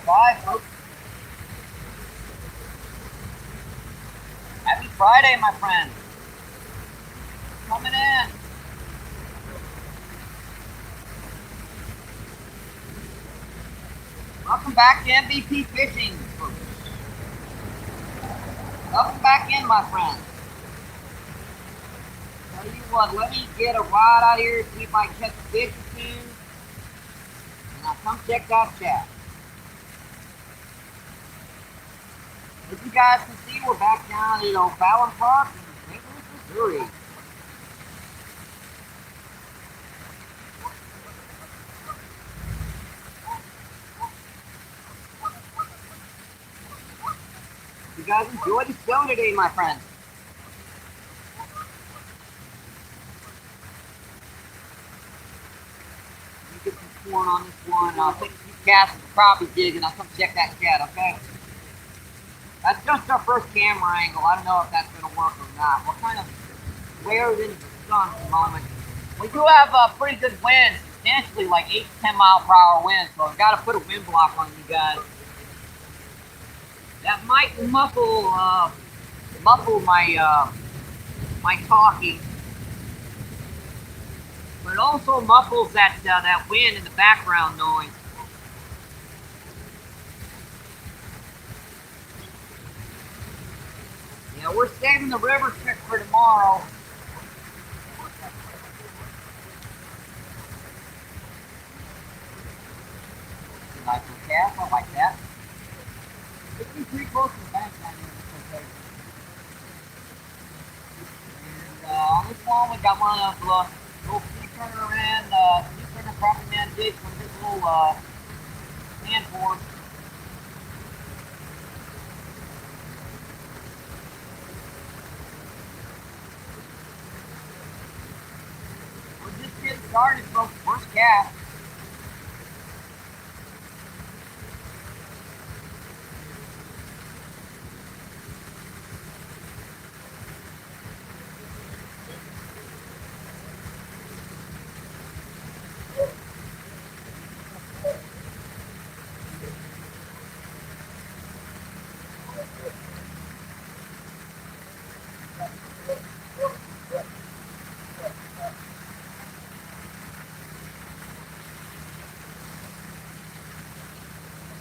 Bye, folks. Happy Friday, my friend. Coming in. Welcome back to MVP Fishing, folks. Welcome back in, my friend. Tell you what, let me get a rod out here, see if I can catch a fish or two. And I'll come check that chat. As you guys can see, we're back down at O'Fallon Park in St. Louis, Missouri. You guys enjoy the show today, my friends. Let me get some corn on this one. I'll take a few casts of the crappie jig and I'll come check that cat, okay? That's just our first camera angle. I don't know if that's going to work or not. We're kind of flared into the sun at the moment. We do have a pretty good wind, substantially like 8 to 10 mile per hour wind, so I've got to put a wind block on you guys. That might muffle my my talking, but it also muffles that wind in the background noise. Yeah, we're saving the river trip for tomorrow. Nice little cast, I like that. It's pretty close to the bank down here. And on this one, we got one of the little three-turner and three-turner crappie man jigs from this little sand board. We're just getting started, folks. First cast.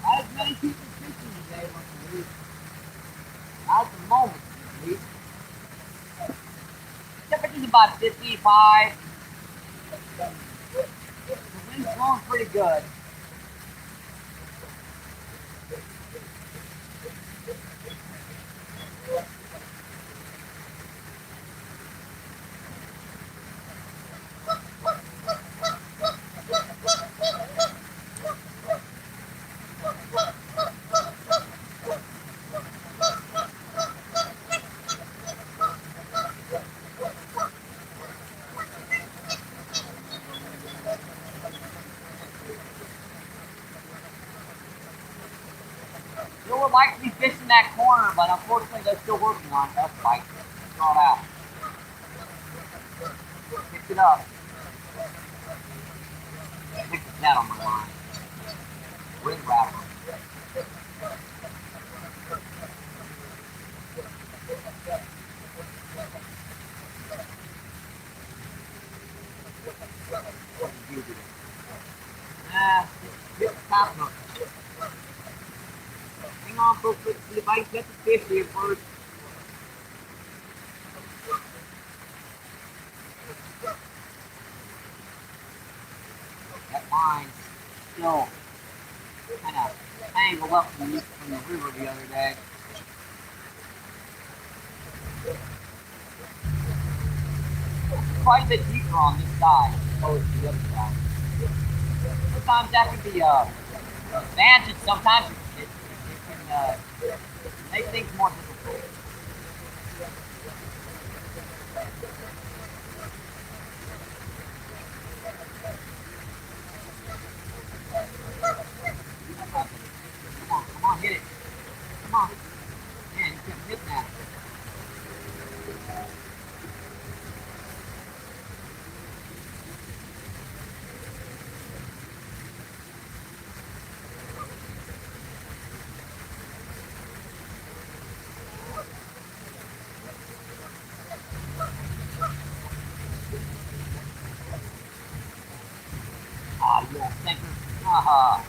Not as many people fishing today, I believe. Not at the moment, at least. Temperature's about 55. The wind's blowing pretty good. Still would like to be fishing that corner, but unfortunately they're still working on it. That's right. Throw it out. Picked it up. Picked the net on the line. Ring wrapper. Hit the top hook. Hang on for a quick, see if I can get the fish here first. That line's still kind of angled up from the river the other day. Quite a bit deeper on this side as opposed to the other side. Sometimes that can be an advantage, sometimes it can make things more difficult. Come on, hit it. Come on. Man, you kept hitting that. Haha.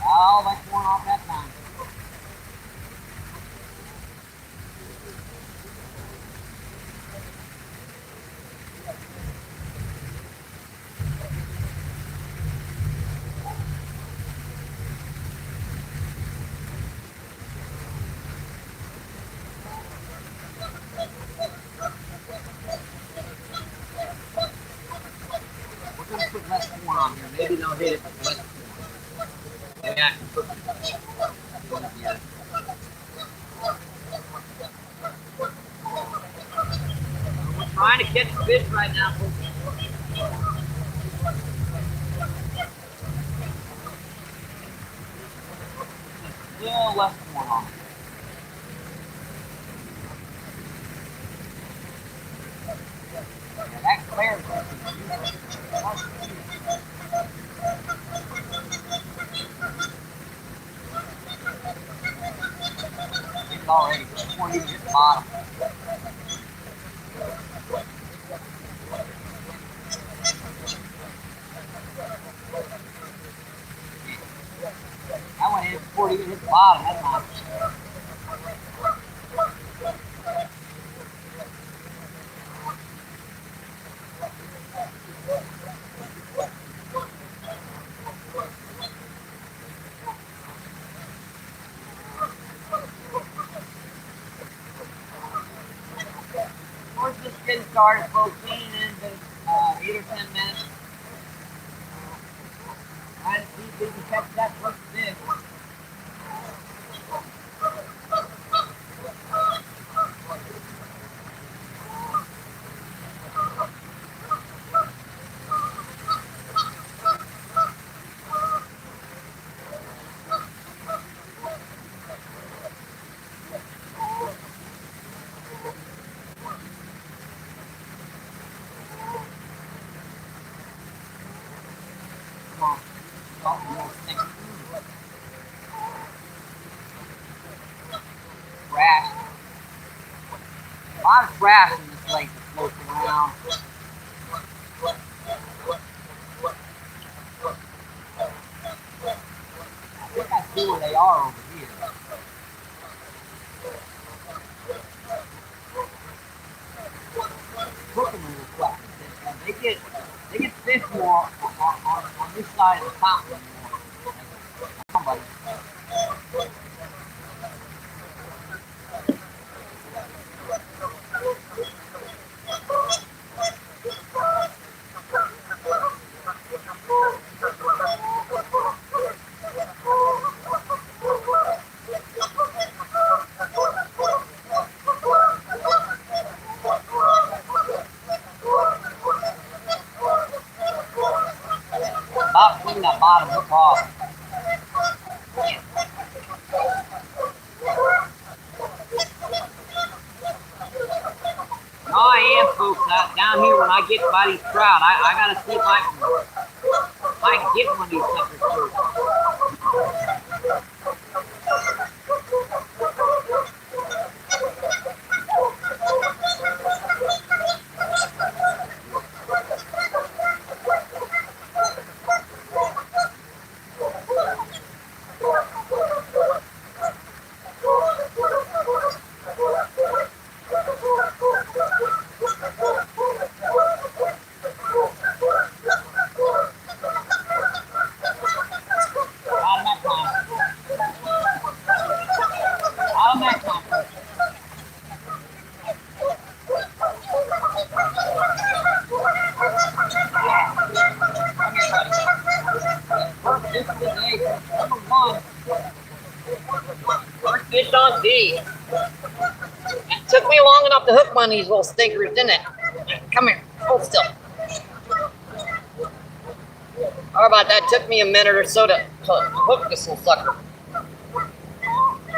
Oh, that's one off that time. We're going to put less corn on here. Maybe they'll hit it with less corn. Maybe I can put it here. We're trying to catch fish right now. Still less corn on it. Yeah, that clear is going to be it's already before you hit the bottom. That went in before it even hit the bottom. That's not. We're just getting started, folks. Being in 8 or 10 minutes. Trying to see if we can catch that first fish. Trash. A lot of trash in this lake that floats around. I think I see where they are over here. Cooking little stuff. They get fish more on this side of the fountain more. Somebody. I'll clean that bottom hook off. No, I am, folks. Down here, when I get by these trout, I gotta see if I can get one of these suckers first. First fish on D. It took me long enough to hook one of these little stinkers, didn't it? Come here, hold still. How about that? Took me a minute or so to hook this little sucker.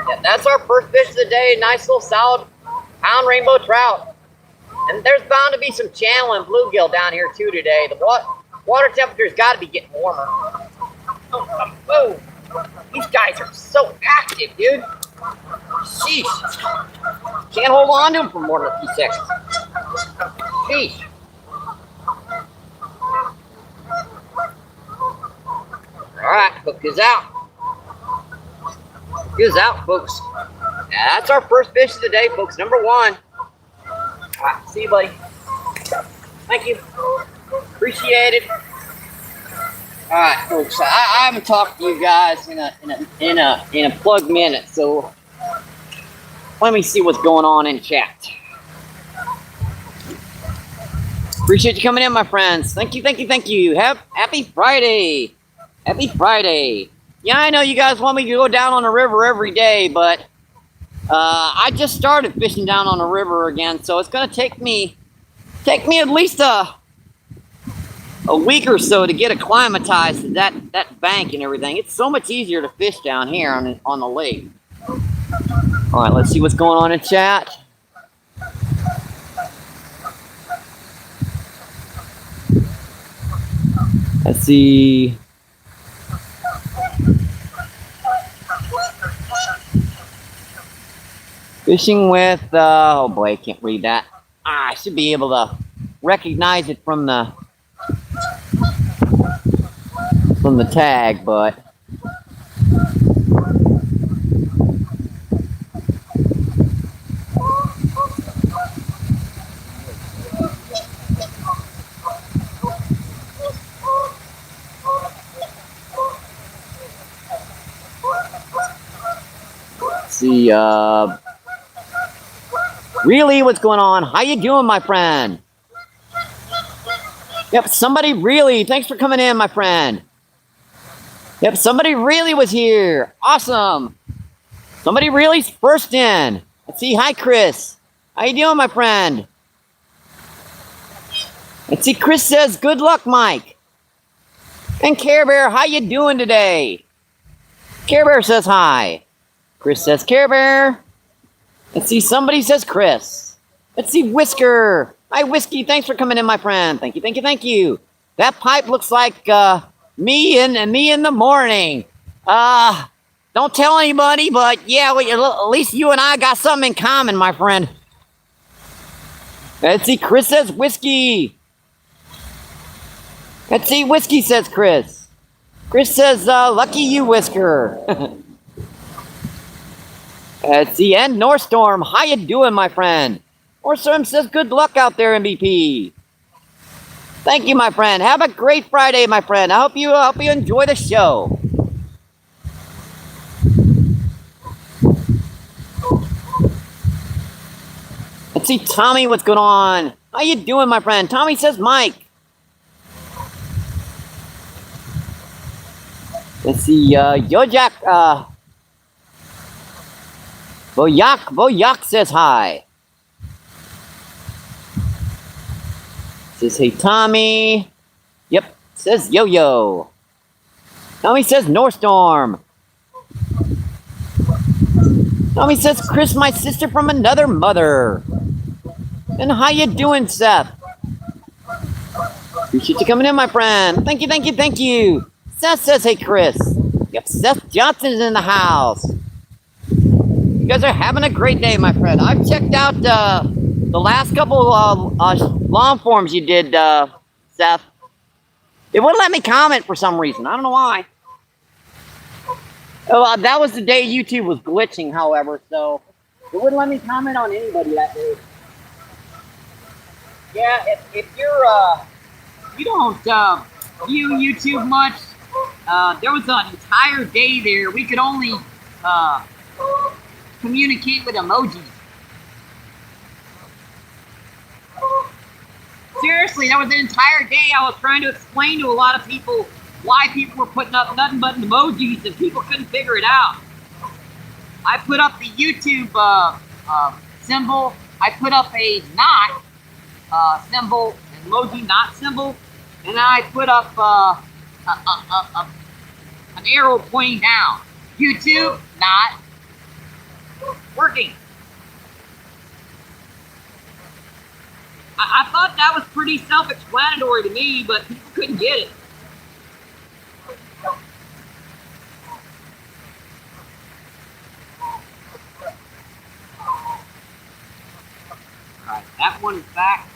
Yeah, that's our first fish of the day. Nice little solid pound rainbow trout. And there's bound to be some channel and bluegill down here too today. The water temperature's got to be getting warmer. Oh, these guys are so active, dude. Sheesh. Can't hold on to them for more than a few seconds. Sheesh. Alright, hook is out. Hook is out, folks. That's our first fish of the day, folks. Number 1. Alright, see you, buddy. Thank you. Appreciate it. Alright, folks. I haven't talked to you guys in a plug minute, so let me see what's going on in chat. Appreciate you coming in, my friends. Thank you, thank you, thank you. Happy Friday. Happy Friday. Yeah, I know you guys want me to go down on the river every day, but I just started fishing down on the river again, so it's gonna take me at least a week or so to get acclimatized to that bank and everything. It's so much easier to fish down here on the lake. All right, let's see what's going on in chat. Let's see. Fishing with, oh boy, I can't read that. I should be able to recognize it from the tag, but let's see, really, what's going on? How you doing, my friend? Yep, somebody really, thanks for coming in, my friend. Yep, somebody really was here. Awesome. Somebody really's first in. Let's see, hi, Chris. How you doing, my friend? Let's see, Chris says, good luck, Mike. And Care Bear, how you doing today? Care Bear says hi. Chris says, Care Bear. Let's see, somebody says Chris. Let's see, Whisker. Hi, Whiskey. Thanks for coming in, my friend. Thank you, thank you, thank you. That pipe looks like me in the morning. Don't tell anybody, but yeah, at least you and I got something in common, my friend. Let's see, Chris says Whiskey. Let's see, Whiskey says Chris. Chris says, lucky you, Whisker. Let's see, and Northstorm, how you doing, my friend? Northstorm says, good luck out there, MBP. Thank you, my friend. Have a great Friday, my friend. I hope you enjoy the show. Let's see, Tommy, what's going on? How you doing, my friend? Tommy says, Mike. Let's see, Yojak, Boyak says hi. Says, hey, Tommy. Yep, says Yo-Yo. Tommy says Northstorm. Tommy says, Chris, my sister from another mother. And how you doing, Seth? Appreciate you coming in, my friend. Thank you, thank you, thank you. Seth says, hey, Chris. Yep, Seth Johnson's in the house. You guys are having a great day, my friend. I've checked out the last couple long forms you did, Seth. It wouldn't let me comment for some reason. I don't know why. Oh, that was the day YouTube was glitching, however, so it wouldn't let me comment on anybody that day. Yeah, if you don't view YouTube much, there was an entire day there we could only communicate with emojis. Seriously, that was an entire day I was trying to explain to a lot of people why people were putting up nothing but emojis and people couldn't figure it out. I put up the YouTube symbol. I put up a knot symbol, emoji knot symbol, and I put up an arrow pointing down. YouTube, not working. I thought that was pretty self-explanatory to me, but people couldn't get it. Alright, that one is back.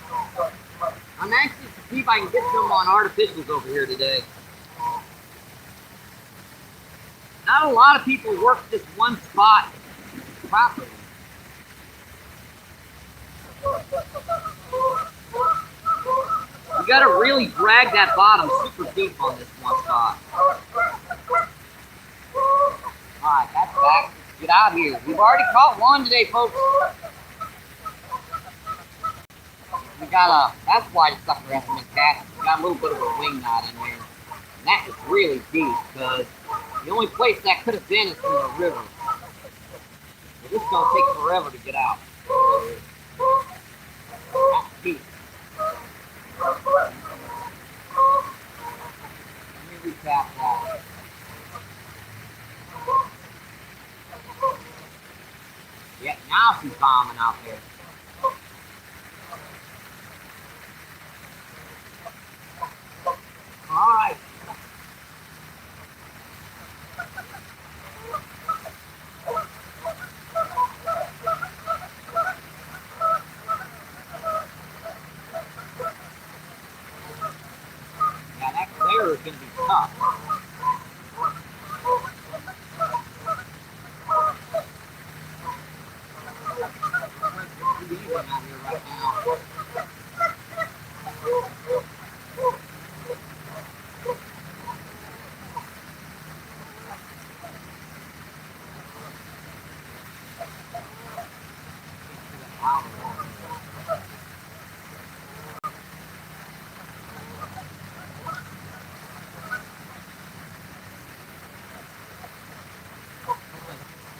I'm anxious to see if I can get some on artificials over here today. Not a lot of people work this one spot properly. You gotta really drag that bottom super deep on this one spot. Alright, that's back. Let's get out of here. We've already caught one today, folks. We got that's why the sucker hasn't been cast. We got a little bit of a wing knot in there. And that is really deep because the only place that could have been is in the river. So this is going to take forever to get out. That's deep. Let me recap that. Yeah, now she's bombing out there. Alright. Yeah, that glare is going to be tough. Out here right now.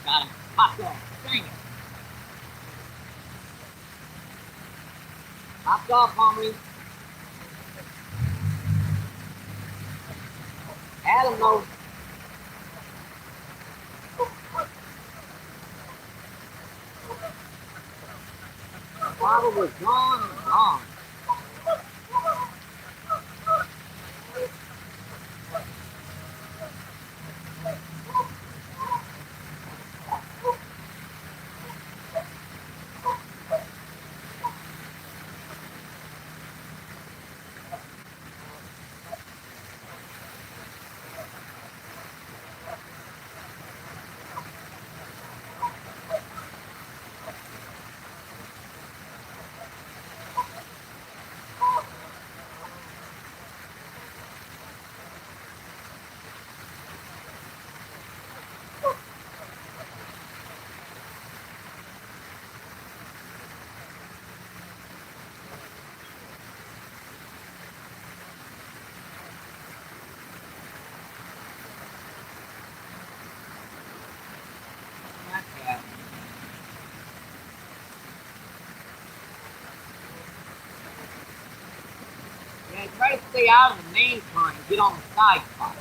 Got him. Hot dog. Dang it. Hopped off on me. Adam though. Probably gone and gone. Yeah, try to stay out of the main current and get on the side spot.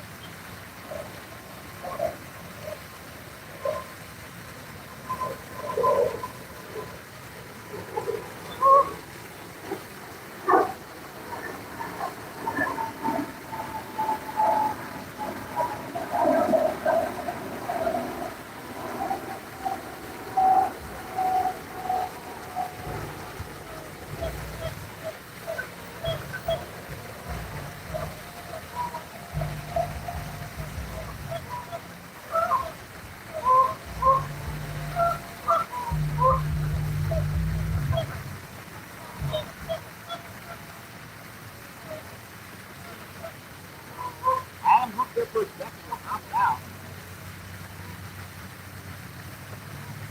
Adam hooked there for a second and hopped out.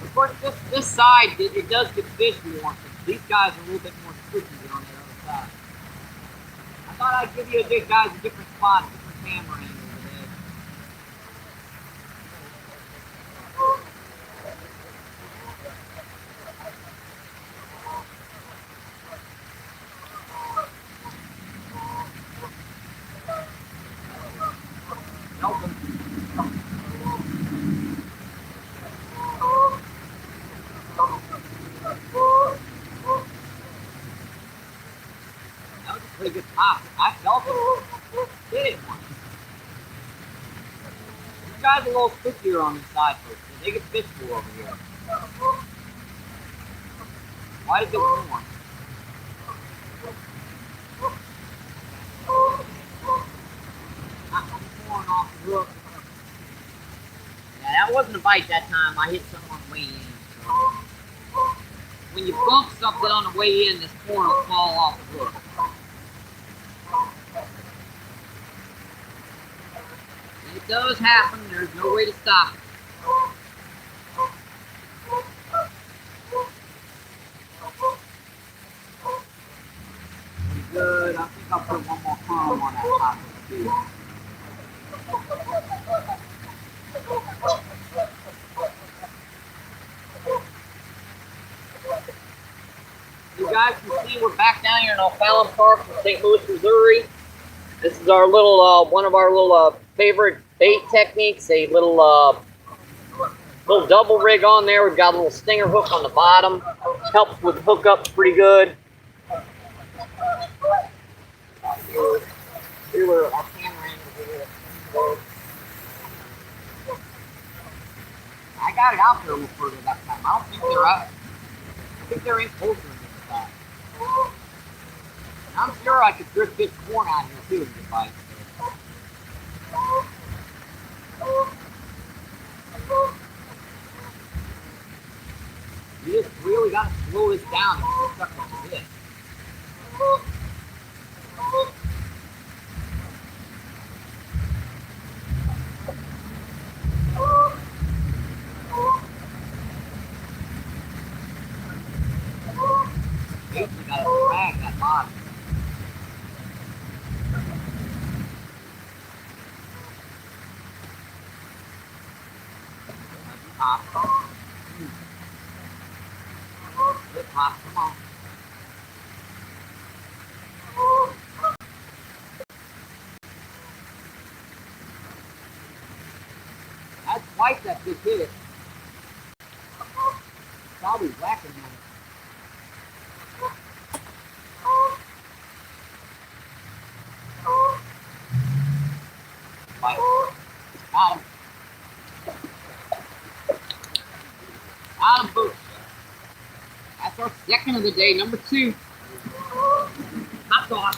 Of course, this side, it does get fish more. These guys are a little bit more tricky than on the other side. I thought I'd give you guys a different spot, different camera angle today. Nope. That was a pretty good pop. I felt it. Did it once. These guys are a little trickier on this side, folks. They get fish for over here. Why does it warm? I'm pouring off the hook. that wasn't a bite that time. I hit something on the way in. So when you bump something on the way in, this corn will fall off the hook. And it does happen. There's no way to stop it. Pretty good. I think I'll put one more crumb on that top of the field. You guys can see we're back down here in O'Fallon Park in St. Louis, Missouri. This is our little, one of our little favorite bait techniques. A little double rig on there. We've got a little stinger hook on the bottom. Helps with hookups pretty good. Here were our camera angles. I got it out there a little further that time. I don't think they're up. I think they're in closer than this time. I'm sure I could drift this corn out here too if I. You just really got to slow this down if you're stuck with this. You got to drag that bottom. Hop. Good hop, come on. That's twice that just hit it. Probably whacking him. Got him. Got him, boots. That's our second of the day, number 2. Hopped off.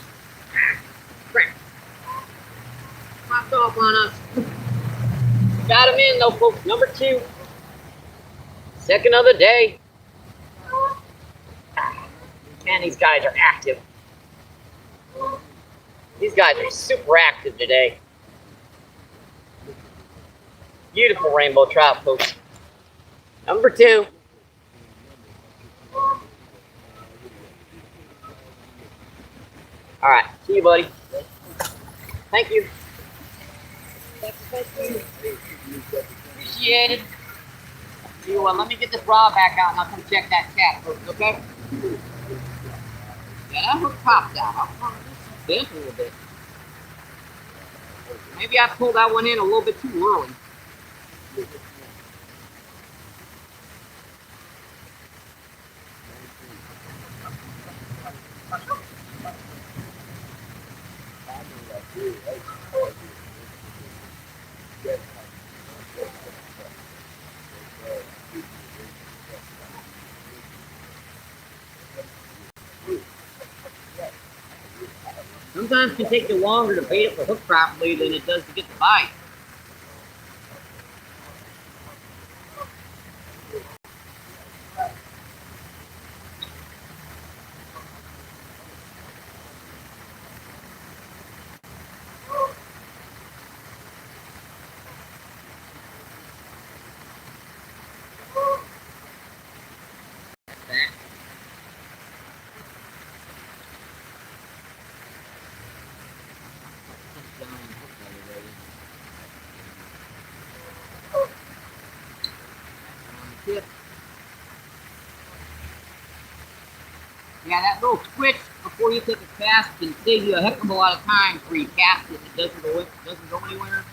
Crap. Hopped off on us. Got him in though, folks. Number 2. Second of the day. Man, these guys are active. These guys are super active today. Beautiful rainbow trout, folks. Number 2. All right, see you, buddy. Thank you. Thank you. Appreciate it. You, let me get this rod back out and I'll come check that cat first, okay? Yeah, that hook popped out. It's bent a little bit. Maybe I pulled that one in a little bit too early. Sometimes it can take you longer to bait up the hook properly than it does to get the bite. Yeah, that little switch before you take a cast can save you a heck of a lot of time before you cast it and it doesn't go anywhere.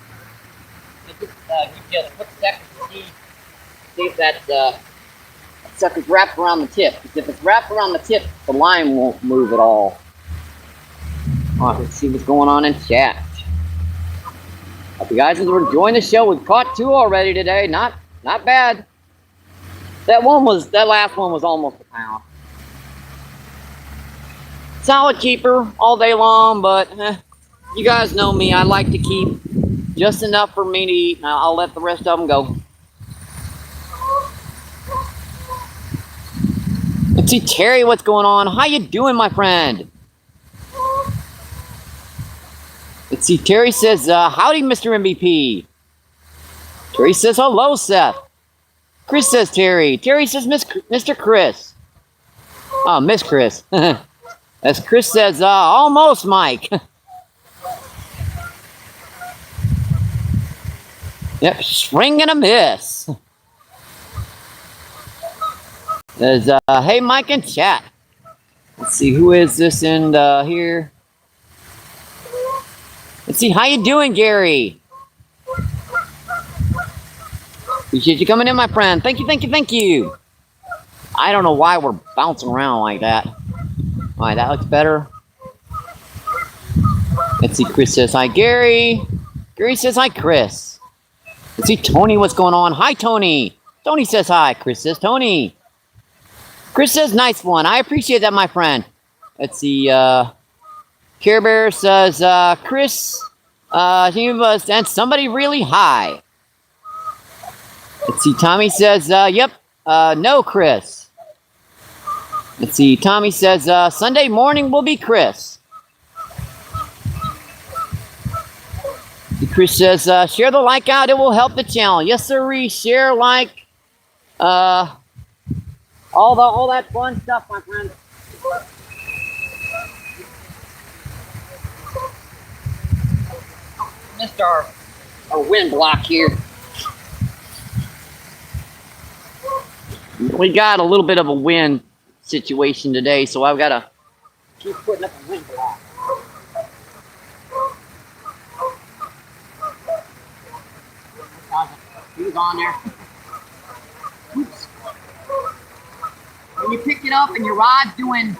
It just gives you a quick second to see if that sucker's wrapped around the tip. Because if it's wrapped around the tip, the line won't move at all. Alright, let's see what's going on in chat. Hope you guys are enjoying the show. We've caught 2 already today. Not bad. That last one was almost a pound. Solid keeper all day long, but you guys know me. I like to keep just enough for me to eat. Now I'll let the rest of them go. Let's see, Terry, what's going on? How you doing, my friend? Let's see, Terry says, howdy, Mr. MVP. Terry says, hello, Seth. Chris says, Terry. Terry says, Mr. Chris. Oh, Miss Chris. As Chris says, almost, Mike. Yep, swing and a miss. There's, hey, Mike in chat. Let's see, who is this in here? Let's see, how you doing, Gary? Appreciate you coming in, my friend. Thank you, thank you, thank you. I don't know why we're bouncing around like that. All right, that looks better. Let's see, Chris says hi, Gary. Gary says hi, Chris. Let's see, Tony, what's going on? Hi, Tony. Tony says hi. Chris says Tony. Chris says nice one. I appreciate that, my friend. Let's see, Care Bear says, Chris, he was sent somebody really high. Let's see, Tommy says, yep, no, Chris. Let's see, Tommy says, Sunday morning will be Chris. Chris says, share the like out, it will help the channel. Yes, sirree, share, like, all that fun stuff, my friend. Missed our wind block here. We got a little bit of a wind situation today, so I've got to keep putting up a wind block. He was on there. Oops. When you pick it up and your rod's doing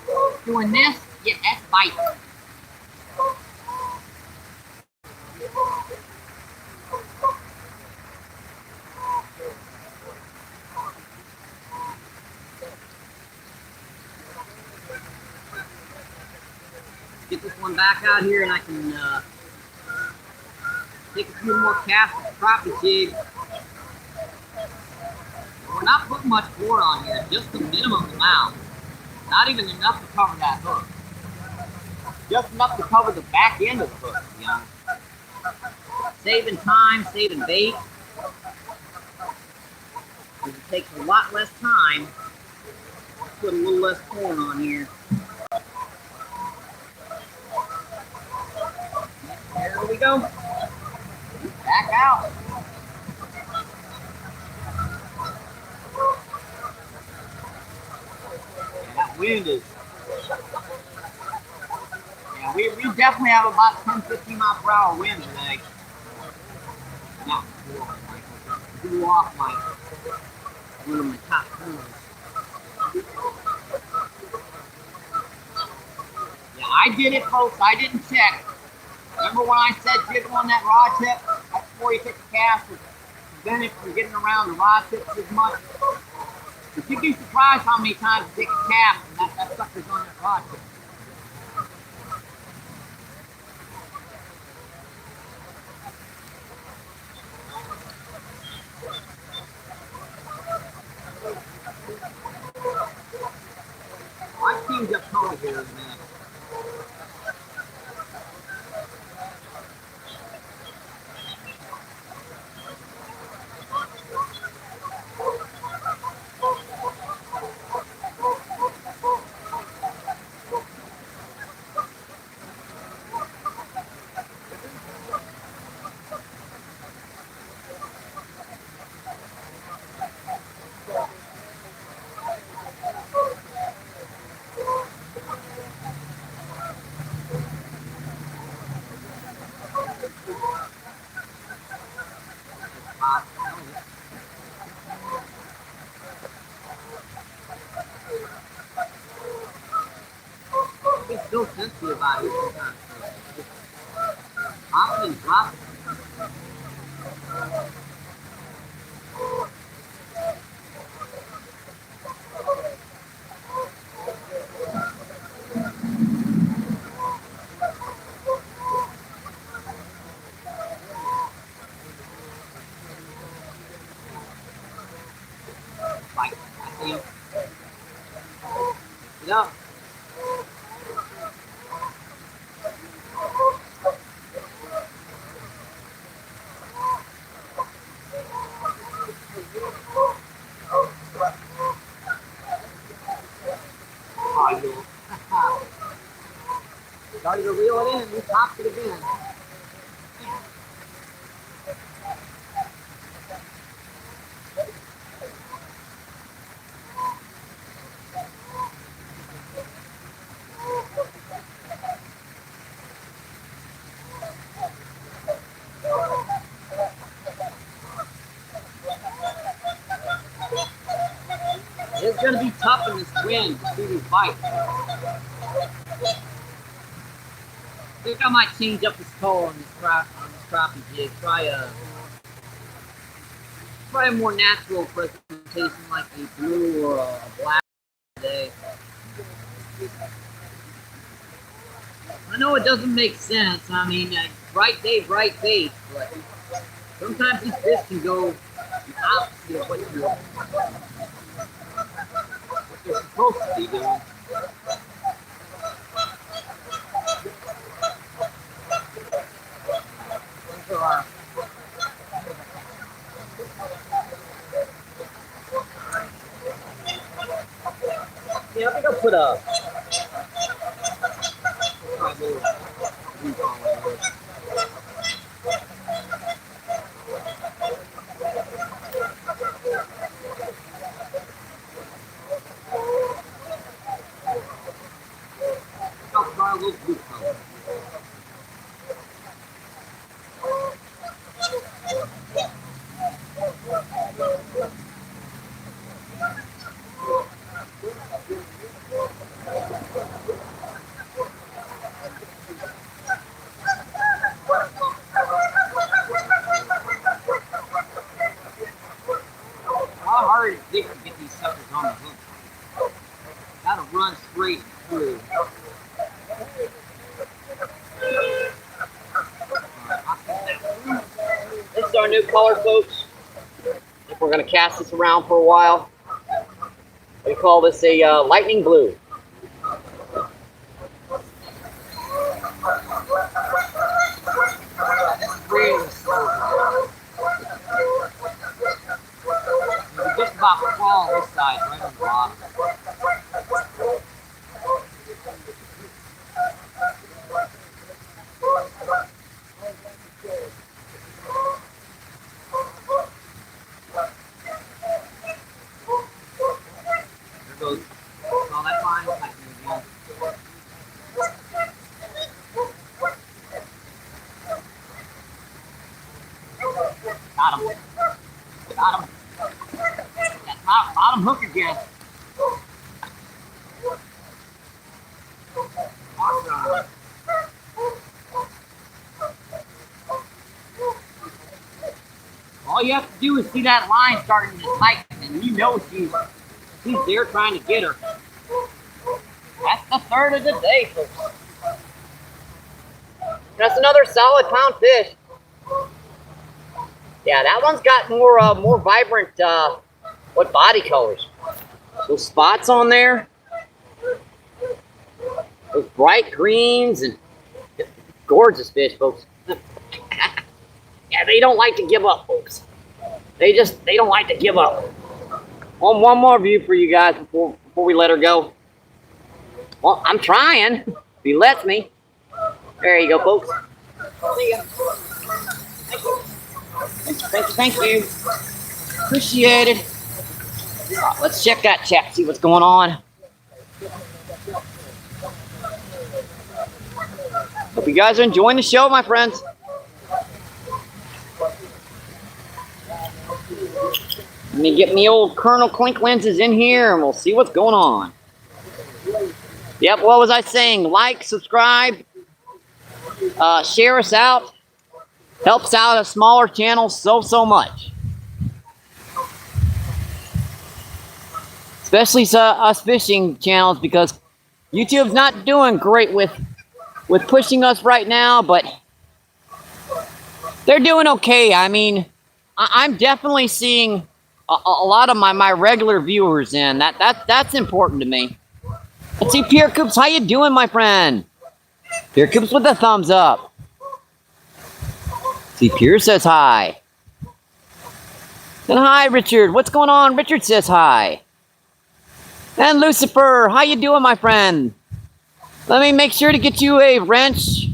this, yeah, that's biting. Get this one back out here and I can take a few more casts with the crappie jig. We're not putting much board on here, just the minimum amount. Not even enough to cover that hook. Just enough to cover the back end of the hook, to be honest. Saving time, saving bait. Because it takes a lot less time. Put a little less corn on here. There we go. Back out. Yeah, that wind is... Yeah, we definitely have about 10, 15 mile per hour wind today. Now, blew off one of my top corners. Yeah, I did it, folks. I didn't check. Remember when I said jiggle on that rod tip right before you take the cast to prevent it from getting around the rod tips as much? But you'd be surprised how many times you take a cast and that sucker's on that rod tip. I teamed up Tony here in a minute. It's so sensitive about it sometimes. Popping and dropping. Like, I see him. Yeah. Oh, you. Started to reel it in. We popped it again. It's gonna be tough in this wind to see these bites. I think I might change up this color on this crappie jig. Try a more natural presentation like a blue or a black today. I know it doesn't make sense. I mean, bright day, bright bait, but sometimes these fish can go the opposite of what they're supposed to be doing. Yeah, I think I'll put a. I'll try a little blue color. How hard is it to get these suckers on the hook? Gotta run straight through. This is our new color, folks. If we're gonna cast this around for a while, we call this a lightning blue. Really slow. You just about crawl this side, right on the bottom. There goes. Oh, that line is tightening again. Got him. Got him. That bottom hook again. Awesome. All you have to do is see that line starting to tighten, and you know she's there trying to get her. That's the third of the day, folks. That's another solid pound fish. Yeah, that one's got more vibrant what body colors? Those spots on there, those bright greens, and gorgeous fish, folks. Yeah, they don't like to give up, folks. They don't like to give up. One more view for you guys before we let her go. Well, I'm trying. If he lets me. There you go, folks. See ya. Thank you. Appreciate it. Right, let's check that chat, see what's going on. Hope you guys are enjoying the show, my friends. Let me get me old Colonel Clink lenses in here and we'll see what's going on. Yep, what was I saying? Like, subscribe, share us out. Helps out a smaller channel so much. Especially us fishing channels, because YouTube's not doing great with pushing us right now, but they're doing okay. I mean, I'm definitely seeing a lot of my regular viewers in. That's important to me. Let's see, Pierre Coops, how you doing, my friend? Pierre Coops with a thumbs up. See, Pierre says hi. And hi, Richard. What's going on? Richard says hi. And Lucifer, how you doing, my friend? Let me make sure to get you a wrench.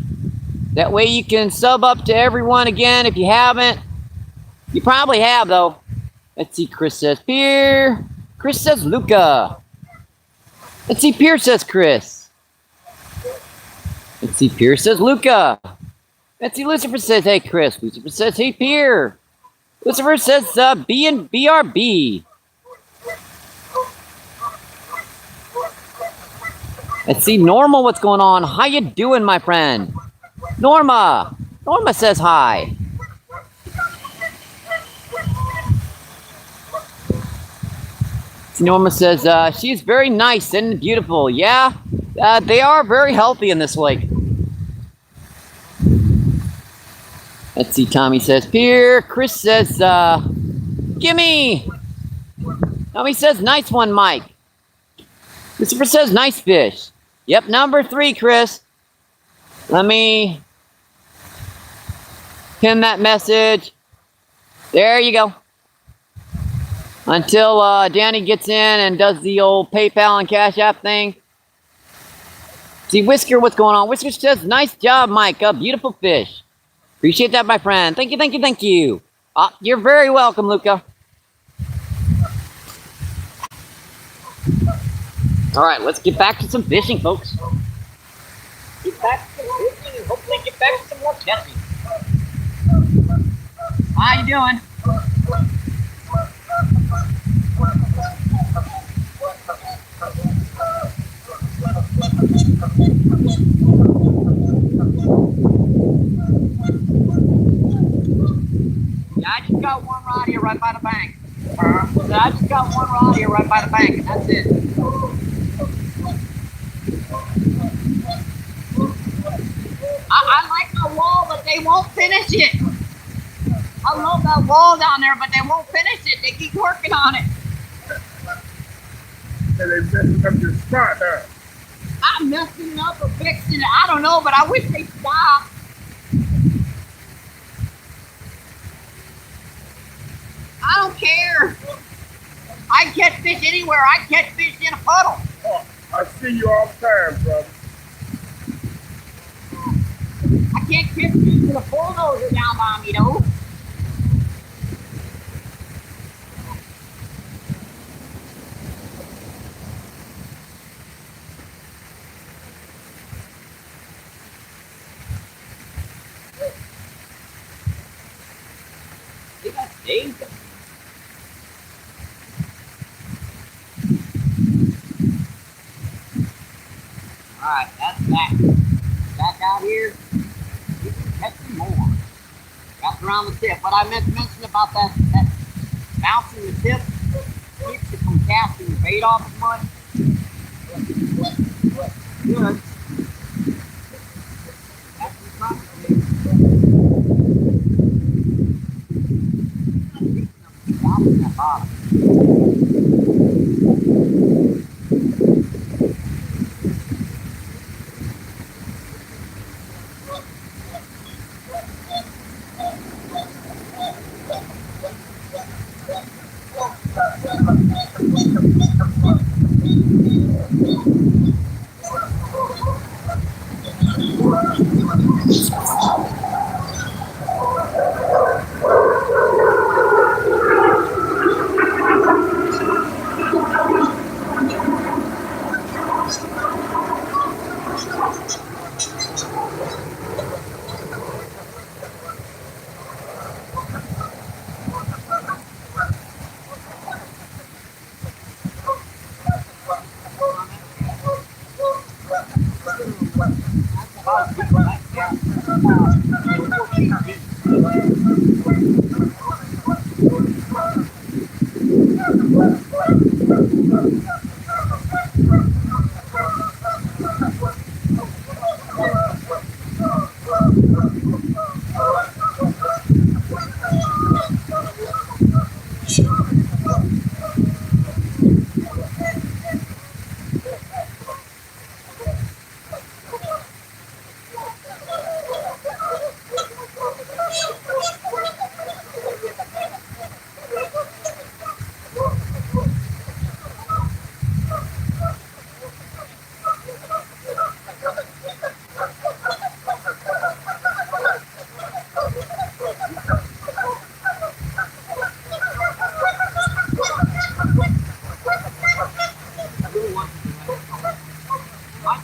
That way you can sub up to everyone again if you haven't. You probably have, though. Let's see, Chris says Pierre. Chris says Luca. Let's see, Pierre says Chris. Let's see, Pierre says Luca. Let's see, Lucifer says, hey, Chris. Lucifer says, hey, Pierre. Lucifer says, B and BRB. Let's see, Norma, what's going on? How you doing, my friend? Norma. Norma says hi. Norma says, she's very nice and beautiful. Yeah, they are very healthy in this lake. Let's see, Tommy says, Pierre. Chris says, gimme. Tommy says, nice one, Mike. Christopher says, nice fish. Yep, number 3, Chris. Let me pin that message. There you go. Until Danny gets in and does the old PayPal and Cash App thing. See, Whisker, what's going on? Whisker says, nice job, Mike. Beautiful fish. Appreciate that, my friend. Thank you, thank you, thank you. You're very welcome, Luca. All right, let's get back to some fishing, folks. Get back to some fishing and hopefully get back to some more catching. How you doing? Yeah, I just got one rod here right by the bank. I just got one rod here right by the bank, and that's it. I like my wall, but they won't finish it. I love that wall down there, but they won't finish it. They keep working on it. And they messing up your spot, huh? I'm messing up or fixing it. I don't know, but I wish they'd stop. I don't care. I can catch fish anywhere. I can catch fish in a puddle. Oh, I see you all the time, brother. I can't catch fish with a bulldozer down by me, though. They got days. Alright, that's back. Back out here. We can catch some more. Wrapped around the tip. What I meant to mention about that bouncing the tip keeps you from casting the bait off as much. Good. That's the front of it. Bouncing that bottom.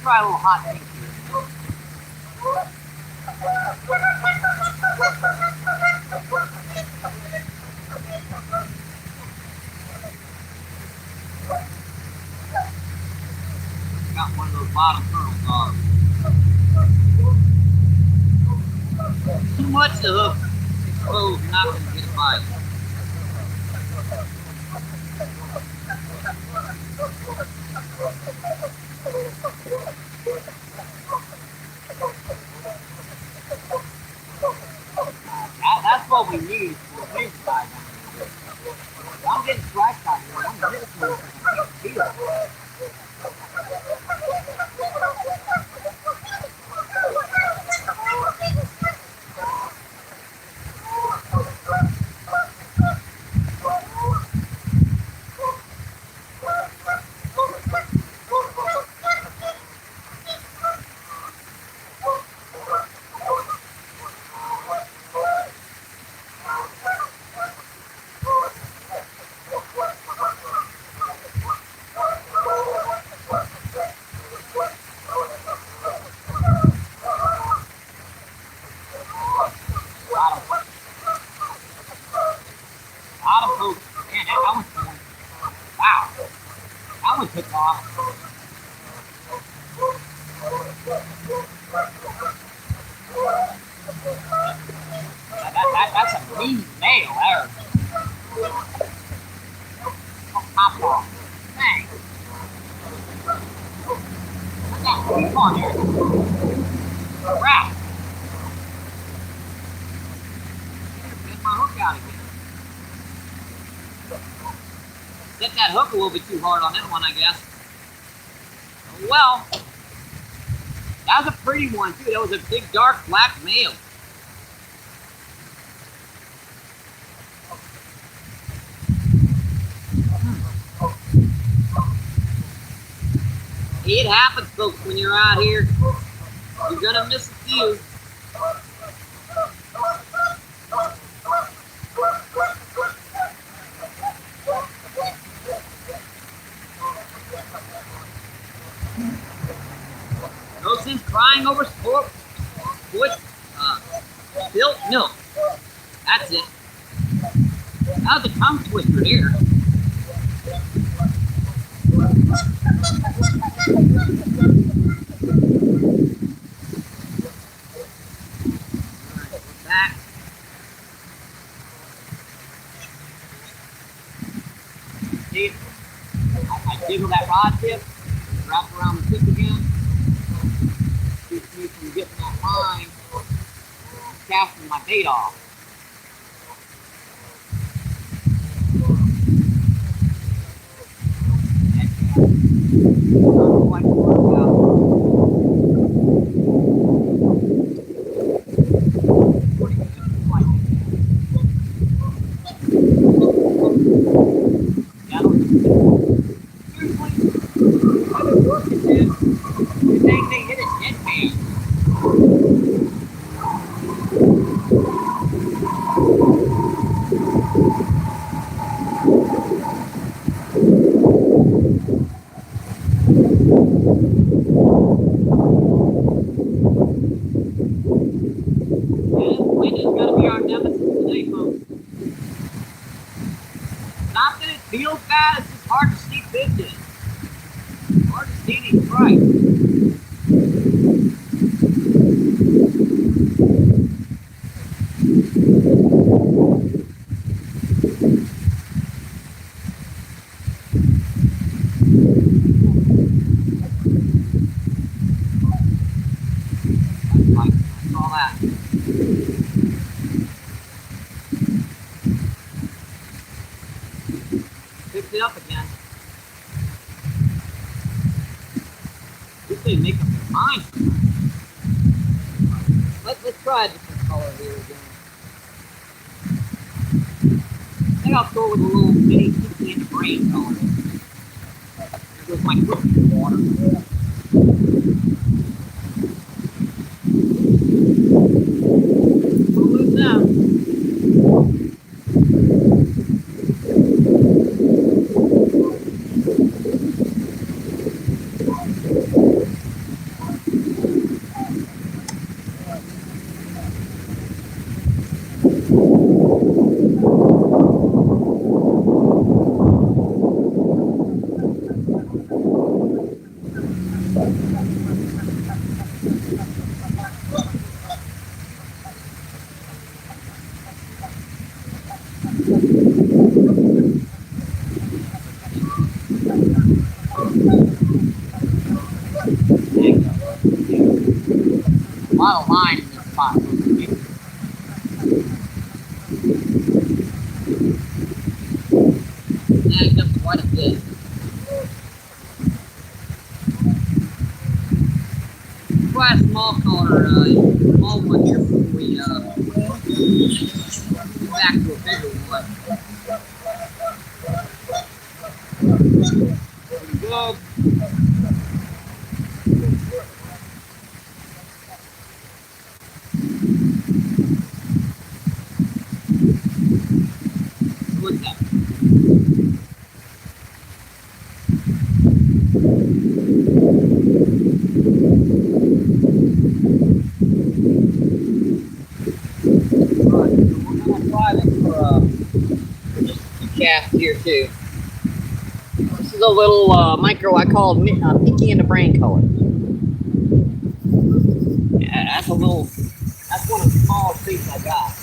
try a little hot pink here. Got one of those bottom turtles off. Too much to hook exposed, you're not going to get a bite. That's what we need for the big side. I'm getting strikes out here. I'm getting this one. I can't feel it. Man, that was going. Wow. That one took off. That's a mean nail there. Oh, pop off. Dang. Come on here. Crap. Get my hook out again. Set that hook a little bit too hard on that one, I guess. Well, that was a pretty one too. That was a big dark black male. It happens, folks, when you're out here. You're gonna miss a few. No sense crying over sport, spilt milk. That's it. That was a tongue twister there. Back. See, I jiggle that rod tip, wrap around the tip again. Keeps me from getting that line, casting my bait off. Not quite worked out. Pretty good. Like it. Yeah, seriously, I've been working this. The thing they hit a deadpan. Wind is going to be our nemesis today, folks. Not that it feels bad, it's just hard to see fish in. Hard to see these stripes. That's all that. Picked it up again. If they make up their mind. Let's try a different color here again. I think I'll go with a little mini pinky and green color. There goes my foot in the water. We'll lose them. lot of line in this spot. Snagged up quite a bit. Try a small color, small one here before we go back to a bigger one. Pretty good. What's that? Alright, so we're gonna try this for just a few casts here too. This is a little micro I called Pinky in the Brain color. Yeah, that's one of the smallest fish I got.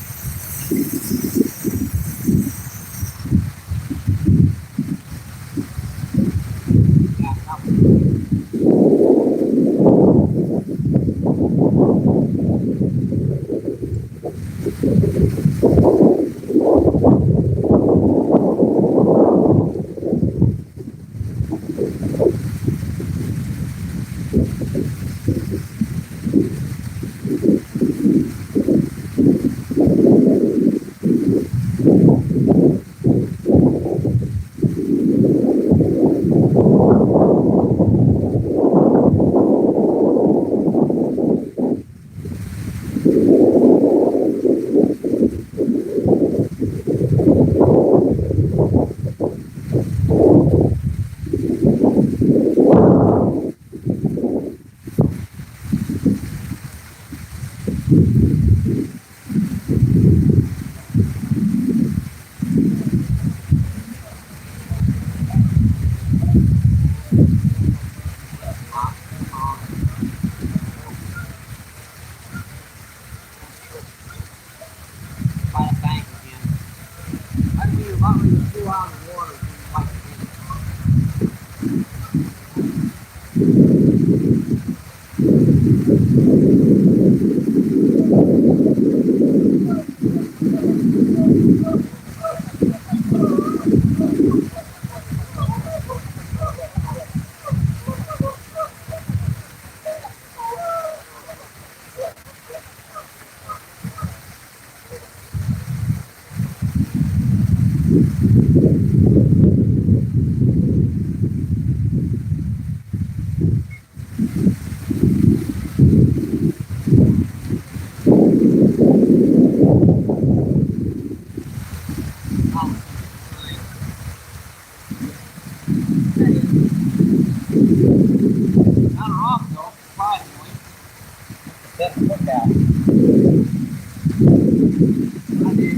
By the bank again. I mean, about to pull out of the water like not off though, surprisingly. That's the best lookout. I did.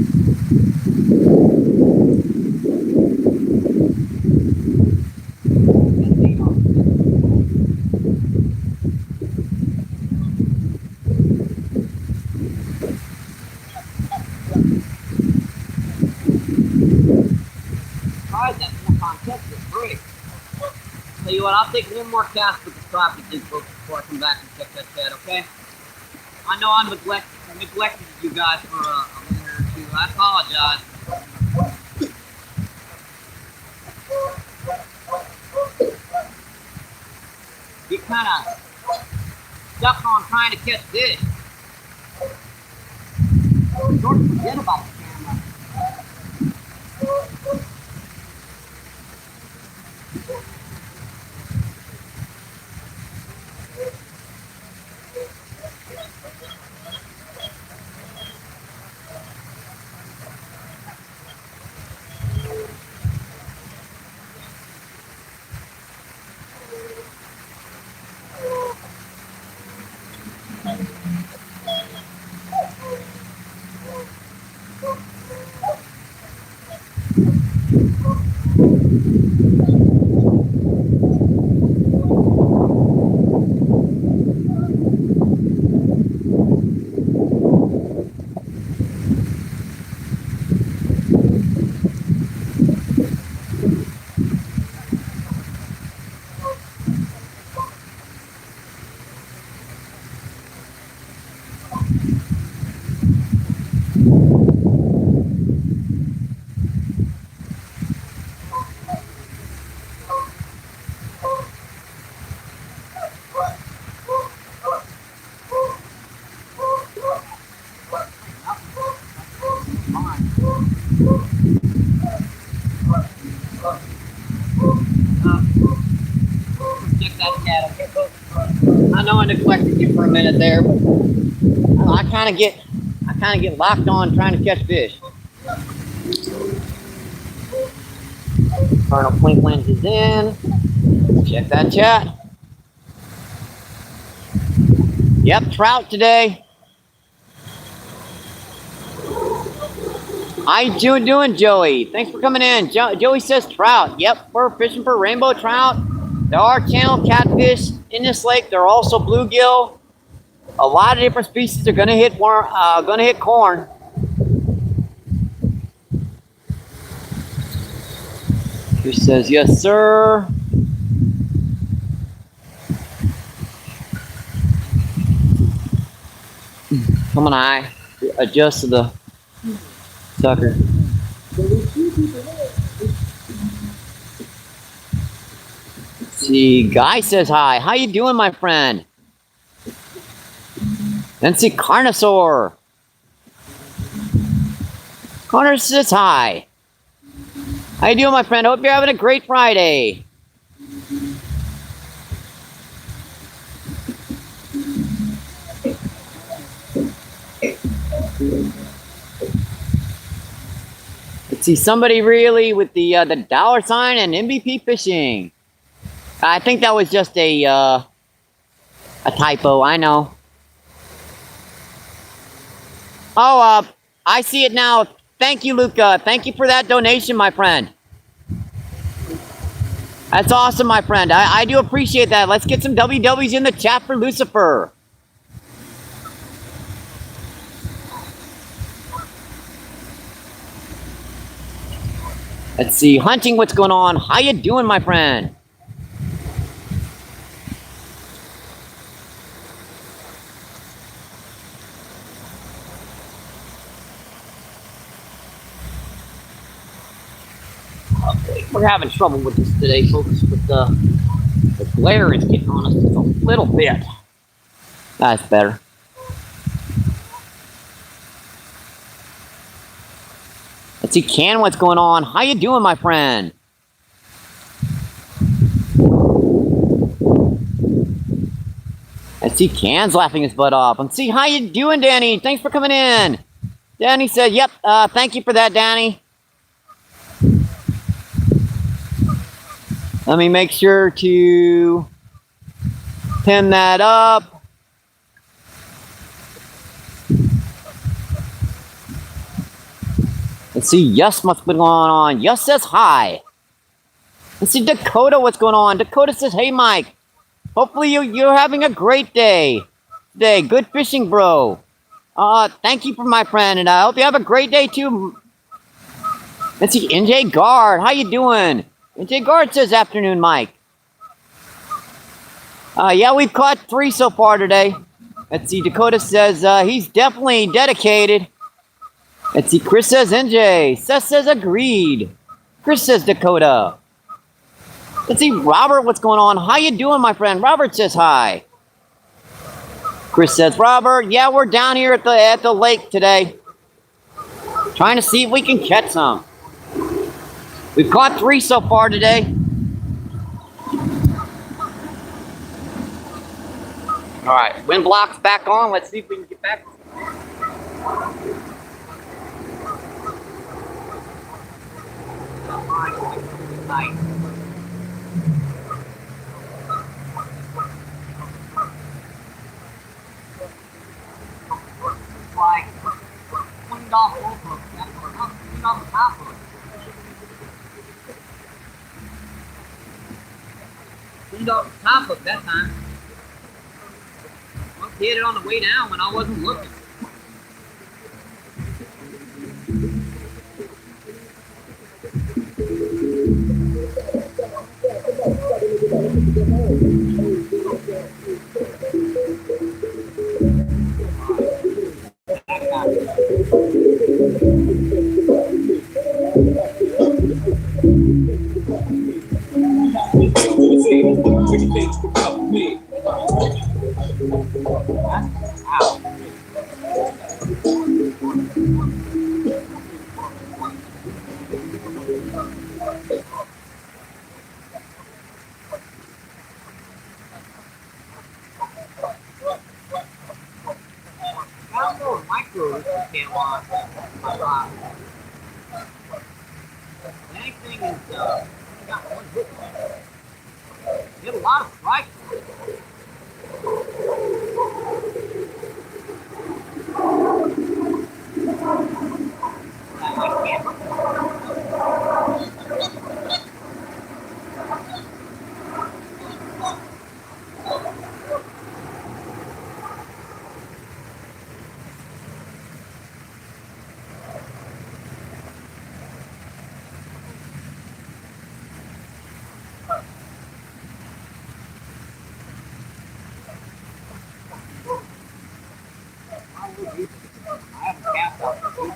Tried that full-time test is great. Tell you what, I'll take one more cast with the crappie jig before I come back and check that shed, okay? I know I neglected you guys for a minute or two. I apologize. You kind of stuck on trying to catch fish. You sort of forget about the camera. Check that cat, okay, folks? I know I neglected you for a minute there, but I kind of get locked on trying to catch fish. Colonel Plinklands is in. Check that chat. Yep, trout today. How you doing, Joey? Thanks for coming in. Joey says trout. Yep, we're fishing for rainbow trout. There are channel catfish in this lake. There are also bluegill. A lot of different species are gonna hit corn. Chris says yes, sir. Come on, I adjust to the sucker. See, Guy says hi. How you doing, my friend? Then see Carnosaur. Connor says hi. How you doing, my friend? Hope you're having a great Friday. Let's see, somebody really with the dollar sign and MBP Fishing. I think that was just a typo. I know. Oh, I see it now. Thank you, Luca. Thank you for that donation, my friend. That's awesome, my friend. I do appreciate that. Let's get some WWs in the chat for Lucifer. Let's see, hunting, what's going on? How you doing, my friend? We're having trouble with this today, folks, with the glare is getting on us just a little bit. That's better. Let's see, Ken, what's going on? How you doing, my friend? Let's see, Can's laughing his butt off. Let's see, how you doing, Danny? Thanks for coming in. Danny said, yep, thank you for that, Danny. Let me make sure to pin that up. Let's see, Yes, what's been going on? Yes says hi. Let's see, Dakota, what's going on? Dakota says, hey, Mike. Hopefully you're having a great day today. Good fishing, bro. Thank you for my friend, and I hope you have a great day, too. Let's see, NJ Guard, how you doing? NJ Guard says, afternoon, Mike. Yeah, we've caught 3 so far today. Let's see, Dakota says, he's definitely dedicated. Let's see, Chris says NJ. Seth says agreed. Chris says Dakota. Let's see, Robert, what's going on? How you doing, my friend? Robert says hi. Chris says, Robert, yeah, we're down here at the lake today. Trying to see if we can catch some. We've caught 3 so far today. All right, wind block's back on. Let's see if we can get back. Nice. Like, cleaned off over. Cleaned off the top of it. Cleaned off the top of it that time. Well, hit it on the way down when I wasn't looking. webcam on my box. Anything is, got one hook on it. You have a lot of strikes. I can't. I haven't cast out the boot.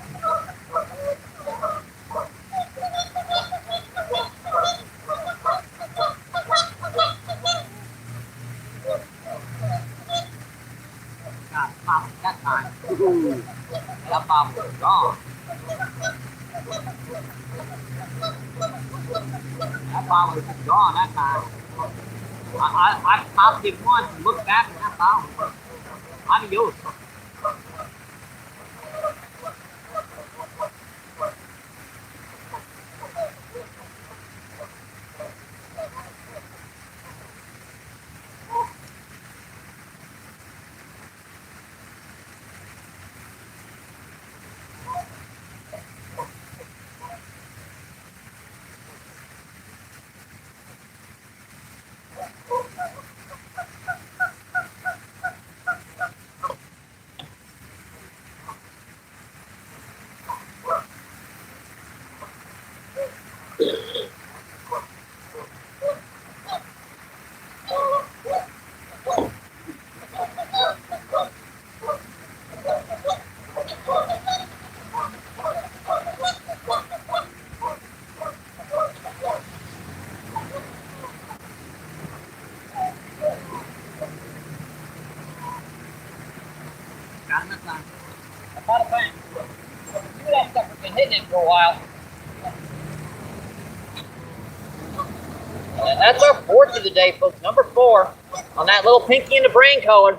God, pop it that time. Ooh, that bomb was gone. That bomb was just gone that time. I popped it once and looked back and that bomb was adios. Got enough time. About a bang. Look at that sucker been hitting it for a while. And that's our fourth of the day, folks. Number 4 on that little pinky in the brain color.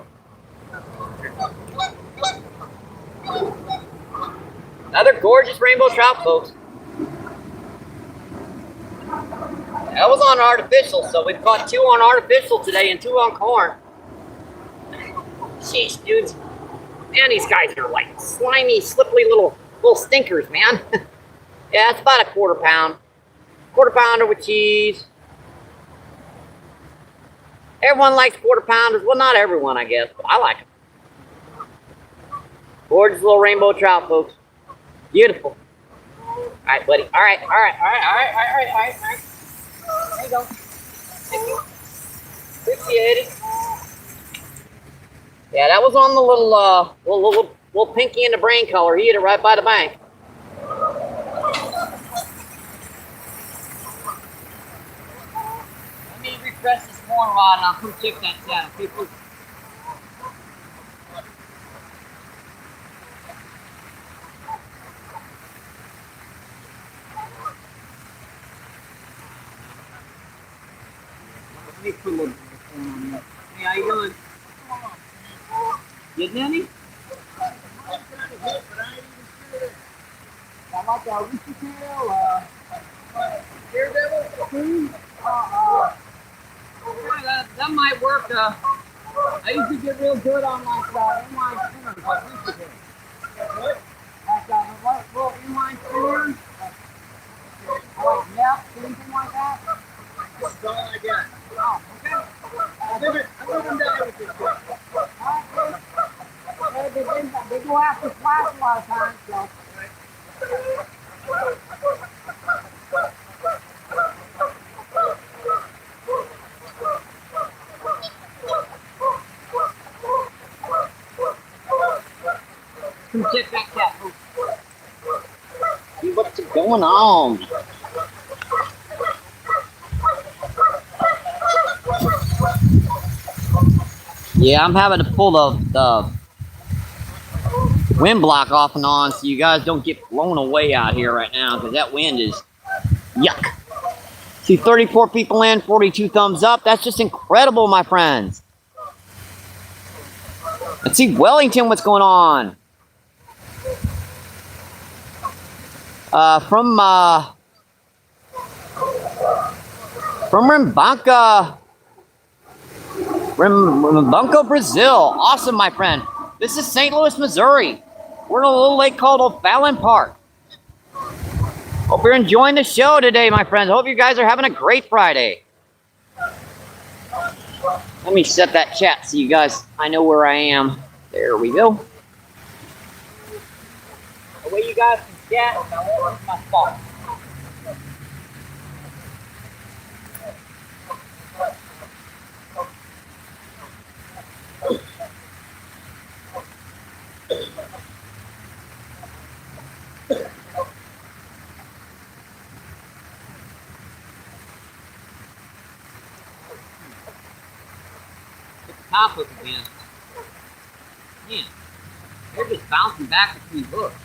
Another gorgeous rainbow trout, folks. That was on artificial, so we caught 2 on artificial today and 2 on corn. Sheesh, dudes. Man, these guys are like slimy, slippery little stinkers, man. Yeah, it's about a quarter pound. Quarter pounder with cheese. Everyone likes quarter pounders. Well, not everyone, I guess, but I like them. Gorgeous little rainbow trout, folks. Beautiful. All right, buddy. All right. There you go. Thank you. Appreciate it. Yeah, that was on the little pinky in the brain color. He hit it right by the bank. Let me refresh this corn rod and I'll come check that channel. People. Let me put a little corn on there. Hey, how you doing? Getting any? I like our rooster tail, daredevil, that might work. I usually get real good on like inline spinners, like rooster tail. Like little inline spinners, like nets, anything like that. That's all I got. Oh, okay. I live in down with this guy. They go after flash a lot of times, so. Come check that cat, folks. See what's going on. Yeah, I'm having to pull the wind block off and on so you guys don't get blown away out here right now because that wind is yuck. See 34 people in, 42 thumbs up. That's just incredible, my friends. Let's see Wellington, what's going on? From Rimbanco, Brazil. Awesome, my friend. This is St. Louis, Missouri. We're in a little lake called O'Fallon Park. Hope you're enjoying the show today, my friends. Hope you guys are having a great Friday. Let me set that chat so you guys, I know where I am. There we go. The way you guys can chat, I won't lose my spot. Top hook again. Man, they're just bouncing back between hooks.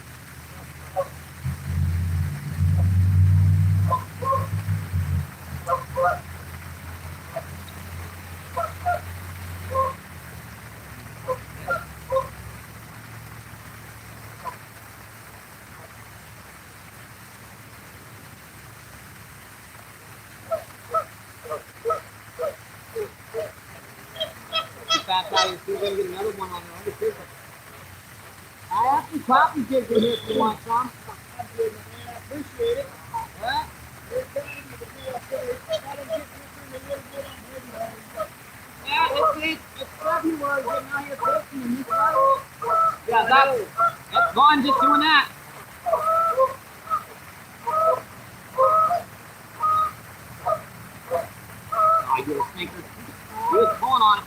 Get another one on the other. I have some coffee jigs in here if you want some. I appreciate it. Well, yeah, it's February, getting out here fishing in this weather. Yeah, that's fun just doing that. I get a stinker. Good pulling on it.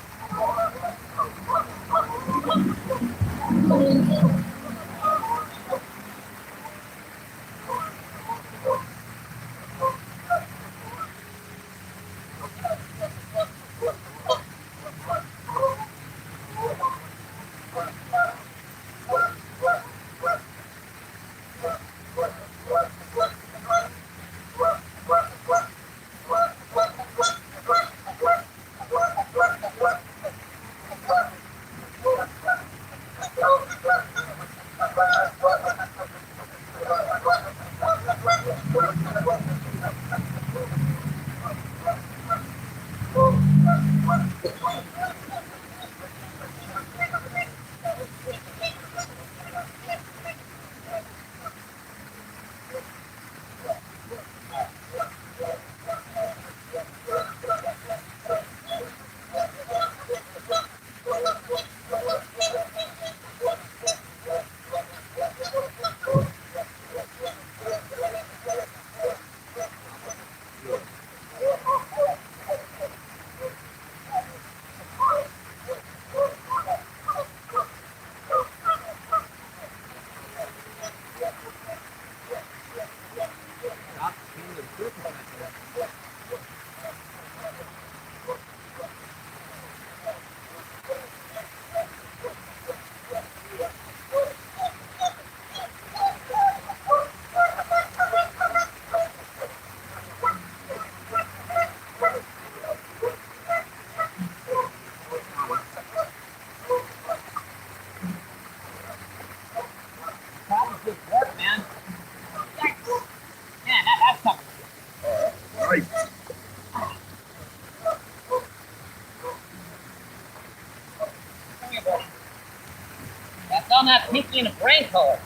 On that pinky and a brain color.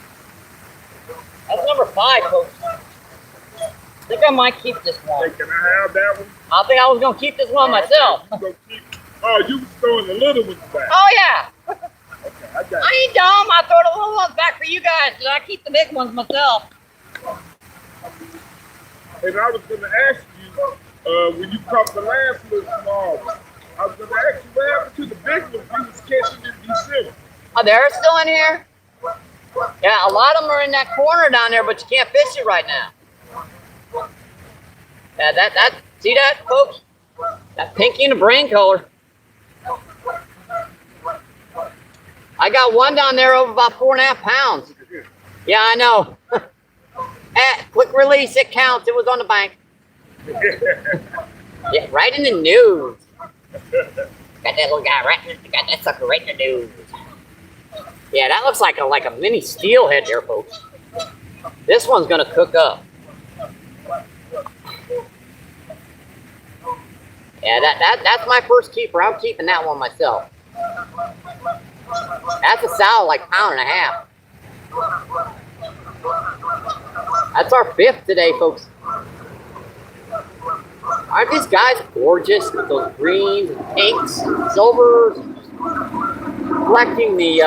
That's number 5, folks. I think I might keep this one. Hey, can I have that one? I think I was gonna keep this one myself. You was throwing the little ones back. Oh yeah. Okay, I got it. I ain't dumb. I throw the little ones back for you guys, because I keep the big ones myself. And I was gonna ask you, when you caught the last little small one, I was gonna ask you what happened to the big ones you was catching in December. Oh, they're still in here? Yeah, a lot of them are in that corner down there, but you can't fish it right now. Yeah, see that, folks? That pinky and the brain color. I got one down there over about 4.5 pounds. Yeah, I know. Quick release, it counts. It was on the bank. Yeah, right in the news. Got that little guy got that sucker right in the news. Yeah, that looks like a mini steelhead there, folks. This one's gonna cook up. Yeah, that's my first keeper. I'm keeping that one myself. That's a sow, like £1.5 pounds. That's our 5th today, folks. Aren't these guys gorgeous with those greens and pinks and silvers, reflecting the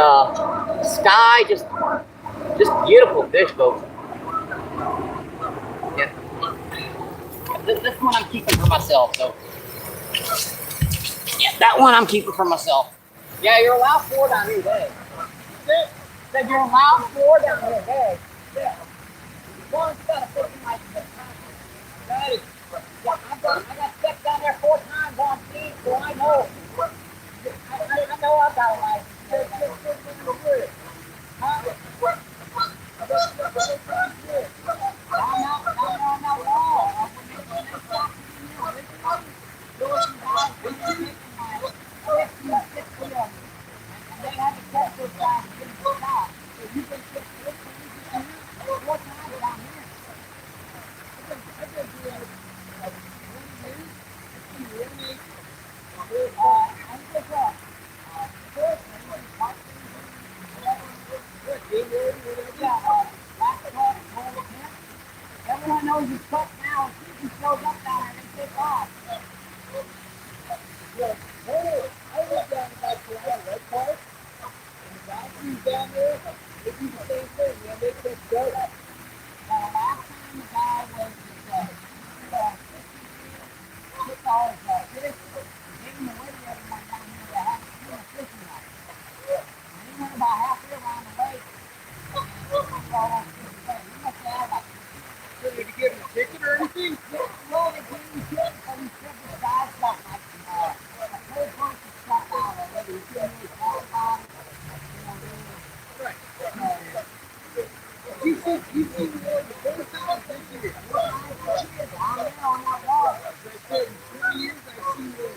sky? Just beautiful fish, folks. Yeah. This one I'm keeping for myself. So yeah, that one I'm keeping for myself. Yeah, you're allowed 4 down here today. Said you're allowed 4 down here today. Yeah. One's got a fish in my that is. Yeah, I got stepped down there 4 times on feed, so I know. I know I've got a license. Huh? Down on that wall. And they had to catch those guys and get them stopped. So you can get 4 times down here. I've been doing it like 20 years. Everyone knows it's cut now. He shows up down there and they take off. Yeah, I was down about the red park. And the guys who's down there, they do the same thing. Yeah, they take dirt. Last time the guy was $6 fish. Gave him away to everyone down here that hadn't seen a fishing line. And he went about halfway around the lake. And he must have had like. Did you give him a ticket or anything? Well, they gave him a ticket, but he said this guy's got like a whole bunch of stuff out already. He couldn't really talk about it. Right. You see the first time this year. I'm there on that wall. I said in 20 years I've seen this.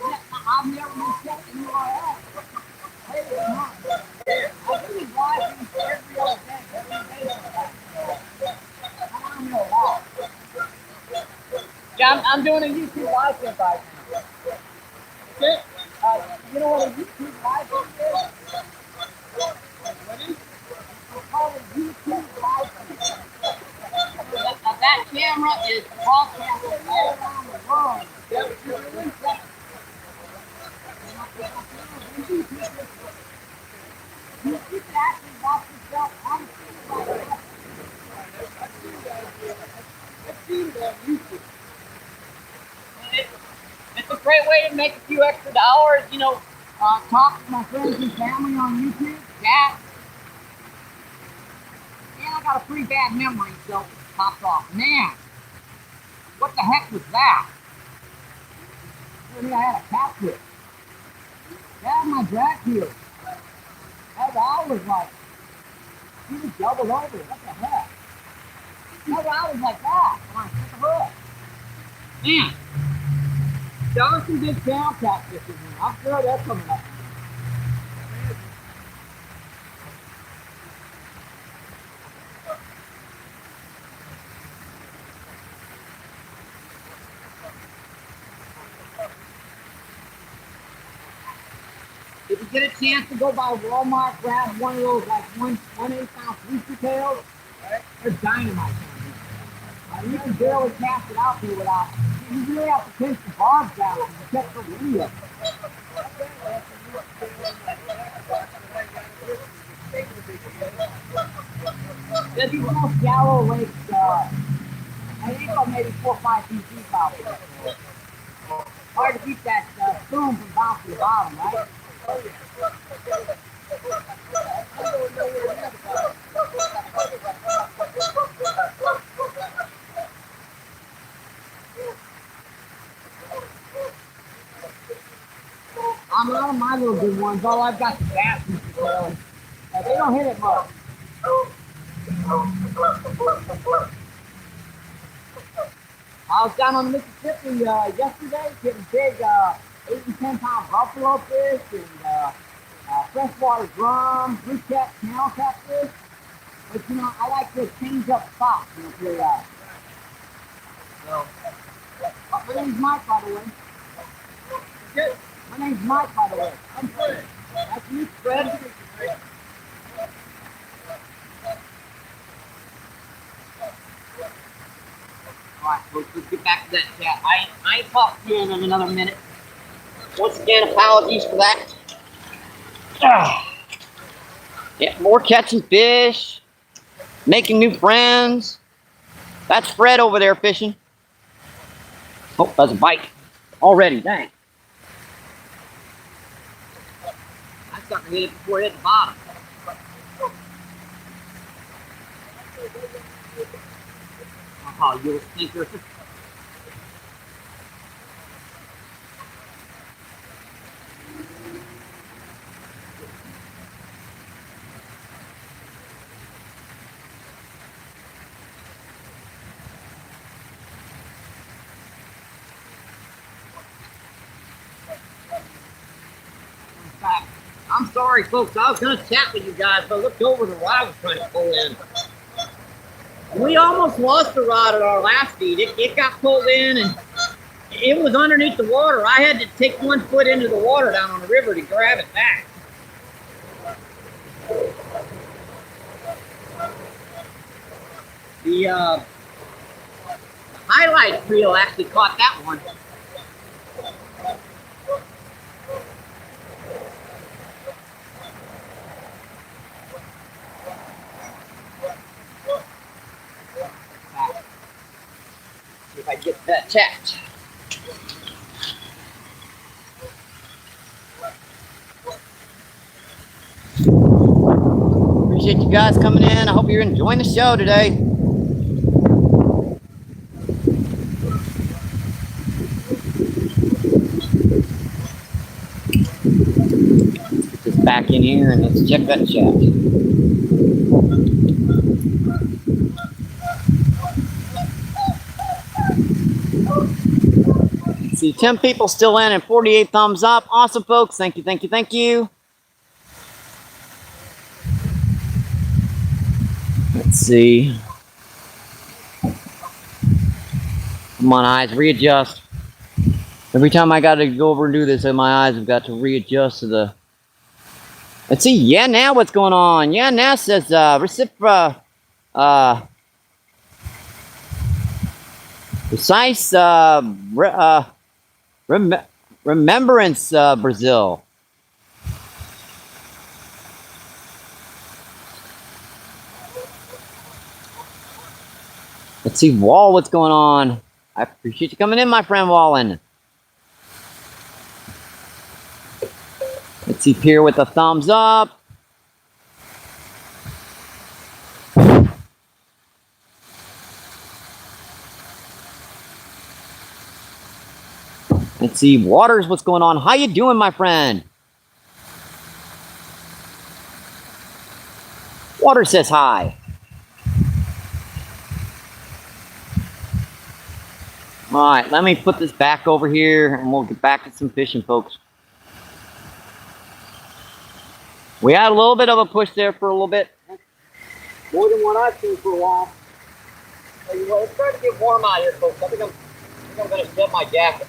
Yeah, I've never been checked in URL. Hey, come on. I think he's watching every other day, every day. Yeah, I'm doing a YouTube live stream right now. Okay. You know what a YouTube live stream is? What is it? It's called a YouTube live stream. That camera is broadcasting all around the world. You can actually watch yourself on YouTube. I've seen it on YouTube. It's a great way to make a few extra dollars, you know, talk to my friends and family on YouTube, chat. And I got a pretty bad memory, so it popped off. Man, what the heck was that? I think I had a catfish. That's my drag heel. That's what I was like. He was doubled over. What the heck? That's what I was like that. Come on, take a look. Man. There was some big channel catfishes in there. I'm sure they're coming up. If you get a chance to go by Walmart, grab one of those like 1/8-ounce rooster tails. They're dynamite. You can barely cast it out there without. You really have to pinch the barbs out and check for the video. There's these little shallow lakes, I think about maybe 4 or 5 feet deep out there. Hard to keep that spoon from bouncing the bottom, right? I'm out of my little good ones. All I've got is bass. They don't hit it much. I was down on the Mississippi yesterday getting big 8 and 10 pound buffalo fish and freshwater drum, blue cat, channel catfish. But you know, I like to change up spots, you know, periodically. So, my name's Mike, by the way. Good. My name's Mike, by the way. I'm Fred. That's me, Fred. Alright, let's get back to that chat. I ain't talked to you in another minute. Once again, apologies for that. Yeah, more catching fish, making new friends. That's Fred over there fishing. Oh, that's a bite already. Dang. I started to hit it before it hit the bottom. Oh, you little stinker. I'm sorry, folks. I was going to chat with you guys, but I looked over the rod I was trying to pull in. We almost lost the rod at our last feed. It got pulled in, and it was underneath the water. I had to take 1 foot into the water down on the river to grab it back. The highlight reel actually caught that one. See if I get that checked. Appreciate you guys coming in. I hope you're enjoying the show today. Let's get this back in here and let's check that chat. See, 10 people still in and 48 thumbs up. Awesome, folks. Thank you, thank you, thank you. Let's see. Come on, eyes, readjust. Every time I got to go over and do this, my eyes have got to readjust to the... Let's see. Yeah, now what's going on? Yeah, now says precise remembrance Brazil. Let's see, Wall, what's going on? I appreciate you coming in, my friend Wallen. Let's see, Pierre with a thumbs up. Let's see, Waters, what's going on? How you doing, my friend? Waters says hi. All right, let me put this back over here and we'll get back to some fishing, folks. We had a little bit of a push there for a little bit. More than what I've seen for a while. Hey, you know, it's starting to get warm out here, folks. I think I'm going to shed my jacket.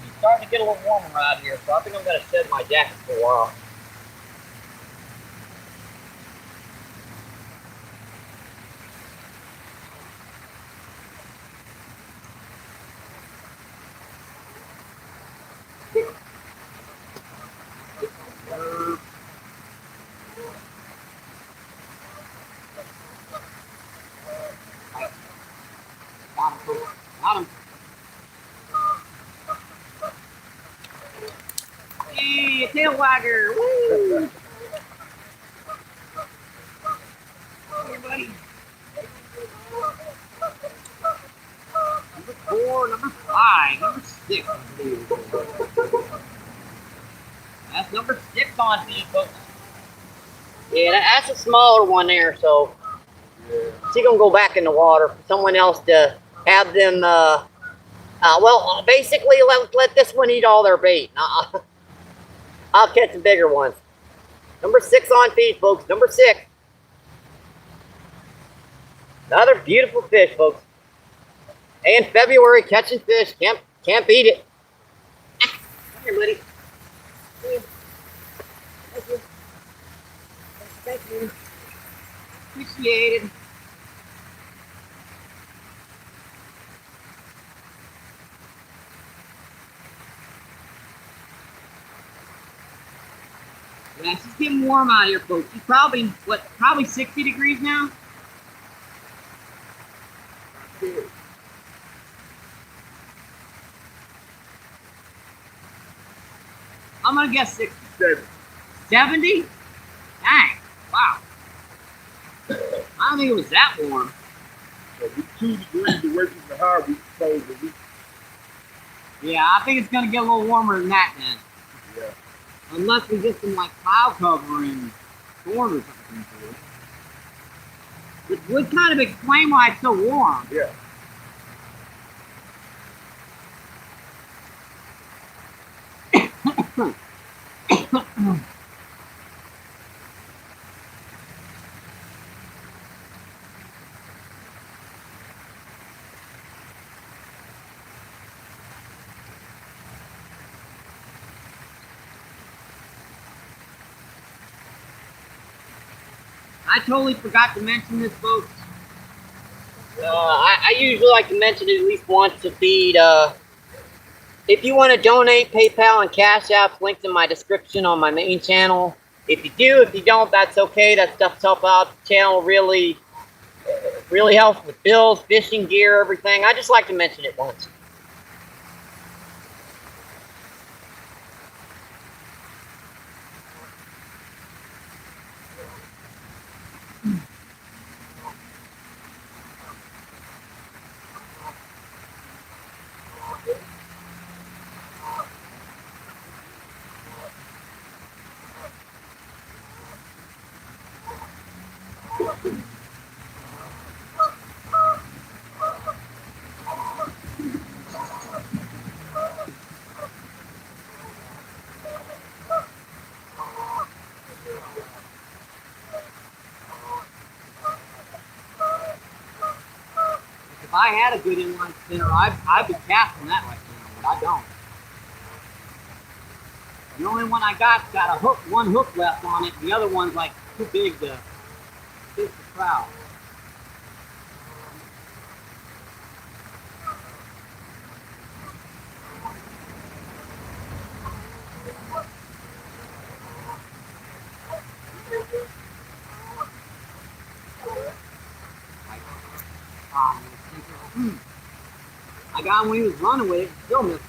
It's starting to get a little warmer out here, so I think I'm going to shed my jacket for a while. Got him. Hey, a tail wagger. Woo! Hey, buddy. Number 4, number 5, number 6. That's number 6 on me, folks. Yeah, that's a smaller one there, so she's gonna go back in the water for someone else to have them. Well, basically, let this one eat all their bait. I'll catch the bigger ones. Number 6 on feed, folks. Number 6. Another beautiful fish, folks. And February catching fish. Can't beat it. Come here, buddy. Come here. Thank you. Thank you. Appreciated. Yeah, it's just getting warm out here, folks. It's probably, probably 60 degrees now? I'm gonna guess 60. 70? Dang, wow. I don't think it was that warm. So we're 2 degrees away from the high we supposed to be. Yeah, I think it's gonna get a little warmer than that then. Yeah. Unless we get some like cloud cover and storm or something to it. Which would kind of explain why it's so warm. Yeah. I totally forgot to mention this, folks. I usually like to mention it at least once to feed. If you want to donate, PayPal and Cash App's linked in my description on my main channel. If you do, if you don't, that's okay. That stuff's help out the channel. Really helps with bills, fishing gear, everything. I just like to mention it once. If I had a good inline spinner, I'd be casting that right now, but I don't. The only one I got a hook, one hook left on it. The other one's like too big to fish the trout. I got him when he was running with it, still missing.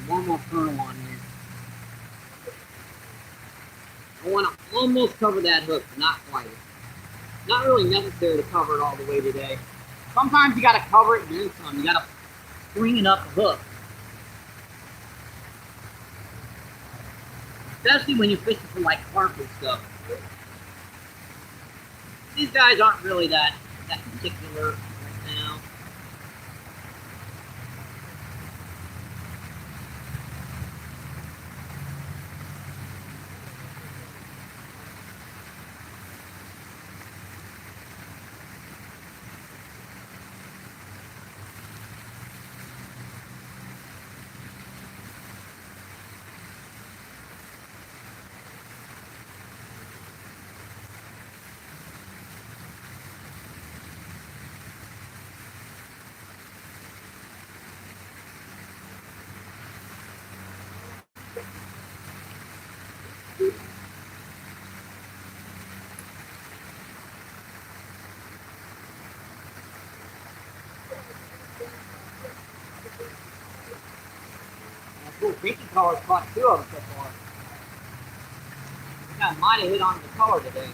One more kernel on here. I want to almost cover that hook, but not quite. Not really necessary to cover it all the way today. Sometimes you got to cover it and then some. You got to bring it up the hook. Especially when you're fishing for like carp and stuff. These guys aren't really that particular right now. Cool pinky colors caught 2 of them so far. I think I might have hit on the color today.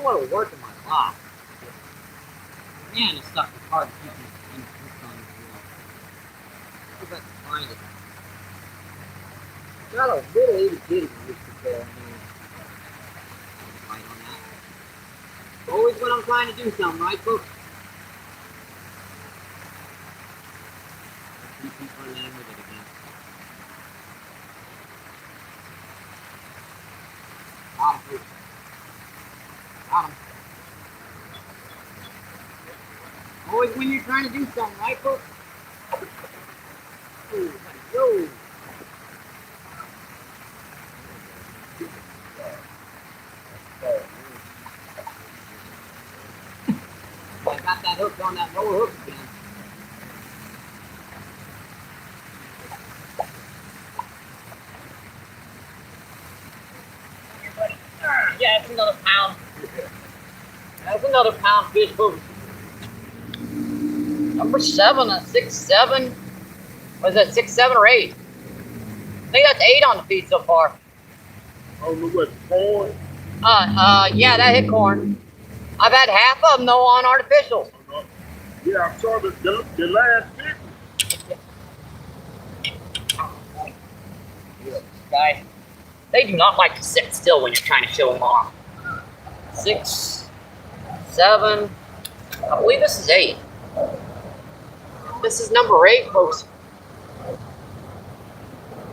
know what'll work in my box. Man, this stuff is hard to keep these hooks on this reel. See if I can find it. Got a little itty bitty rooster tail in here. Bite on that. Always when I'm trying to do something, right, folks? Let's keep running in with it again. Got him, folks. Got him. Always when you're trying to do something, right, folks? Ooh, yo. I got that hook on that lower hook again. Yeah, that's another pound. That's another pound fish, folks. Number 7, a 6-7. Was that 6-7 or 8? I think that's 8 on the feed so far. I don't know what, corn? Yeah, that hit corn. I've had half of them though on artificial. Yeah, I saw the last fish. Guys, they do not like to sit still when you're trying to show them off. 6, 7. I believe this is 8. This is number 8, folks.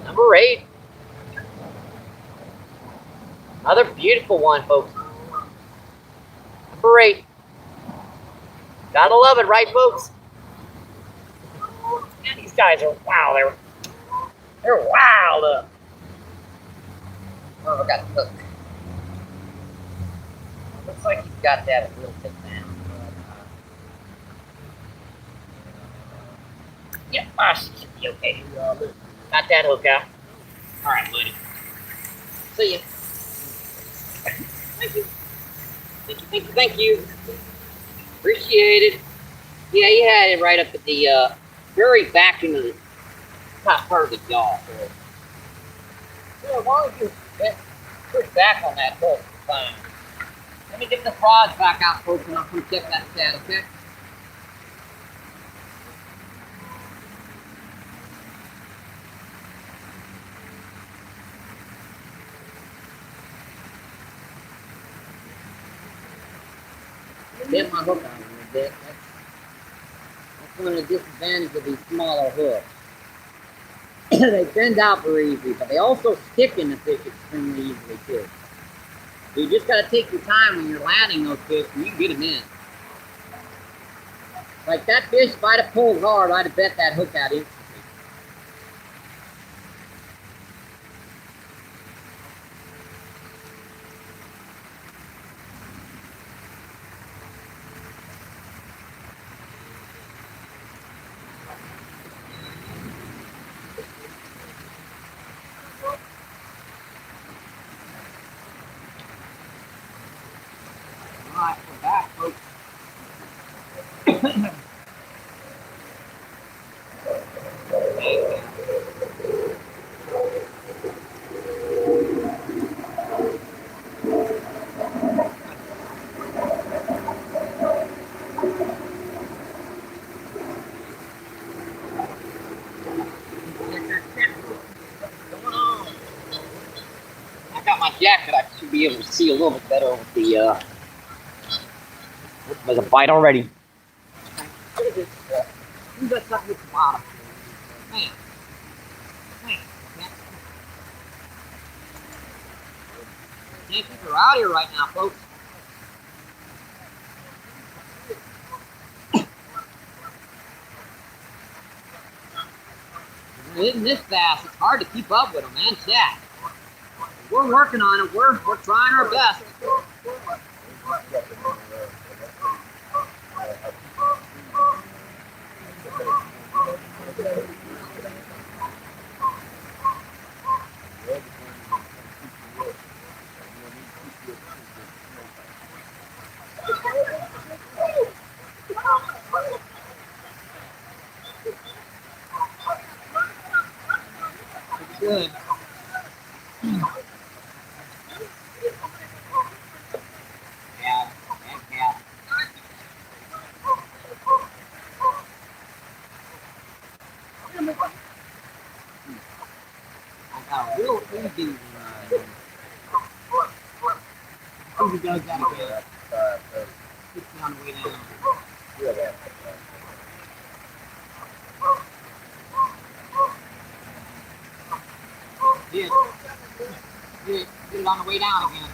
Number 8. Another beautiful one, folks. Number 8. Gotta love it, right, folks? Man, these guys are wow. They're wild up. Oh, I got the hook. Looks like he's got that a little bit down. Yep, should be okay. Got that hook out. All right, buddy. See ya. Thank you. Thank you. Appreciate it. Yeah, you had it right up at the very back into the top part of the jaw. So, yeah, why don't you push back on that hook? Fine. Let me get the rods back out, folks, and I'll come check that stat, okay? Bent my hook out a little bit. That's one of the disadvantages of these smaller hooks. They bend out very easily, but they also stick in the fish extremely easily too. So you just got to take your time when you're landing those fish, and you can get them in. Like that fish, if I'd have pulled hard, I'd have bent that hook out instantly. Alright, we're back, folks. I got my jacket, I should be able to see a little bit better with the there's a bite already. Look at this. Who's that stuff with the bottom? Man. Can't keep her out here right now, folks. They're hitting this fast. It's hard to keep up with them, man. Chat. We're working on it. We're trying our best. Good. Yeah, a dude. Who does that again? It's on the way down. Did it on the way down again.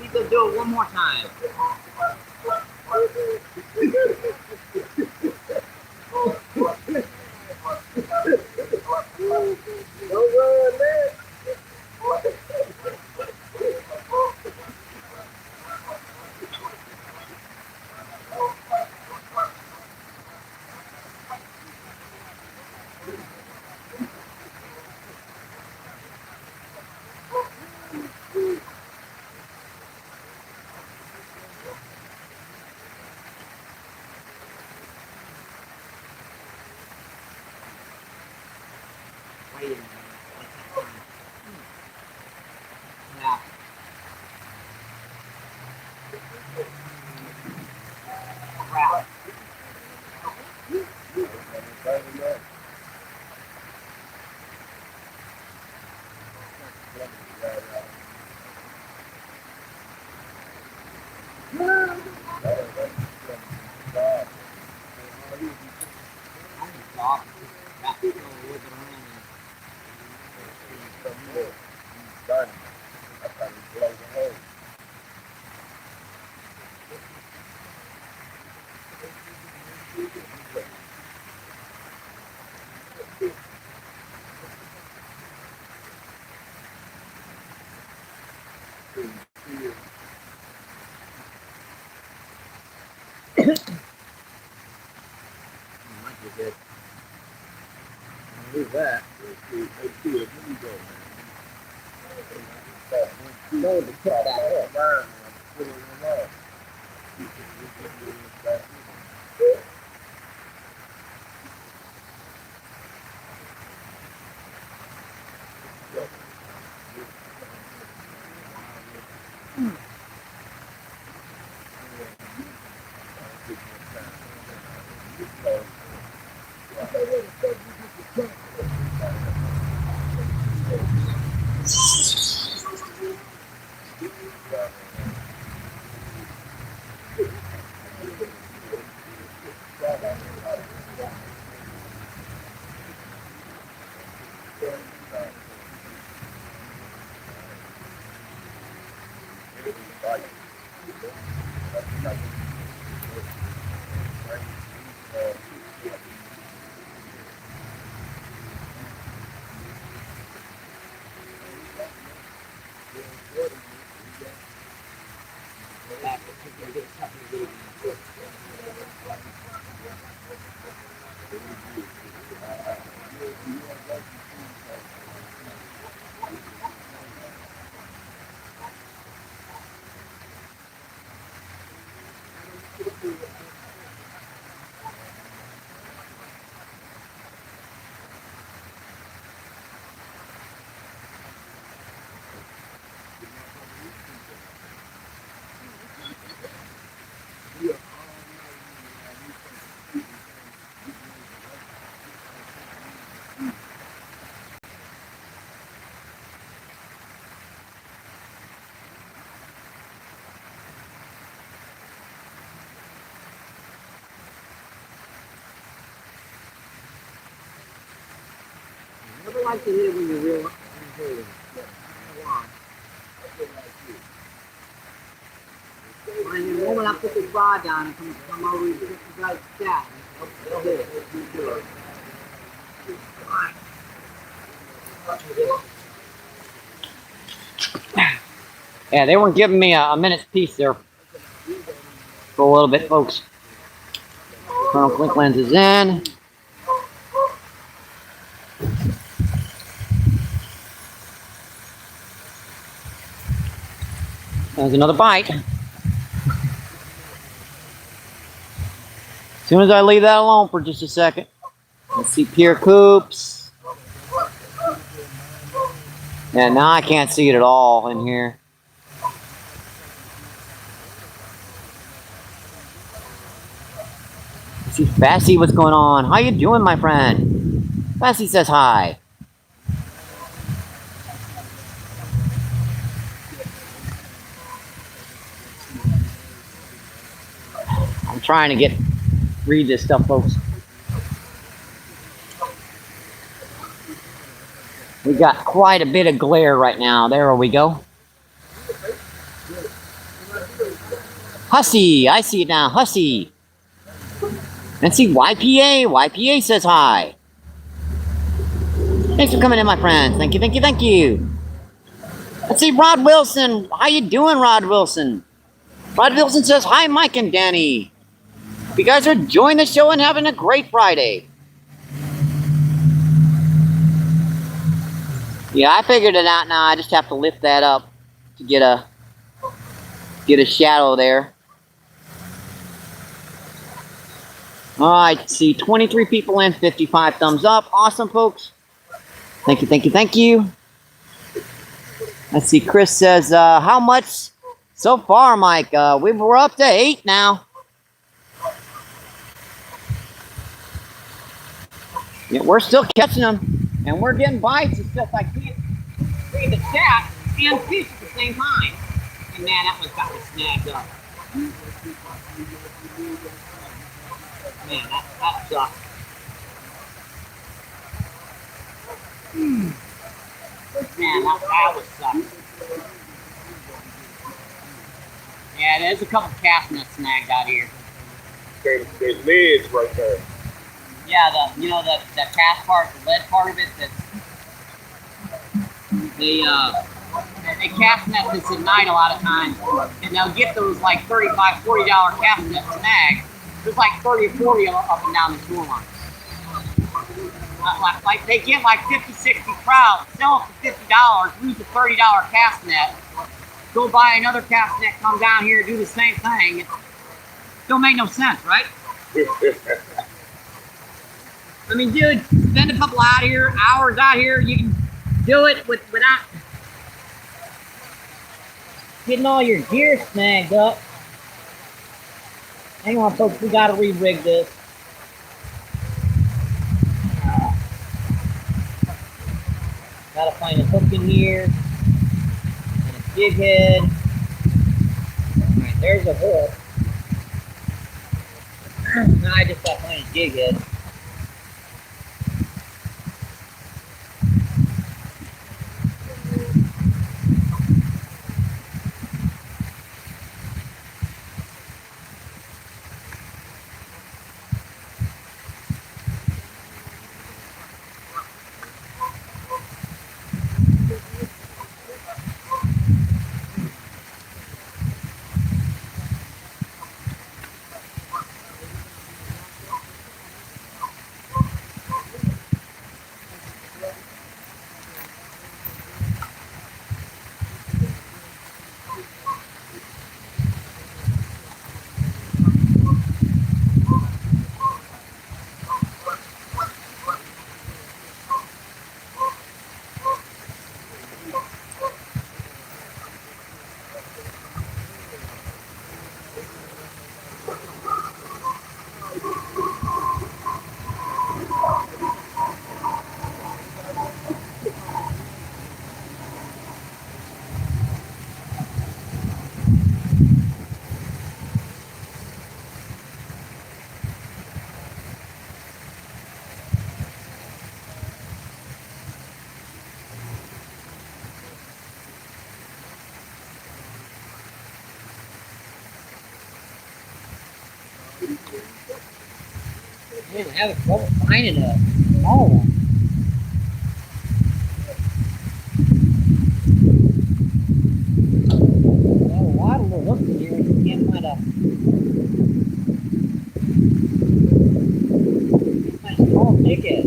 We could do it one more time. Wait a minute. Yeah. Crap. Might be good. Leave that. Load the cat out. I never like to hit it when you're real holding. And the moment I put this rod down and come over and put it like that, it'll hit it. Yeah, they weren't giving me a minute's peace there for a little bit, folks. Colonel Clink lens is in. There's another bite. As soon as I leave that alone for just a second. Let's see Pierre Coops. Yeah, now I can't see it at all in here. Let's see Fassy, what's going on? How you doing, my friend? Fassy says hi. I'm trying to read this stuff, folks. We got quite a bit of glare right now. There we go. Hussy, I see it now. Hussy. And see YPA. YPA says hi. Thanks for coming in, my friends. Thank you, thank you, thank you. Let's see Rod Wilson. How you doing, Rod Wilson? Rod Wilson says hi, Mike and Danny. You guys are enjoying the show and having a great Friday. Yeah, I figured it out now. I just have to lift that up to get a shadow there. All right, see 23 people in, 55 thumbs up. Awesome, folks. Thank you, thank you, thank you. Let's see, Chris says, how much so far, Mike? We're up to 8 now. Yeah, we're still catching them, and we're getting bites. It's just I can't read the chat and fish at the same time. And man, that one's got me snagged up. Man, that sucks. Man, that was sucks. Yeah, there's a couple cast nets snagged out here. There's leads right there. Yeah, the cast part, the lead part of it, they cast net this at night a lot of times, and they'll get those like $35, $40 cast net snags. There's like 30 or 40 up and down the shoreline. Like they get like 50, 60 trout, sell it for $50, lose a $30 cast net, go buy another cast net, come down here, do the same thing. It don't make no sense, right? I mean, dude, spend a couple hours out here, you can do it without getting all your gear snagged up. Hang on, folks, we gotta re-rig this. Gotta find a hook in here, and a jig head. Alright, there's a hook. Now I just gotta find a jig head. Man, I'm having trouble finding a small one. dickhead.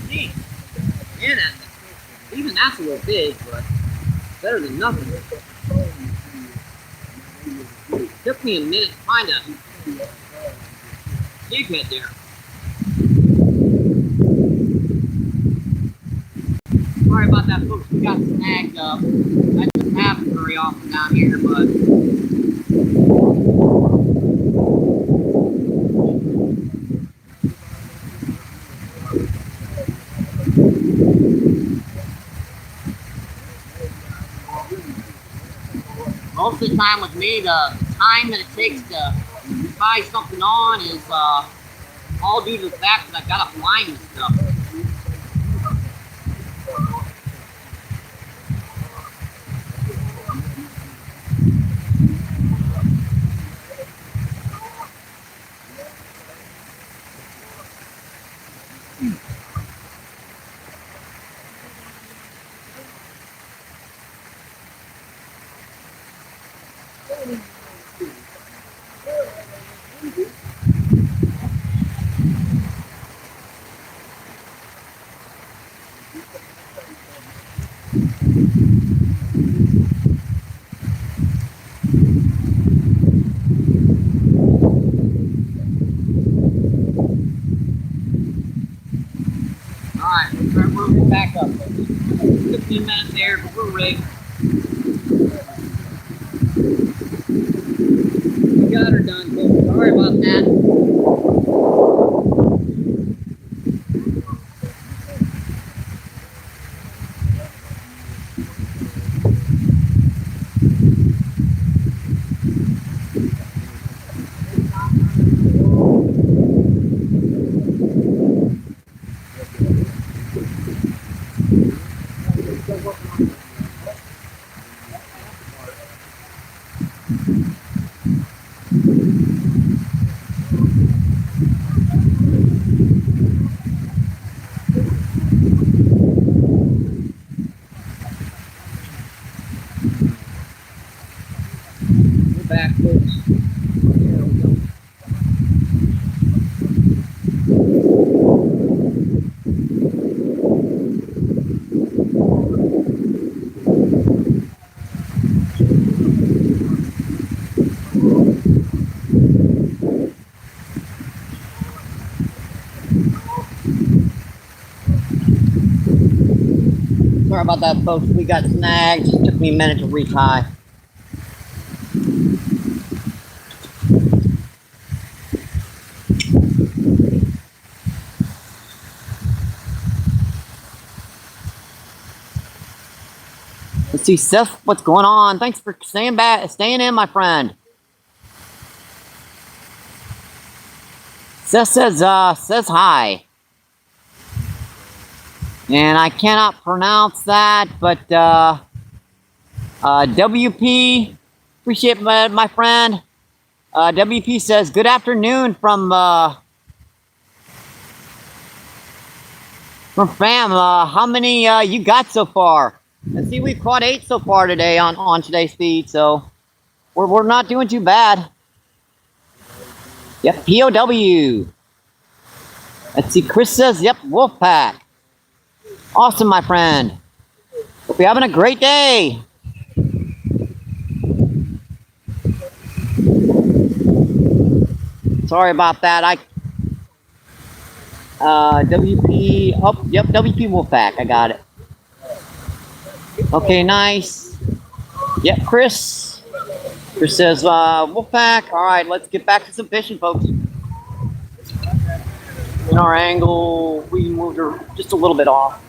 Gee, man, even that's a little big, but better than nothing. Took me a minute to find a dickhead there. Sorry about that, folks. We got snagged up. That doesn't happen very often down here, but most of the time with me, the time that it takes to tie something on is all due to the fact that I've got to blind this stuff. Alright, we'll start moving back up. 15 minutes there, but we're rigged. We got her done, folks. Sorry about that. We're back, folks. There we go. Sorry about that, folks. We got snagged. Just took me a minute to retie. Let's see, Seth, what's going on? Thanks for staying in, my friend. Seth says hi. And I cannot pronounce that, but WP, appreciate my friend. WP says, good afternoon from fam. How many you got so far? Let's see, we've caught 8 so far today on today's feed, so we're not doing too bad. Yep, POW. Let's see, Chris says, yep, Wolfpack. Awesome, my friend. Hope you're having a great day. Sorry about that. WP, oh, yep, WP Wolfpack, I got it. Okay, nice. Yep, Chris. Chris says, Wolfpack. All right, let's get back to some fishing, folks. In our angle, we moved her just a little bit off.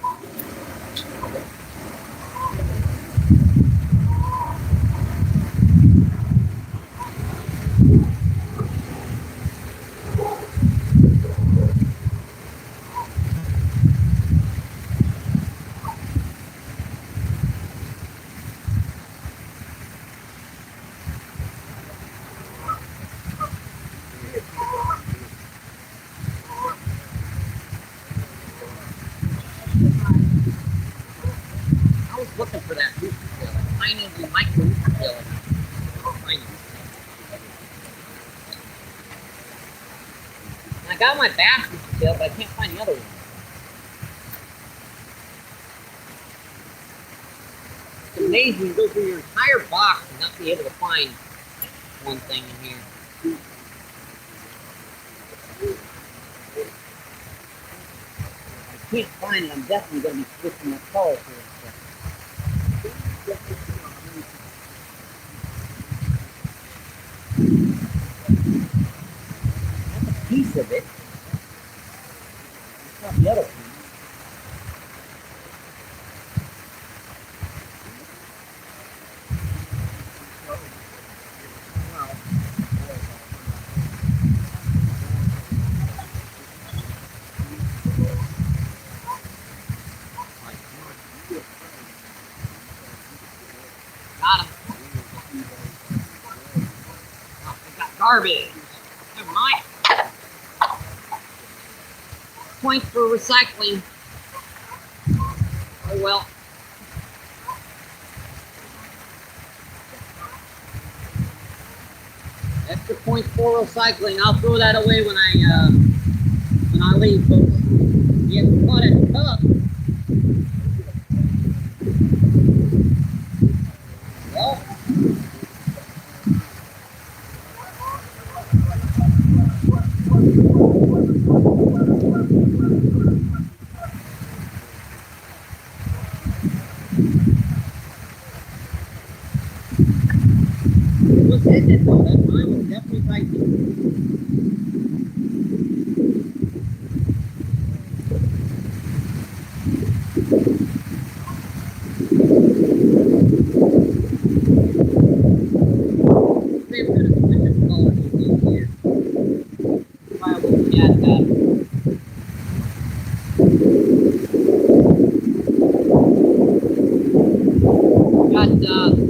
Looking for that rooster tail, tiny little micro rooster tail. I got my bass tail, but I can't find the other one. It's amazing to go through your entire box and not be able to find one thing in here. If I can't find it, I'm definitely going to be switching my colors here. That's a piece of it. It's not the other piece. Got him. Oh, I got garbage. Never mind. Points for recycling. Oh well. Extra points for recycling. I'll throw that away when I leave, folks. You have to caught at the cup. Well. It was ended though. That mine was definitely biting. Maybe we're gonna switch the colors here. Probably looking at that.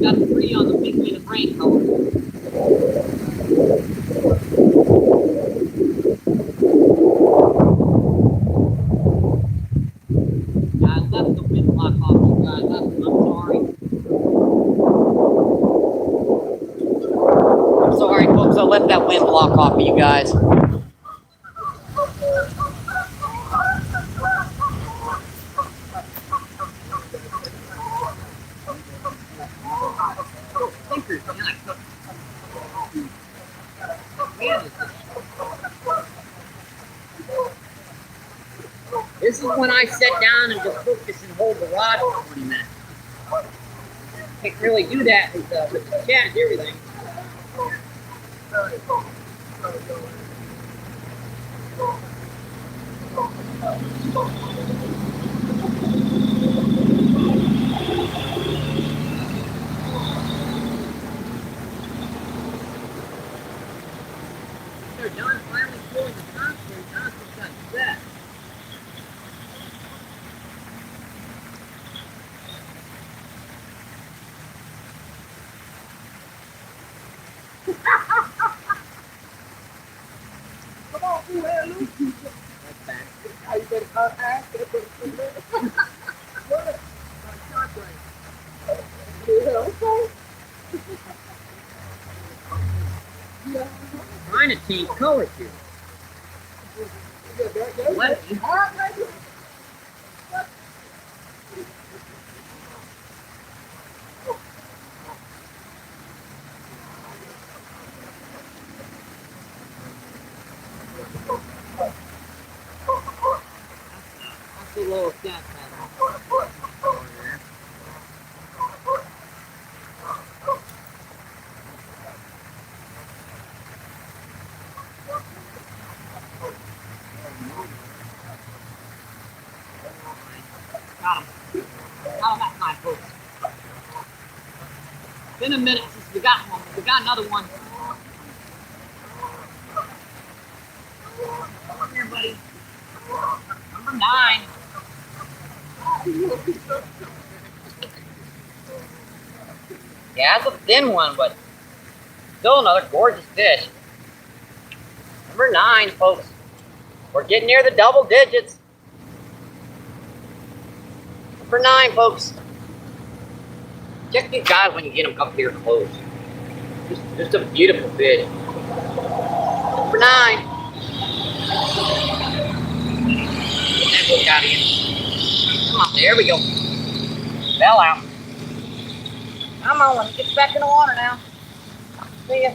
Got 3 on the pinky and the brain color. I left the wind block off, you guys. I'm sorry. I'm sorry, folks. I left that wind block off of you guys. This is when I sit down and just focus and hold the rod for 20 minutes. Can't really do that with the chat and everything. They're done finally pulling the concentrate. Now it's just got set. Come on, who had Luke? That's bad. How you better ask that for the What? Yeah, okay. Trying to change colors here. What? That's the lowest gas pedal. Got him. Got him that time, folks. Been a minute since we got one, but we got another one. Come here, buddy. Number 9. Yeah, it's a thin one, but still another gorgeous fish. Number 9, folks. We're getting near the double digits. Number 9, folks. Check these guys when you get them up here close. Just a beautiful fish. Number 9. out of you. Come on, there we go. Fell out. Come on, get back in the water now. See ya.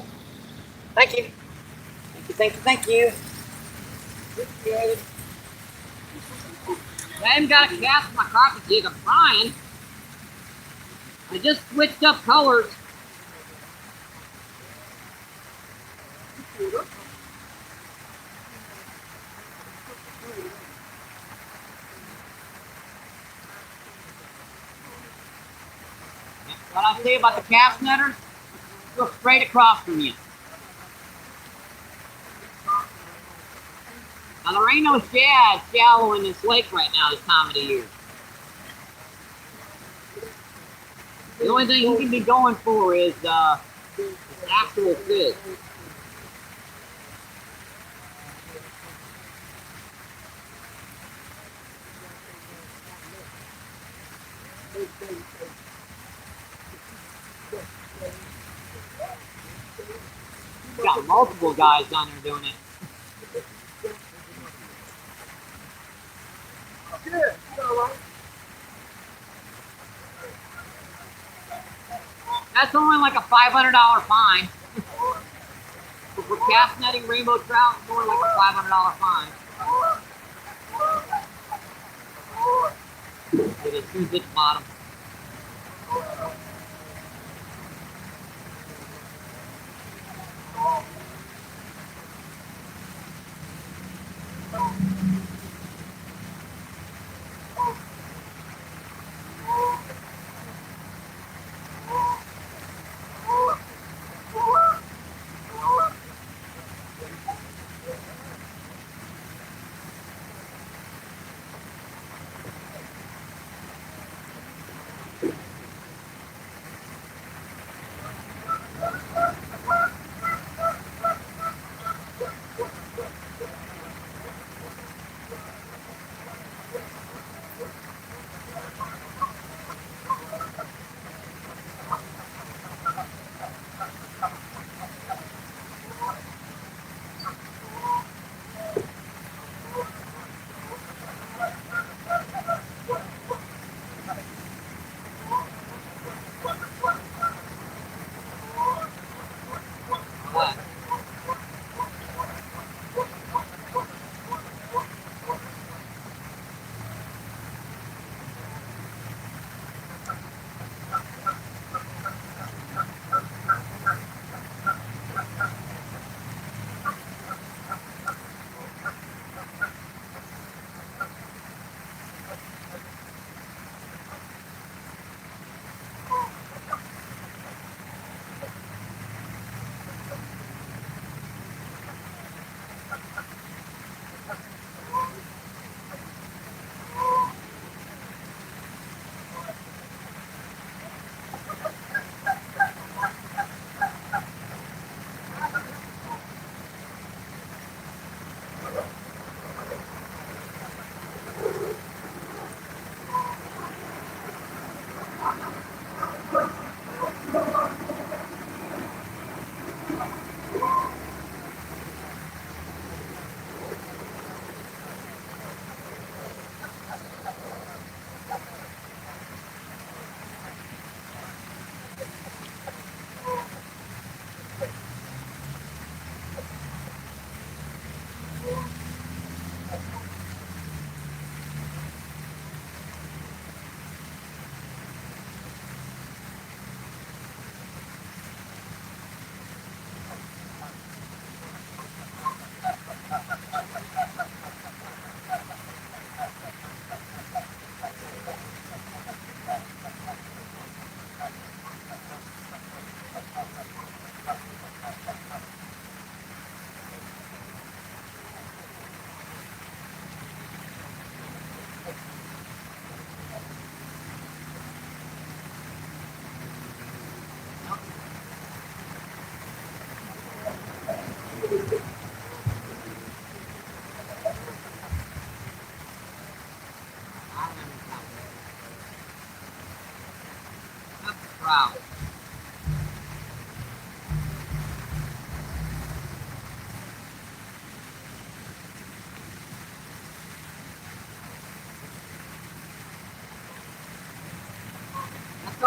Thank you. Thank you. Appreciate it. I haven't got a cast on my crappie jig. I'm trying. I just switched up colors. What I say about the cast netter? Go straight across from you. Now there ain't no shad shallow in this lake right now this time of the year. The only thing you can be going for is actual fish. We've got multiple guys down there doing it. That's only like a $500 fine. But for cast netting rainbow trout, it's only like a $500 fine. It is who's at the bottom.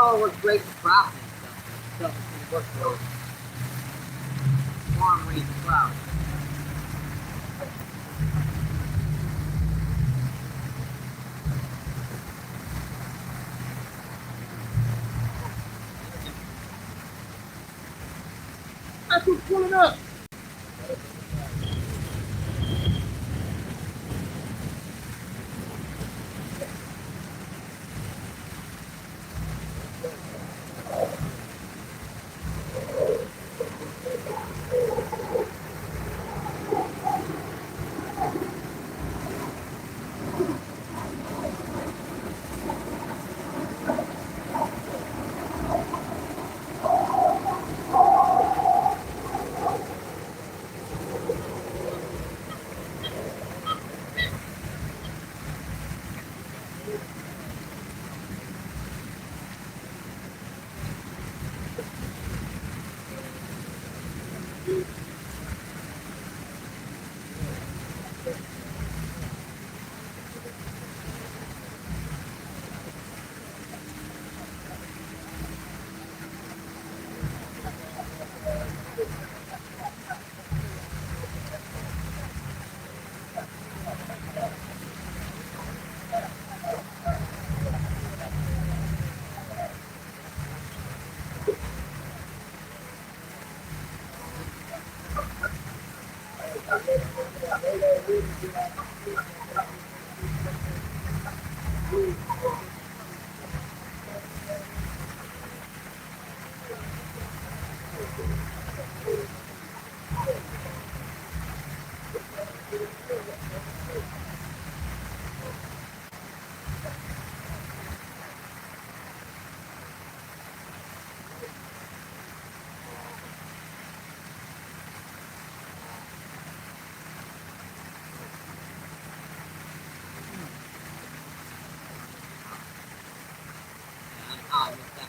know it works great for cropping and stuff, but it doesn't work for farm range trout. That's what's pulling up. On again.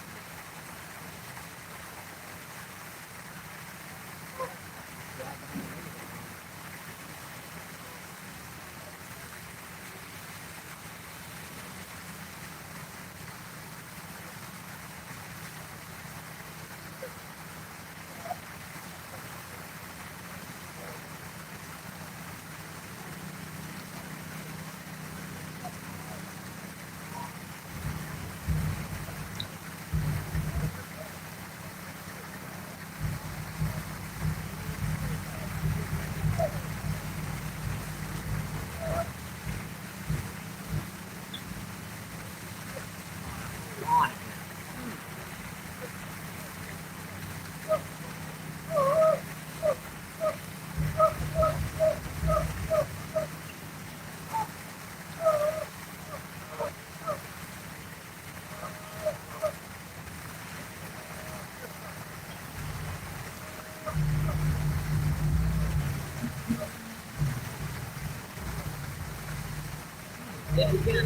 Yeah, again.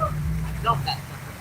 I felt that sucker.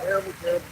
Terrible, terrible,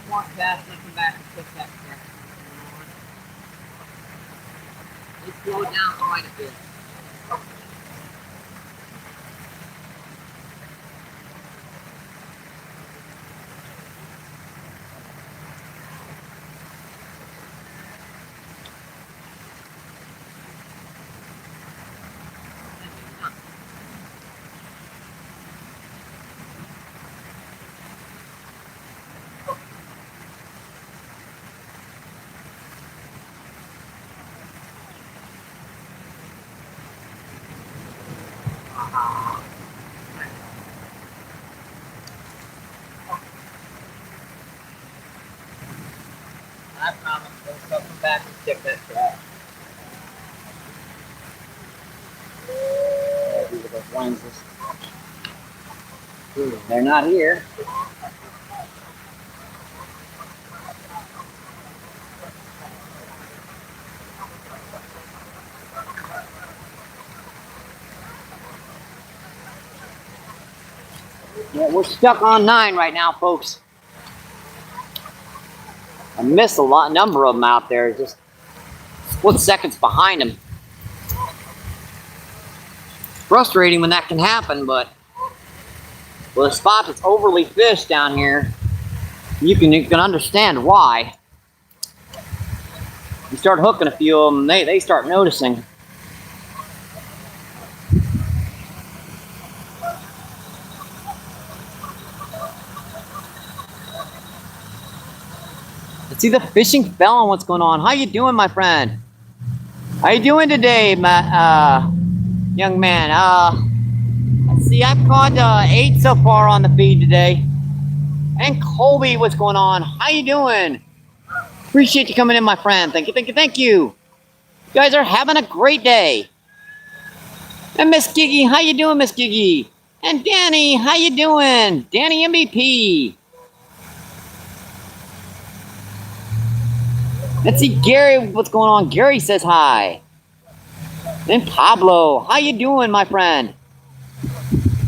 more cast and come back and pick that cat. They slowed down quite a bit. I promise they'll come back and check that trap. Yeah, these are those lenses. They're not here. Yeah, we're stuck on 9 right now, folks. I missed a number of them out there, just split seconds behind them. Frustrating when that can happen, but with a spot that's overly fished down here, you can understand why. You start hooking a few of them, they start noticing. Let's see the fishing felon. What's going on? How you doing, my friend? How you doing today, young man? Let's see, I've caught 8 so far on the feed today. And Colby, what's going on? How you doing? Appreciate you coming in, my friend. Thank you, thank you, thank you. You guys are having a great day. And Miss Giggy, how you doing, Miss Giggy? And Danny, how you doing? Danny MVP. Let's see, Gary, what's going on? Gary says hi. And Pablo, how you doing, my friend?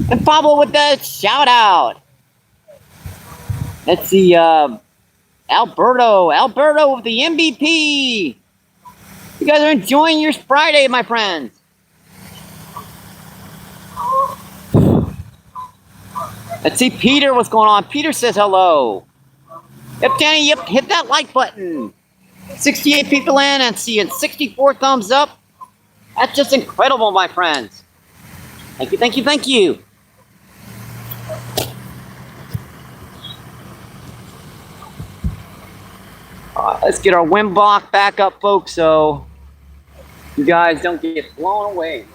And Pablo with the shout out. Let's see, Alberto with the MVP. You guys are enjoying your Friday, my friends. Let's see, Peter, what's going on? Peter says hello. Yep, Danny, yep, hit that like button. 68 people in and seeing 64 thumbs up. That's just incredible, my friends. Thank you, thank you, thank you. Let's get our wind block back up, folks, so you guys don't get blown away.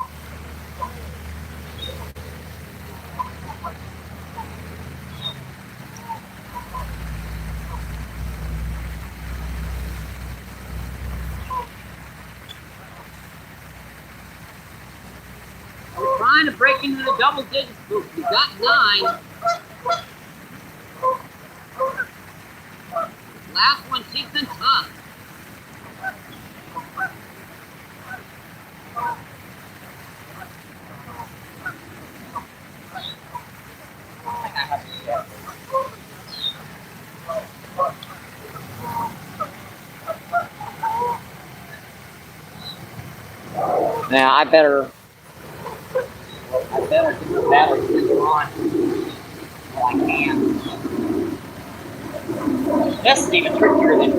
We're trying to break into the double digits, folks. We got 9. Last one, she's been tough. Now I better get the battery switch on. Oh, I can. This is even trickier than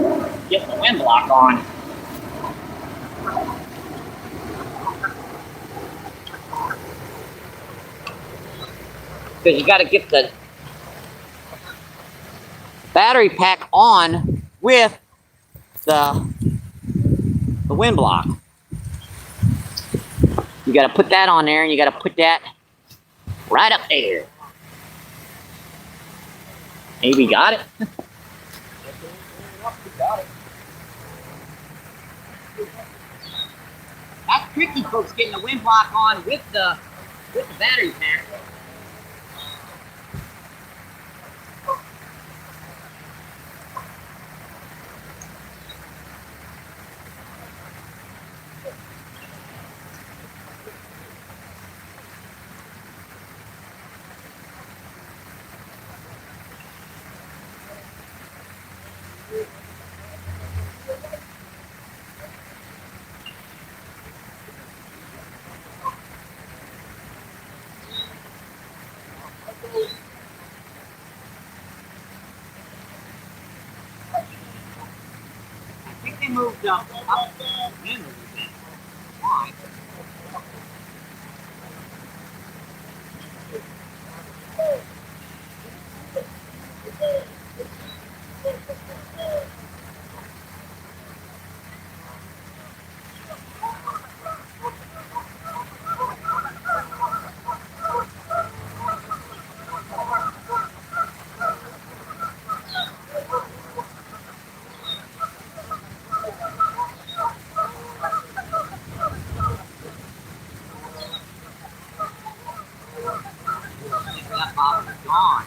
getting the wind block on. Because you got to get the battery pack on with the wind block. You got to put that on there, and you got to put that right up there. Maybe got it. That's tricky, folks, getting the wind block on with the battery pack. I think they moved up in a little bit. Why? Maybe that bottom is gone.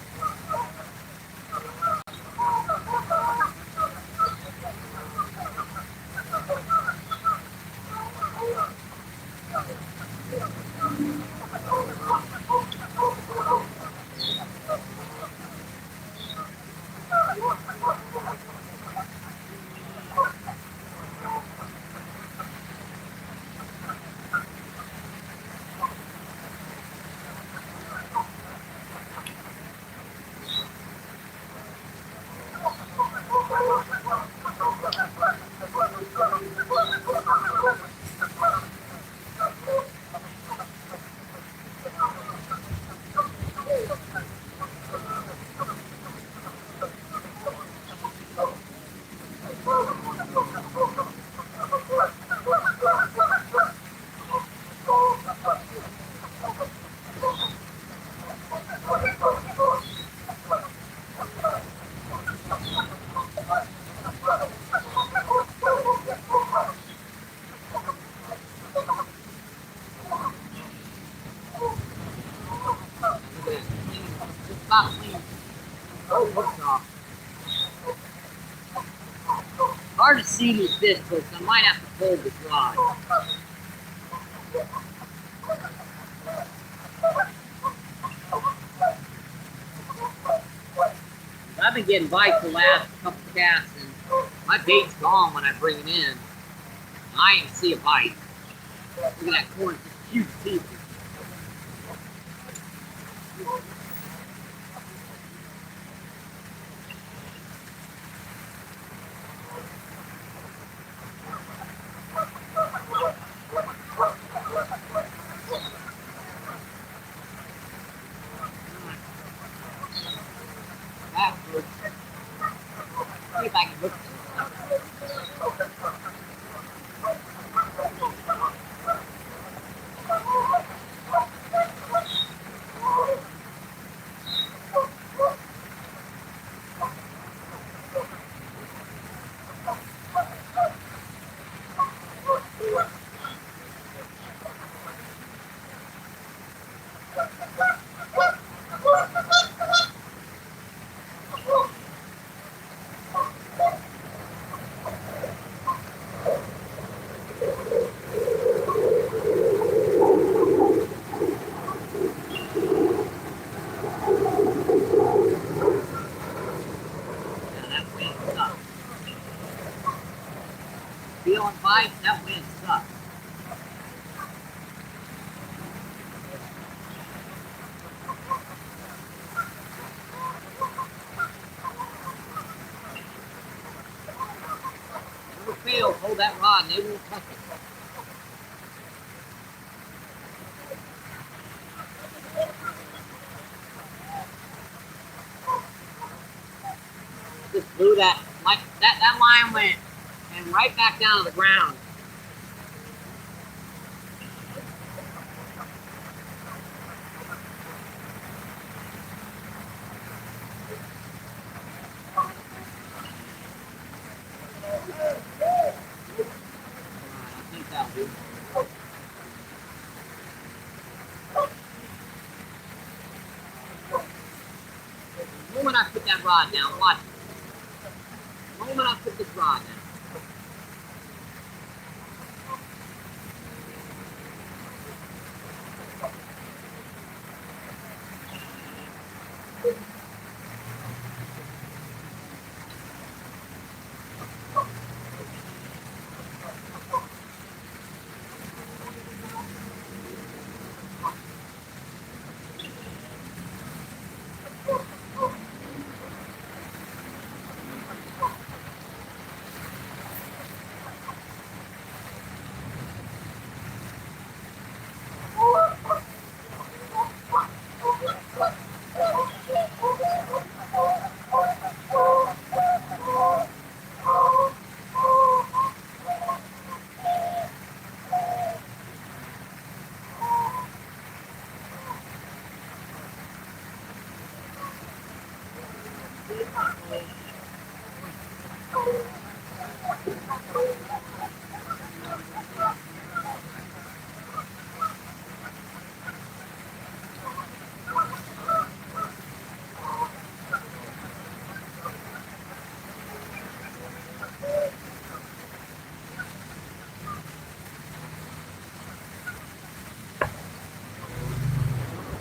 Look at that. Just about clean. Oh, hooks off. Hard to see these fish hooks. I might have to pull this rod. I've been getting bites the last couple casts, and my bait's gone when I bring it in. I ain't see a bite. Look at that corn, just huge pieces. That was. See if I can hook this. Feeling bites, that wind sucks. Never fail, hold that rod and they won't touch it. Just blew that, like that line went and right back down to the ground. I think that'll do. The moment I put that rod down, watch it. The moment I put this rod down.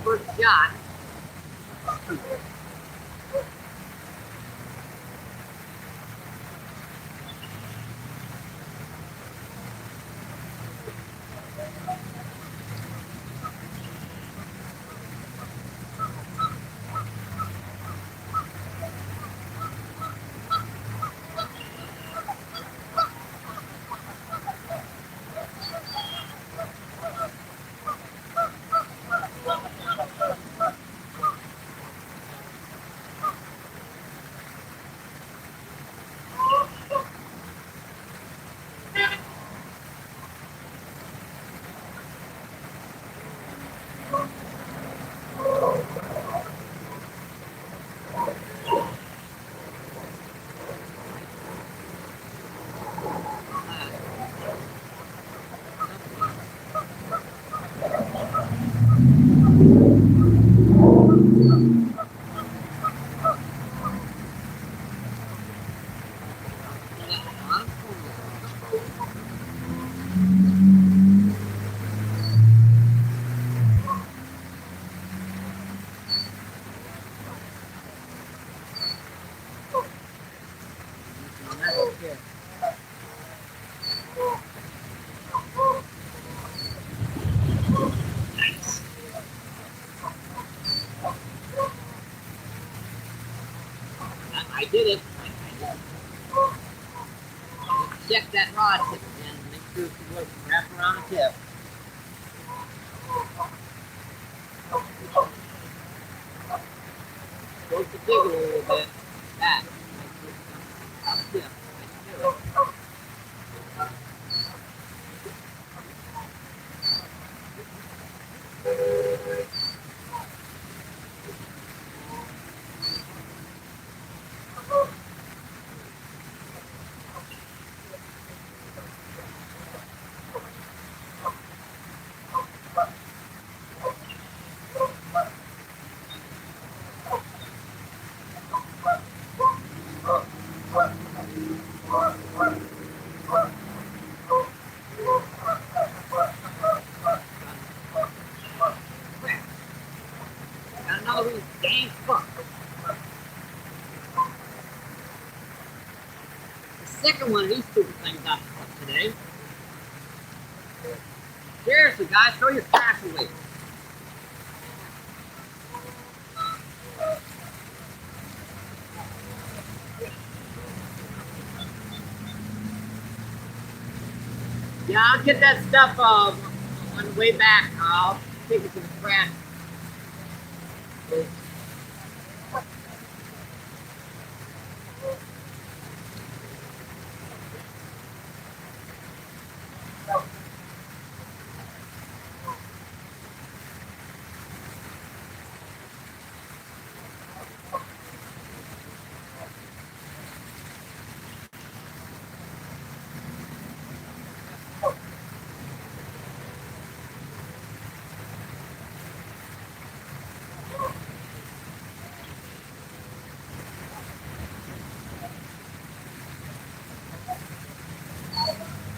First shot. I did it. Check that rod tip again. Make sure it's working. Wrap around the tip. Supposed to dig a little bit. That. Make sure it's on the tip. Got another one of these dang fuck. The second one of these stupid things I caught today. Seriously, guys, throw your trash away. Yeah, I'll get that stuff on the way back. I'll take it to the trash.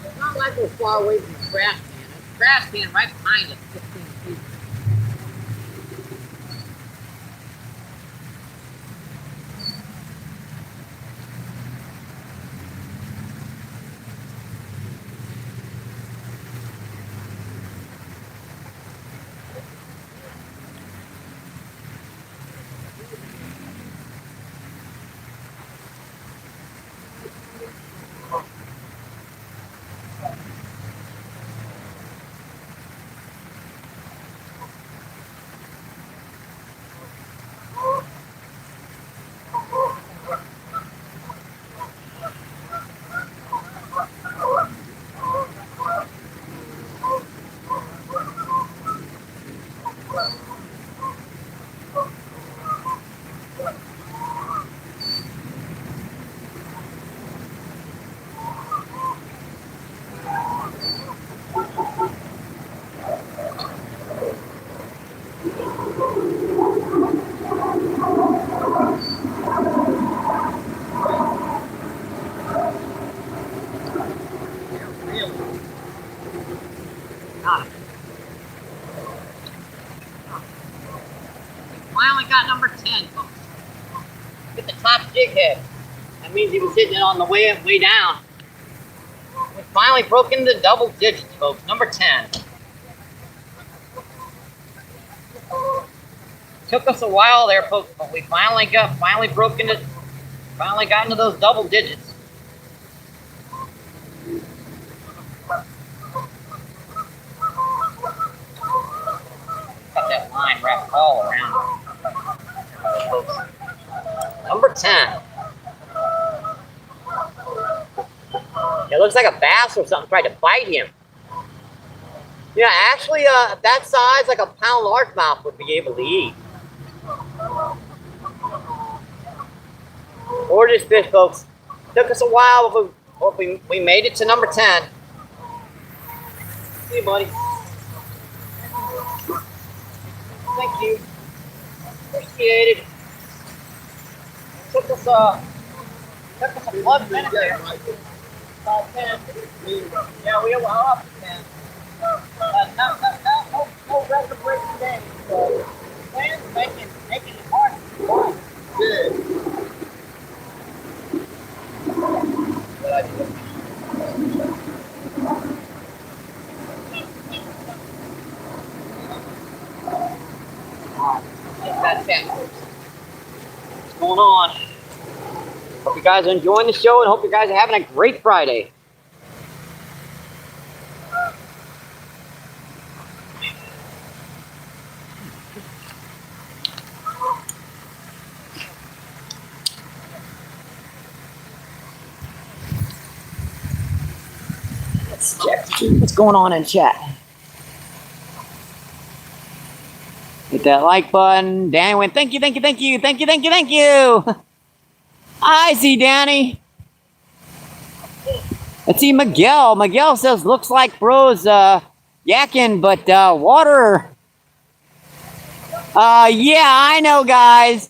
It's not like we're far away from the trash can. There's a trash can right behind us, 15 feet. 10, folks. Get the top jig head. That means he was hitting it on the way down. We finally broke into double digits, folks. Number 10. Took us a while there, folks, but we finally got into those double digits. Got that line wrapped all around. Number 10. It looks like a bass or something tried to bite him. Yeah, actually, that size, like a pound largemouth would be able to eat. Gorgeous fish, folks. Took us a while, but we made it to number 10. See you, buddy. Thank you. Appreciate it. Took us a blood minute there. About 10. Yeah, we were up to 10. No record breaking day. So, fans making it hard to watch. Yeah. What I do. What's going on? Hope you guys are enjoying the show and hope you guys are having a great Friday. Let's check what's going on in chat. Hit that like button. Danny went, thank you. I see Danny. Let's see Miguel. Miguel says, looks like bro's yakking, but water. Yeah, I know, guys.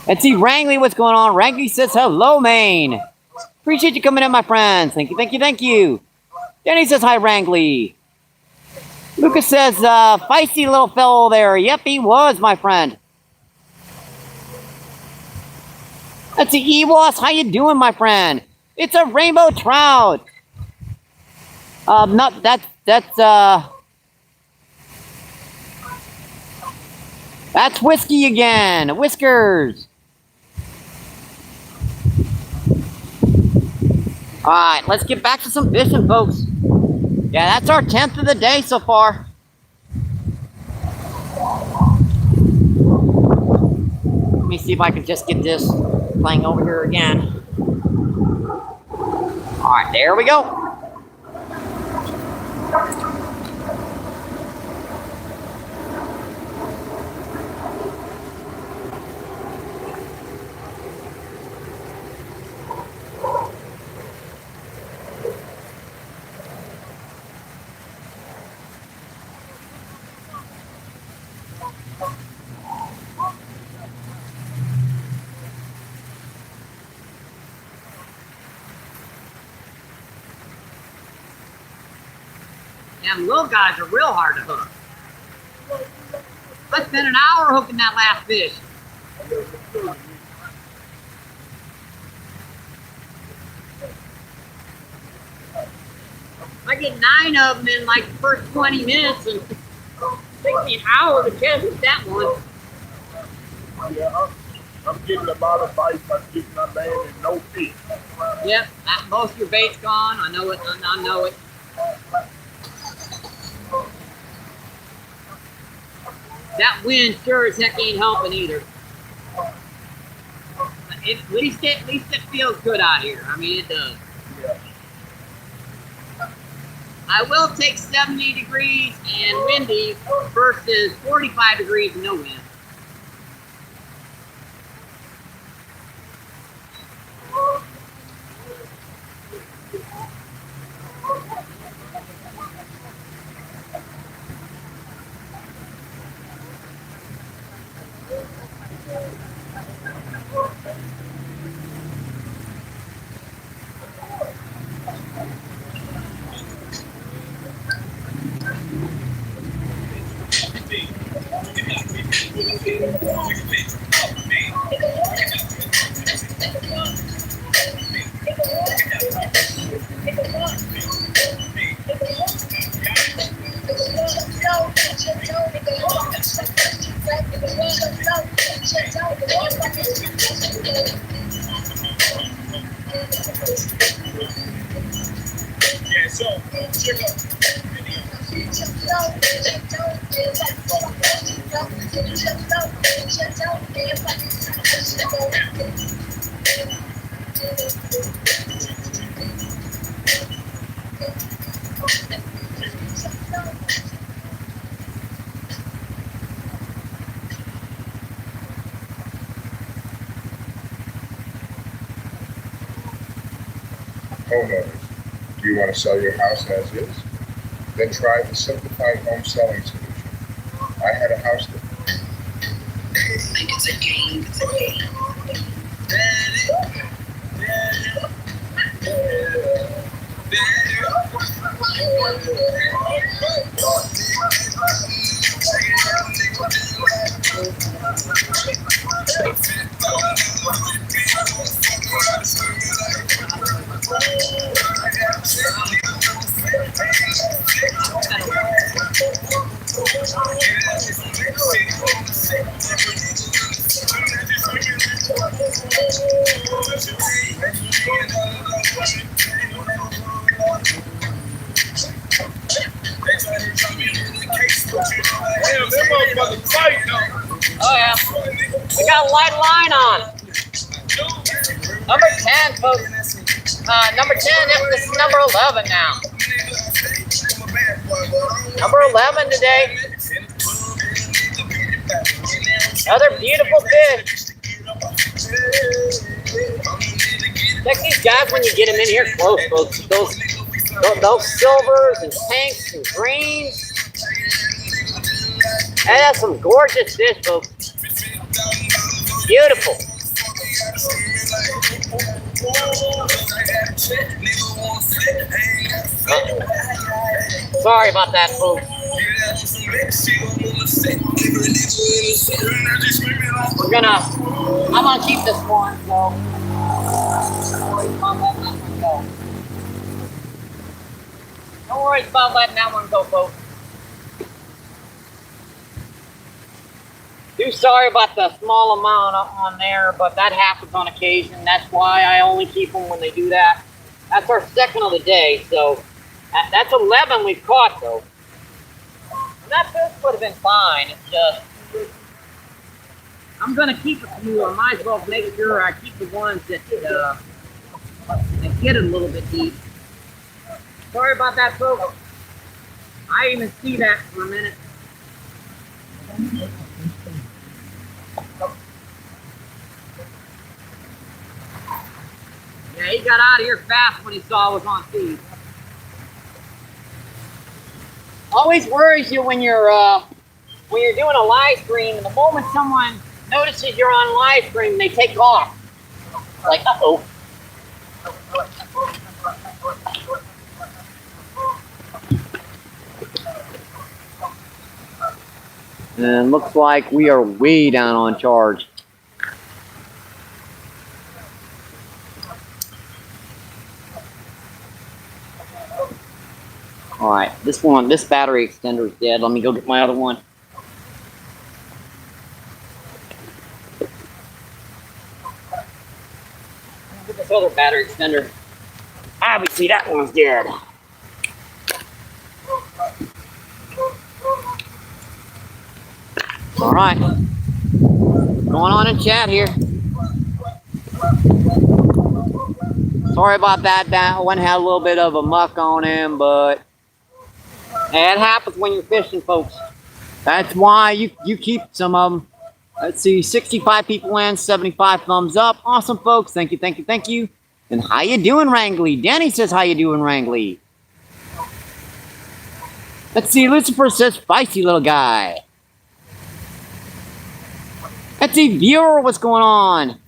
Let's see Wrangley, what's going on? Wrangley says, hello, Maine. Appreciate you coming in, my friends. Thank you. Danny says, hi, Wrangley. Lucas says, feisty little fellow there. Yep, he was, my friend. Let's see, Ewas, how you doing, my friend? It's a rainbow trout. That's whiskey again. Whiskers. All right, let's get back to some fishing, folks. Yeah, that's our 10th of the day so far. Let me see if I can just get this playing over here again. All right, there we go. Them little guys are real hard to hook. I spent an hour hooking that last fish. I get 9 of them in like the first 20 minutes and it takes me an hour to catch that one. Yeah, I'm getting about a bite by getting my land and no fish. Yep, most of your bait's gone. I know it. I know it. That wind sure as heck ain't helping either. At least it feels good out here. I mean, it does. Yeah. I will take 70 degrees and windy versus 45 degrees and no wind. Yeah, so check out homeowners. Do you want to sell your house as is? Then try the simplified home selling solution. I had a house that Oh yeah. We got a light line on. Number 10, folks. Number 10, this is number 11 now. Number 11 today. Another beautiful fish. Check these guys when you get them in here close, folks. Those silvers and pinks and greens. And that's some gorgeous fish, folks. Beautiful. Sorry about that, folks. I'm gonna keep this one, so. Don't worry about letting that one go, folks. Sorry about the small amount on there, but that happens on occasion. That's why I only keep them when they do that. That's our second of the day, so that's 11 we've caught, though. And that fish would have been fine. It's just, I'm going to keep a few. I might as well make sure I keep the ones that get a little bit deep. Sorry about that, folks. I didn't even see that for a minute. Yeah, he got out of here fast when he saw I was on feed. Always worries you when you're doing a live stream, and the moment someone notices you're on live stream, they take off. Like, uh-oh. And looks like we are way down on charge. All right, this battery extender is dead. Let me go get my other one. Get this other battery extender. Obviously, that one's dead. All right, going on in chat here. Sorry about that. That one had a little bit of a muck on him, but it happens when you're fishing, folks. That's why you keep some of them. Let's see, 65 people in, 75 thumbs up. Awesome, folks. Thank you, thank you, thank you. And how you doing, Wrangley? Danny says, how you doing, Wrangley? Let's see, Lucifer says, spicy little guy. Let's see, viewer, what's going on?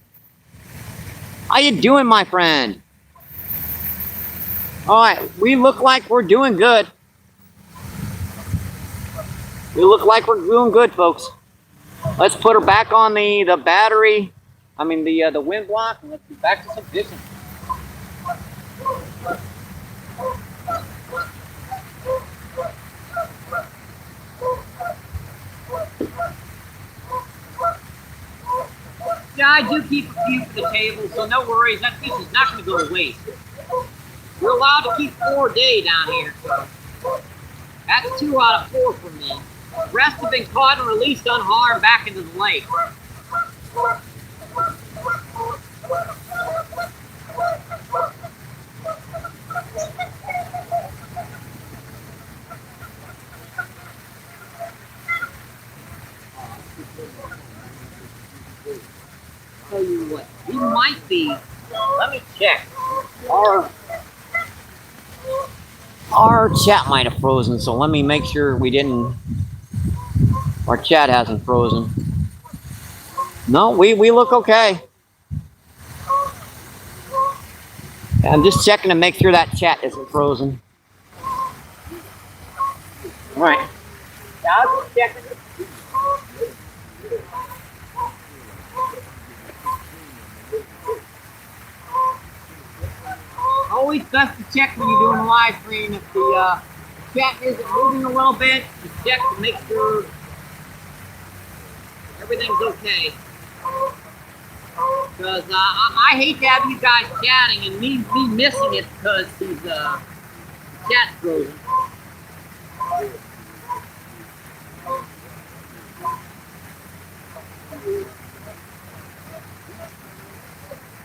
How you doing, my friend? All right, we look like we're doing good. We look like we're doing good, folks. Let's put her back on the battery. I mean the wind block, and let's be back to some fishing. Yeah, I do keep a few for the table, so no worries. That fish is not going to go to waste. We're allowed to keep 4 a day down here, so that's 2 out of 4 for me. The rest have been caught and released unharmed back into the lake. Tell you what, we might be. Let me check. Our chat might have frozen, so let me make sure we didn't. Our chat hasn't frozen. No, we look okay. I'm just checking to make sure that chat isn't frozen. All right. Yeah, I'll just check it. Always best to check when you're doing a live stream. If the chat isn't moving a little bit, just check to make sure everything's okay. Because I hate to have you guys chatting and me missing it because these chat's frozen.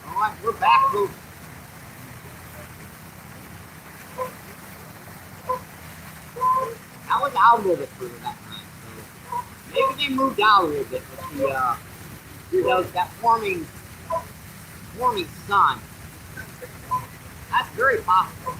Alright, we're back, folks. I was out a little bit further that time, so maybe they moved out a little bit with the that forming sun. That's very possible.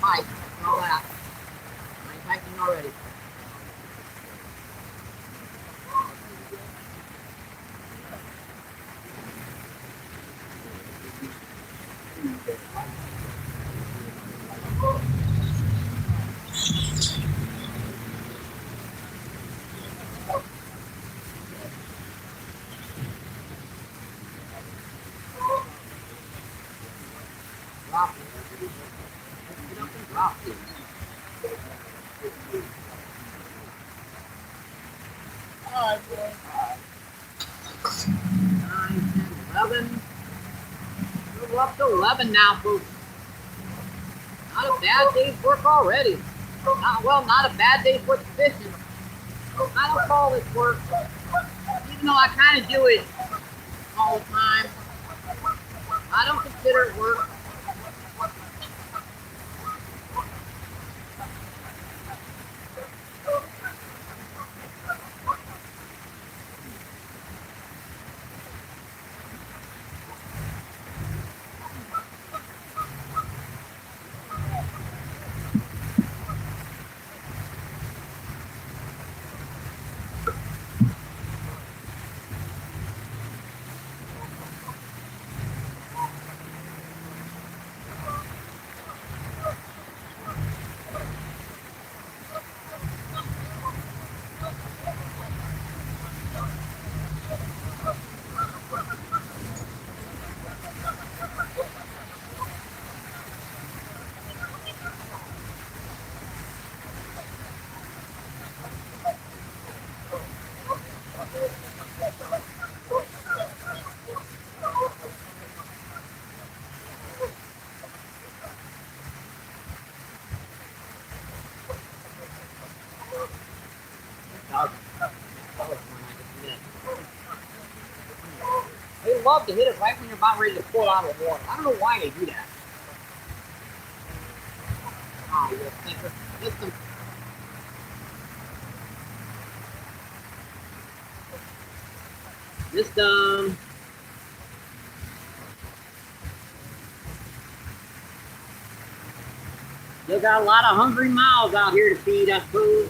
Mike, all that. I'm typing already. Drop it. Get up and drop it. 9, 10, 11. We're up to 11 now, folks. Not a bad day's work already. Not a bad day's work of fishing. I don't call this work, even though I kind of do it all the time. I don't consider it work. They love to hit it right when you're about ready to pull it out of the water. I don't know why they do that. Oh, you thinker. Listen. Just still got a lot of hungry mouths out here to feed, I suppose.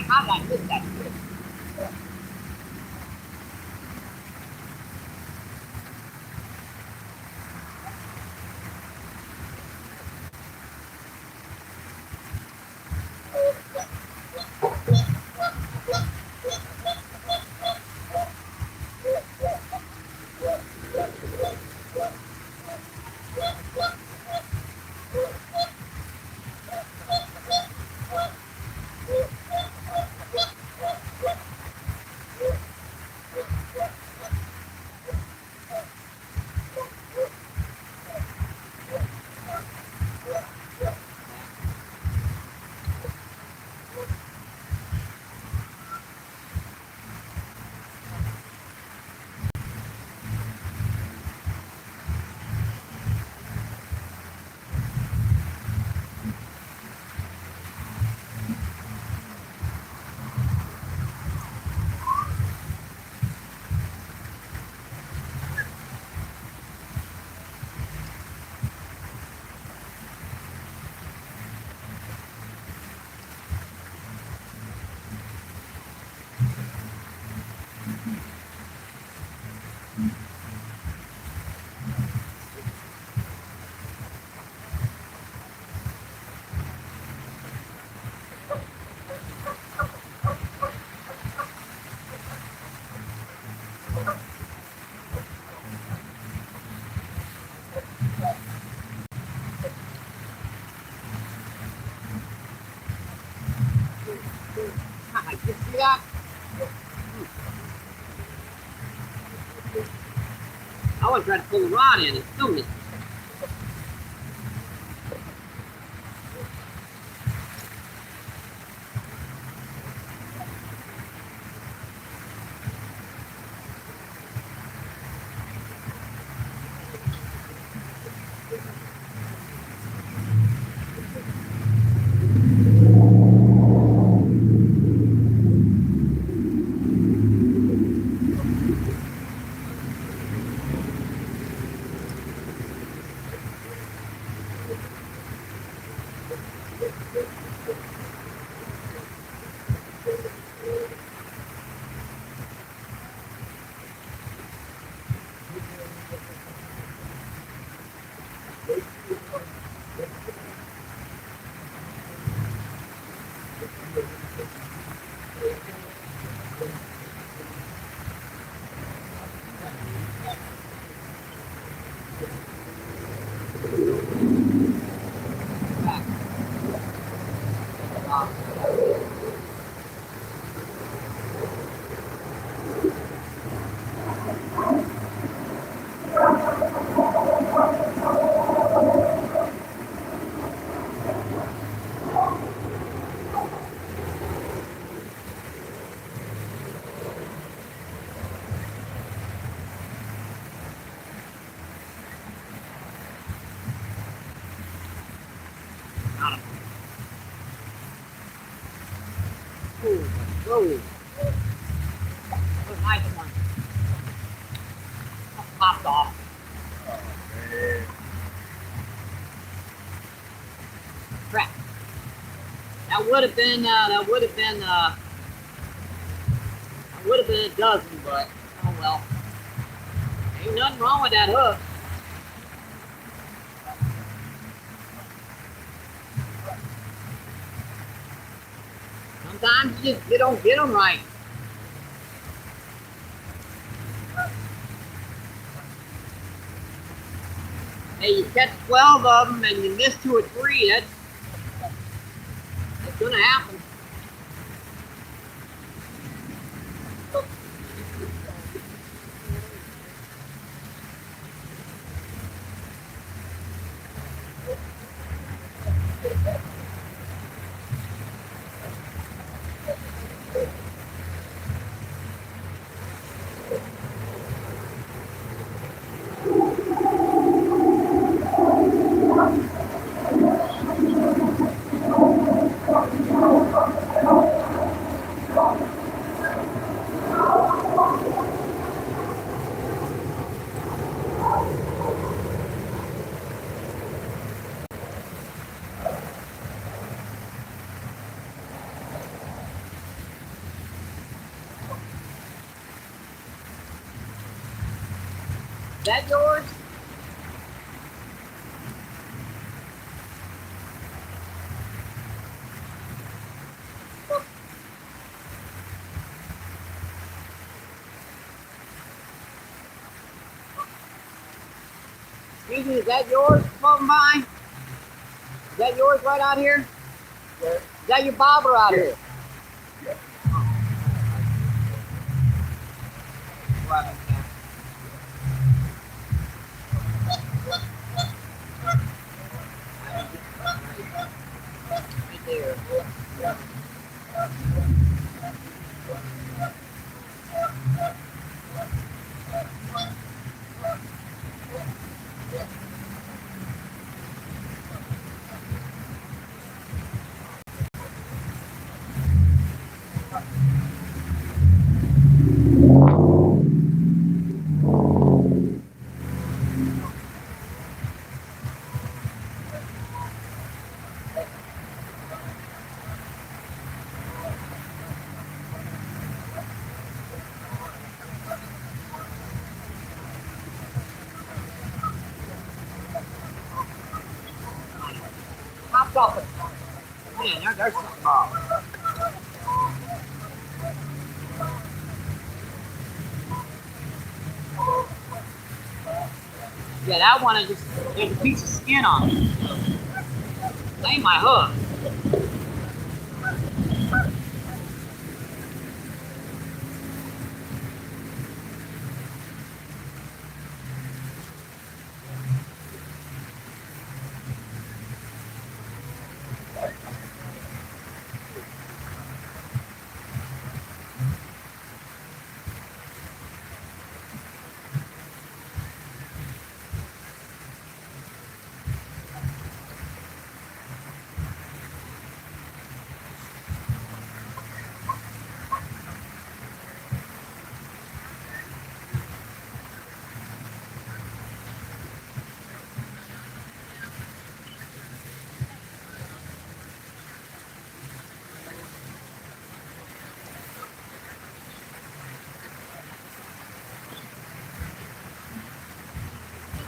How did I miss that fish? You see that? I was trying to pull the rod in and still missed it. Whoa. That was a nice one. Popped off. Crap. That would have been a dozen, but oh well. Ain't nothing wrong with that hook. Sometimes you don't get them right. Hey, you catch 12 of them and you miss 2 or 3, that's gonna happen. that yours? Excuse me, is that yours floating by? Is that yours right out here? Yeah. Is that your bobber out here? Yeah. Right there. Popped off it. Man, there's something wrong. Yeah, that one is just, there's a piece of skin on it. That ain't my hook.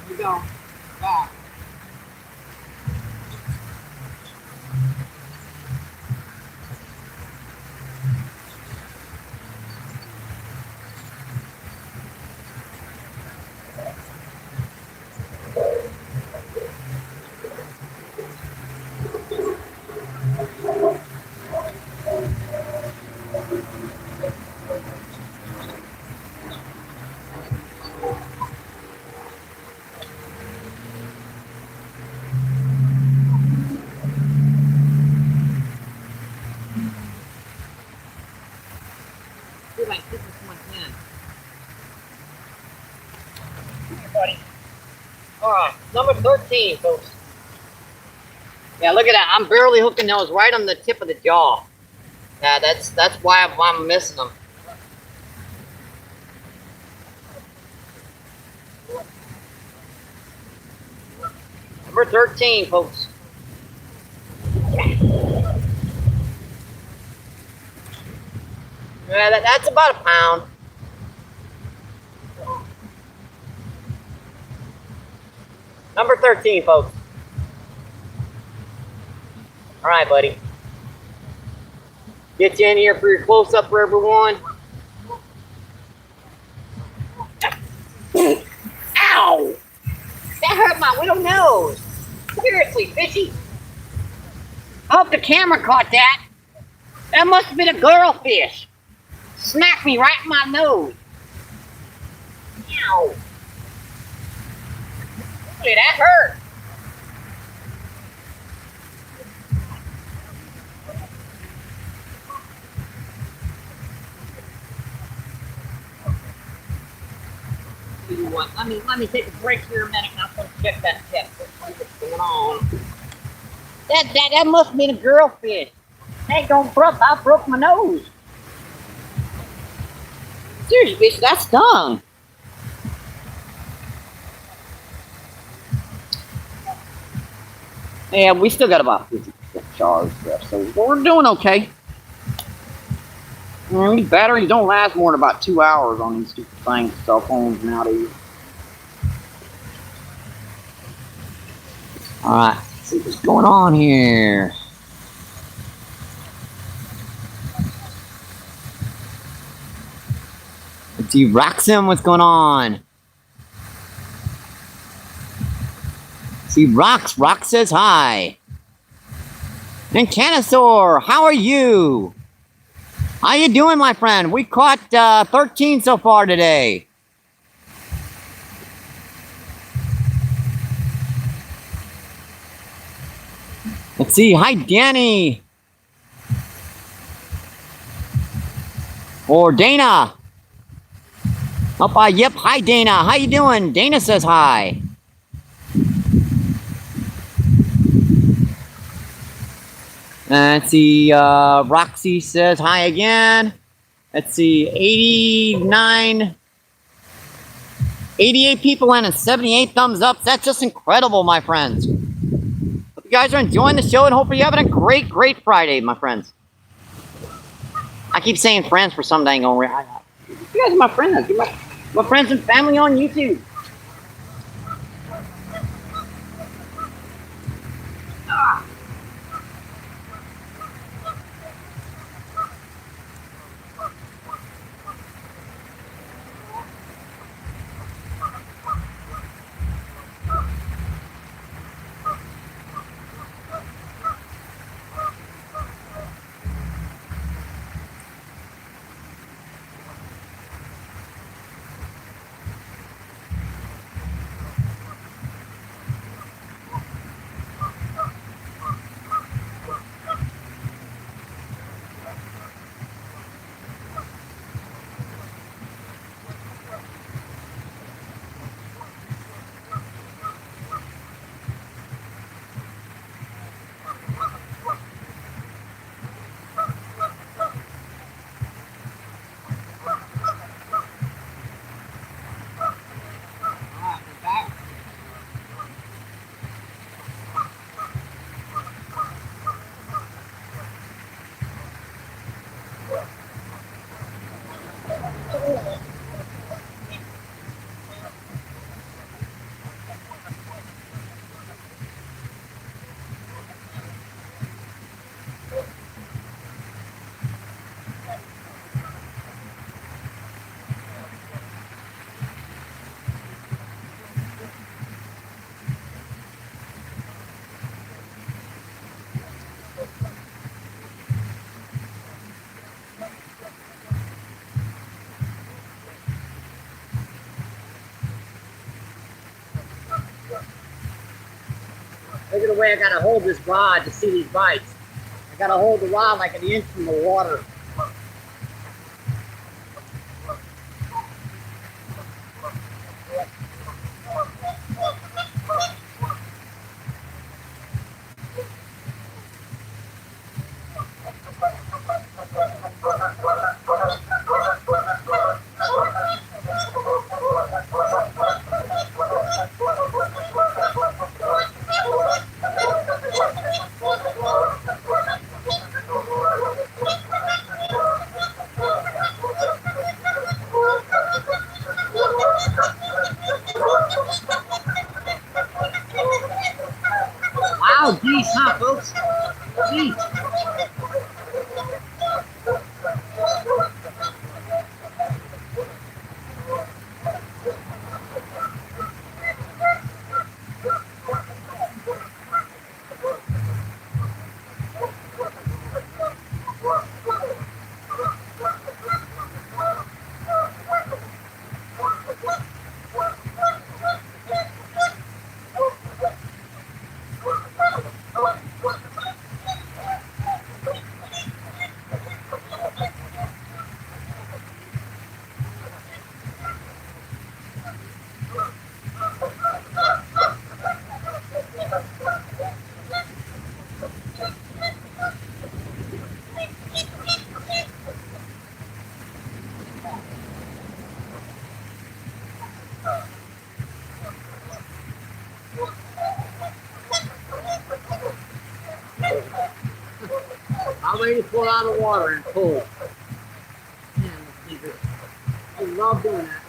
Here we go. Back. See if I can get this one in. Here, buddy. Alright, number 13, folks. Yeah, look at that. I'm barely hooking those right on the tip of the jaw. Yeah, that's why I'm missing them. Number 13, folks. Yeah, that's about a pound. Number 13, folks. All right, buddy. Get you in here for your close-up for everyone. Ow! That hurt my little nose. Seriously, fishy. I hope the camera caught that. That must have been a girlfish. Smacked me right in my nose. Ow. Boy, that hurt. Let me take a break here a minute and I'm gonna check that tip. See what's going on. That must have been a girlfish. That don't broke. I broke my nose. Seriously, bitch, that stung. Yeah, we still got about 50% charge left, so we're doing okay. These batteries don't last more than about 2 hours on these stupid things, cell phones nowadays. Alright, let's see what's going on here. Let's see, Roxham, what's going on? See, Rox says hi. And Canosaur, how are you? How you doing, my friend? We caught 13 so far today. Let's see, hi Danny. Or Dana. Yep, hi Dana, how you doing? Dana says hi. Let's see, Roxy says hi again. Let's see, 88 people and 78 thumbs up. That's just incredible, my friends. Hope you guys are enjoying the show and hopefully you're having a great, great Friday, my friends. I keep saying friends for some dang reason. You guys are my friends. You're my friends and family on YouTube. Look at the way I gotta hold this rod to see these bites. I gotta hold the rod like an inch from the water. Wow, geese, huh, folks? Geese. I'm ready to pull out of the water and pull. Man, I love doing that.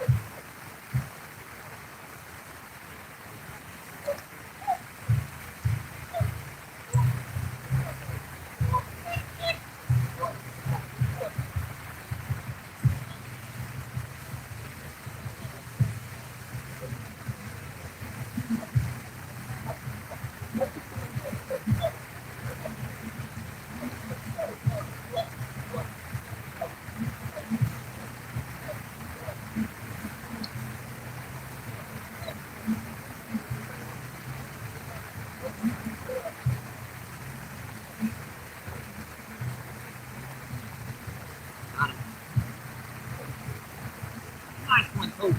Ooh.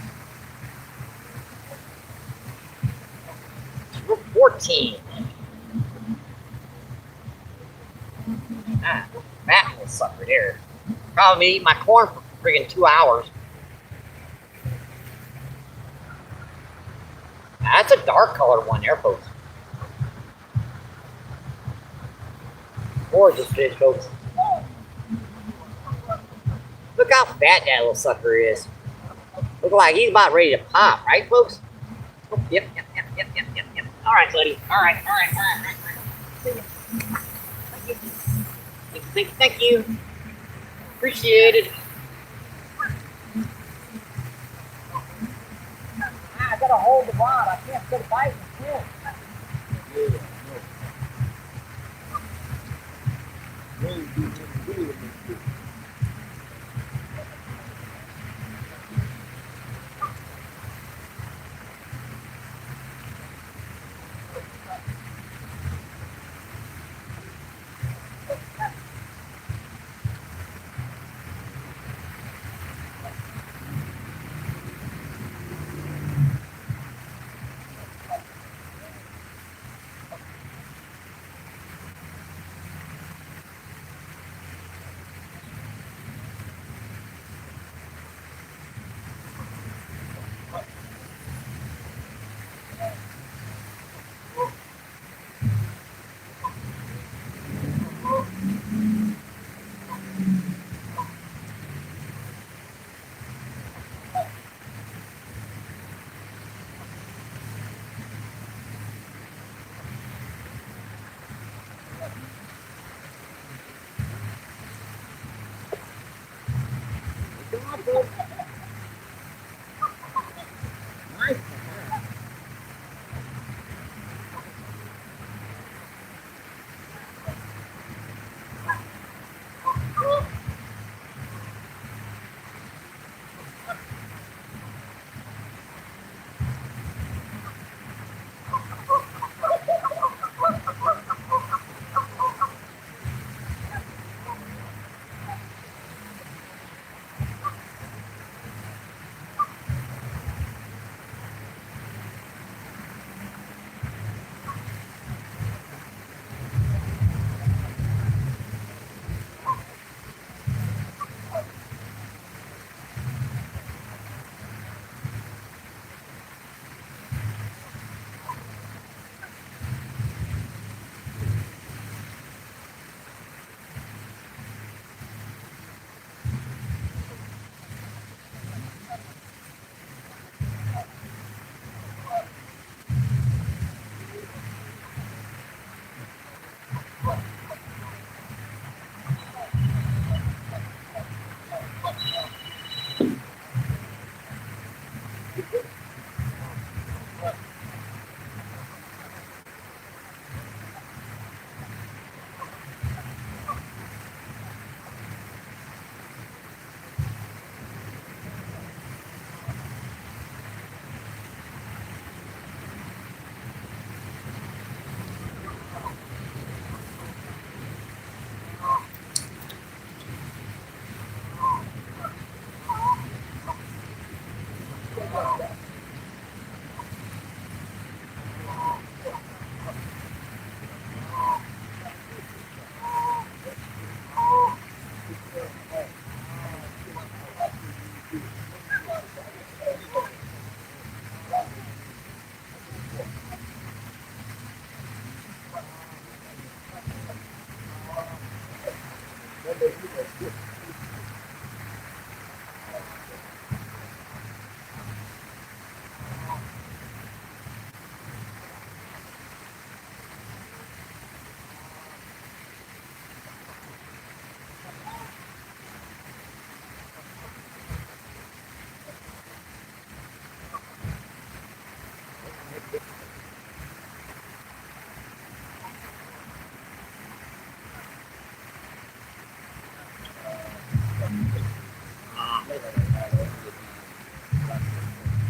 We're 14. Ah, that little sucker there. Probably eat my corn for friggin' 2 hours. That's a dark colored one there, folks. Gorgeous fish, folks. Look how fat that little sucker is. Look like he's about ready to pop, right, folks? Oh, yep. All right, buddy. All right. See ya. Thank you. Appreciate it. I gotta hold the rod. I can't put a bite in the Nice.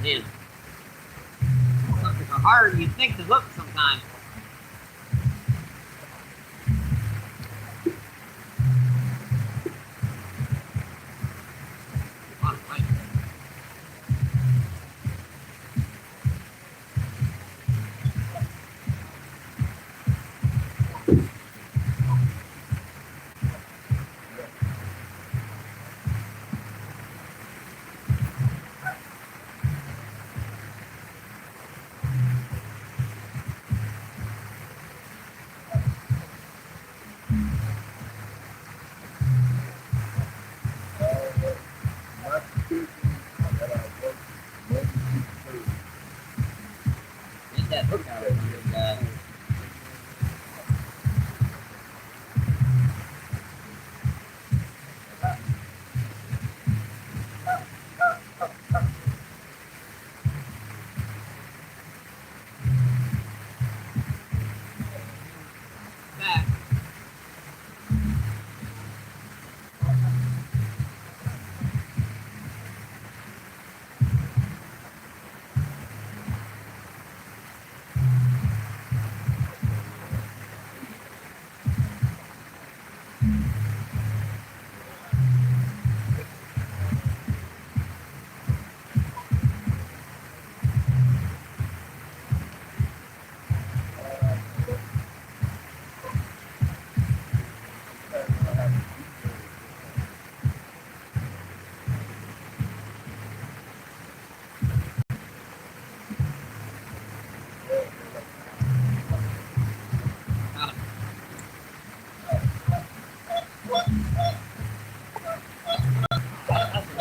Man, suckers are harder than you think to hook sometimes.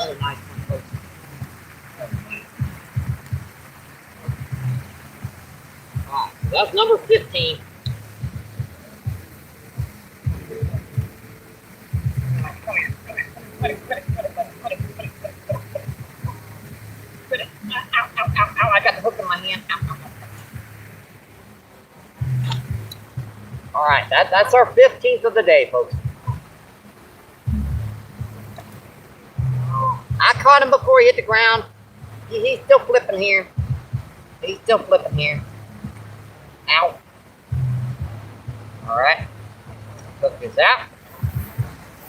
Another nice one, folks. Alright, so that's number 15. Ow, I got the hook in my hand. Alright, that's our 15th of the day, folks. I caught him before he hit the ground. He's still flipping here. He's still flipping here. Ow. Alright. Hook this out.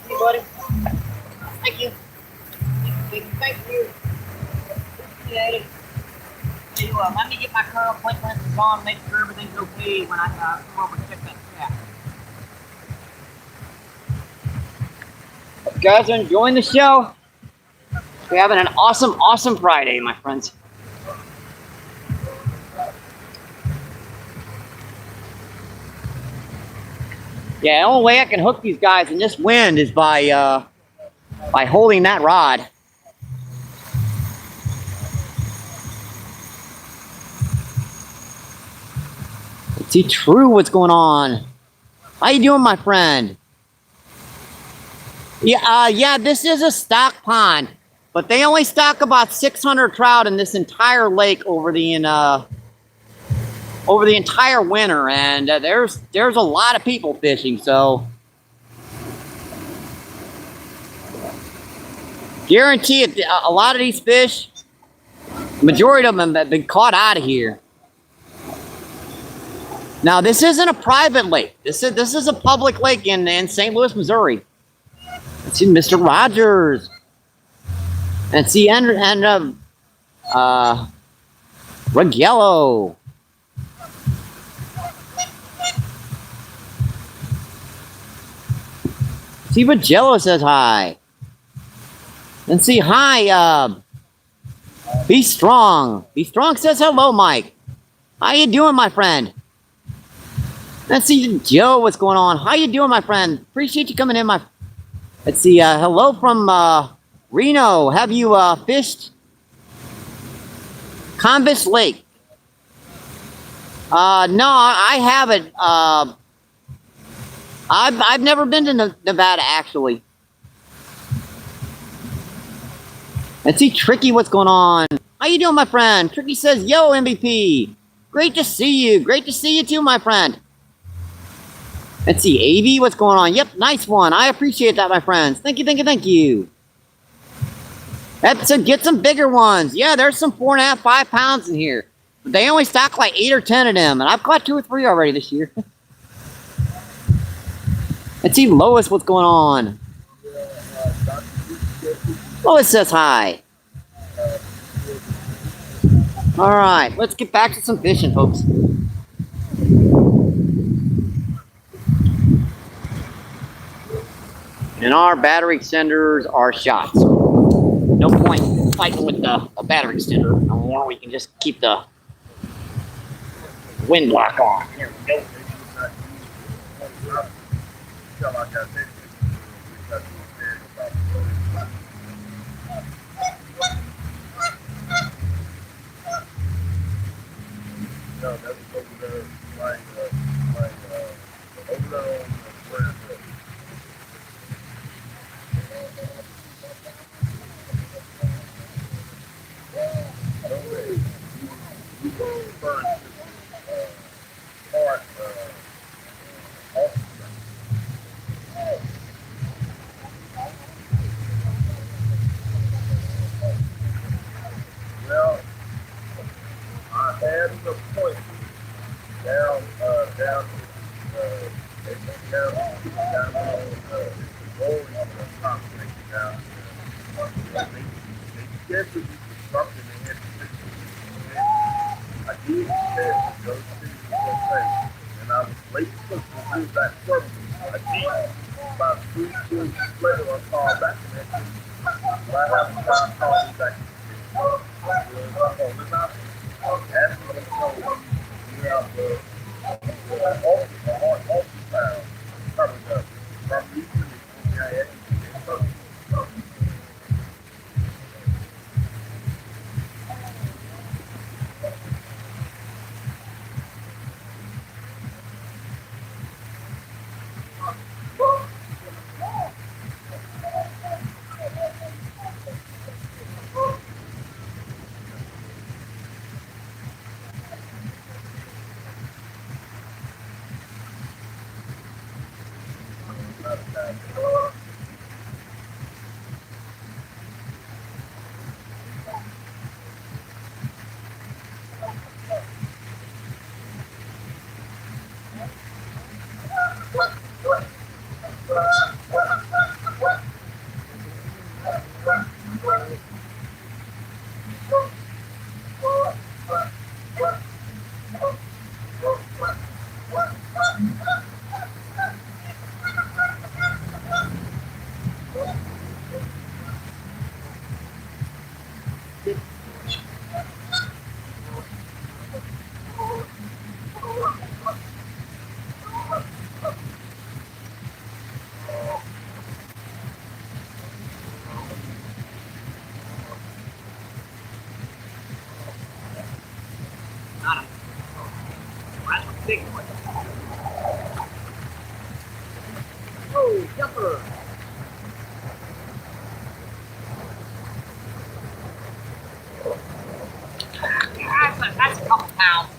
Hey, buddy. Thank you. Thank you. Appreciate it. Tell you what, let me get my curl plate lenses on, make sure everything's okay when I come over and check that trap. Hope you guys are enjoying the show. We're having an awesome Friday, my friends. Yeah, the only way I can hook these guys in this wind is by holding that rod. Let's see, True, what's going on? How you doing, my friend? Yeah, this is a stock pond, but they only stock about 600 trout in this entire lake over the entire winter, and there's a lot of people fishing, so guarantee it, a lot of these fish, majority of them have been caught out of here. Now, this isn't a private lake. This is a public lake in St. Louis, Missouri. Let's see, Mr. Rogers. And see, Ragello. See, Ragello says hi. And see, hi, Be Strong. Be Strong says hello, Mike. How you doing, my friend? Let's see, Joe, what's going on? How you doing, my friend? Appreciate you coming in, my... Let's see, hello from Reno. Have you fished Convis Lake? No, I haven't. I've never been to Nevada, actually. Let's see, Tricky, what's going on? How you doing, my friend? Tricky says, yo, MVP. Great to see you. Great to see you too, my friend. Let's see, AV, what's going on? Yep, nice one. I appreciate that, my friends. Thank you, thank you, thank you. Get some bigger ones. Yeah, there's some 4.5, 5 pounds in here. But they only stock like 8 or 10 of them, and I've caught 2 or 3 already this year. Let's see, Lois, what's going on? Lois says hi. All right, let's get back to some fishing, folks. And our battery extenders are shot. So no point fighting with a battery extender. No more. We can just keep the wind block on. Here we go. No, that's over there, over there on the well, I had an appointment down down they scheduled me for something they had to fix. I did test those things and I was late to do that service. I did. About 3 weeks later, I called back and said, right after I called me back, Not a, that's a big one. Oh, jumper. That's a couple pounds.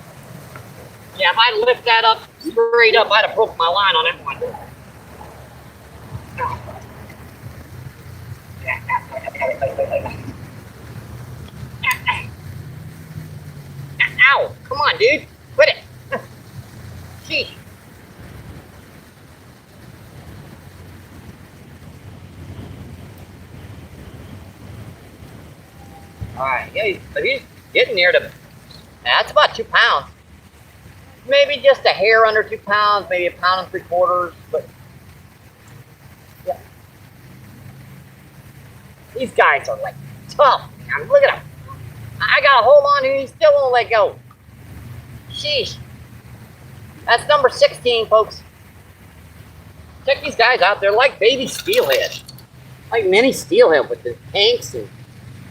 Yeah, if I lift that up straight up, I'd have broke my line on that one. Ow! Come on, dude. Quit it. Gee. Alright, yeah, he's getting near to. That's about 2 pounds. Maybe just a hair under 2 pounds, maybe 1 3/4. But yeah, these guys are like tough, man. Look at him. I got a hold on and he still won't let go. Sheesh. That's number 16, folks. Check these guys out. They're like baby steelhead, like mini steelhead with the pinks and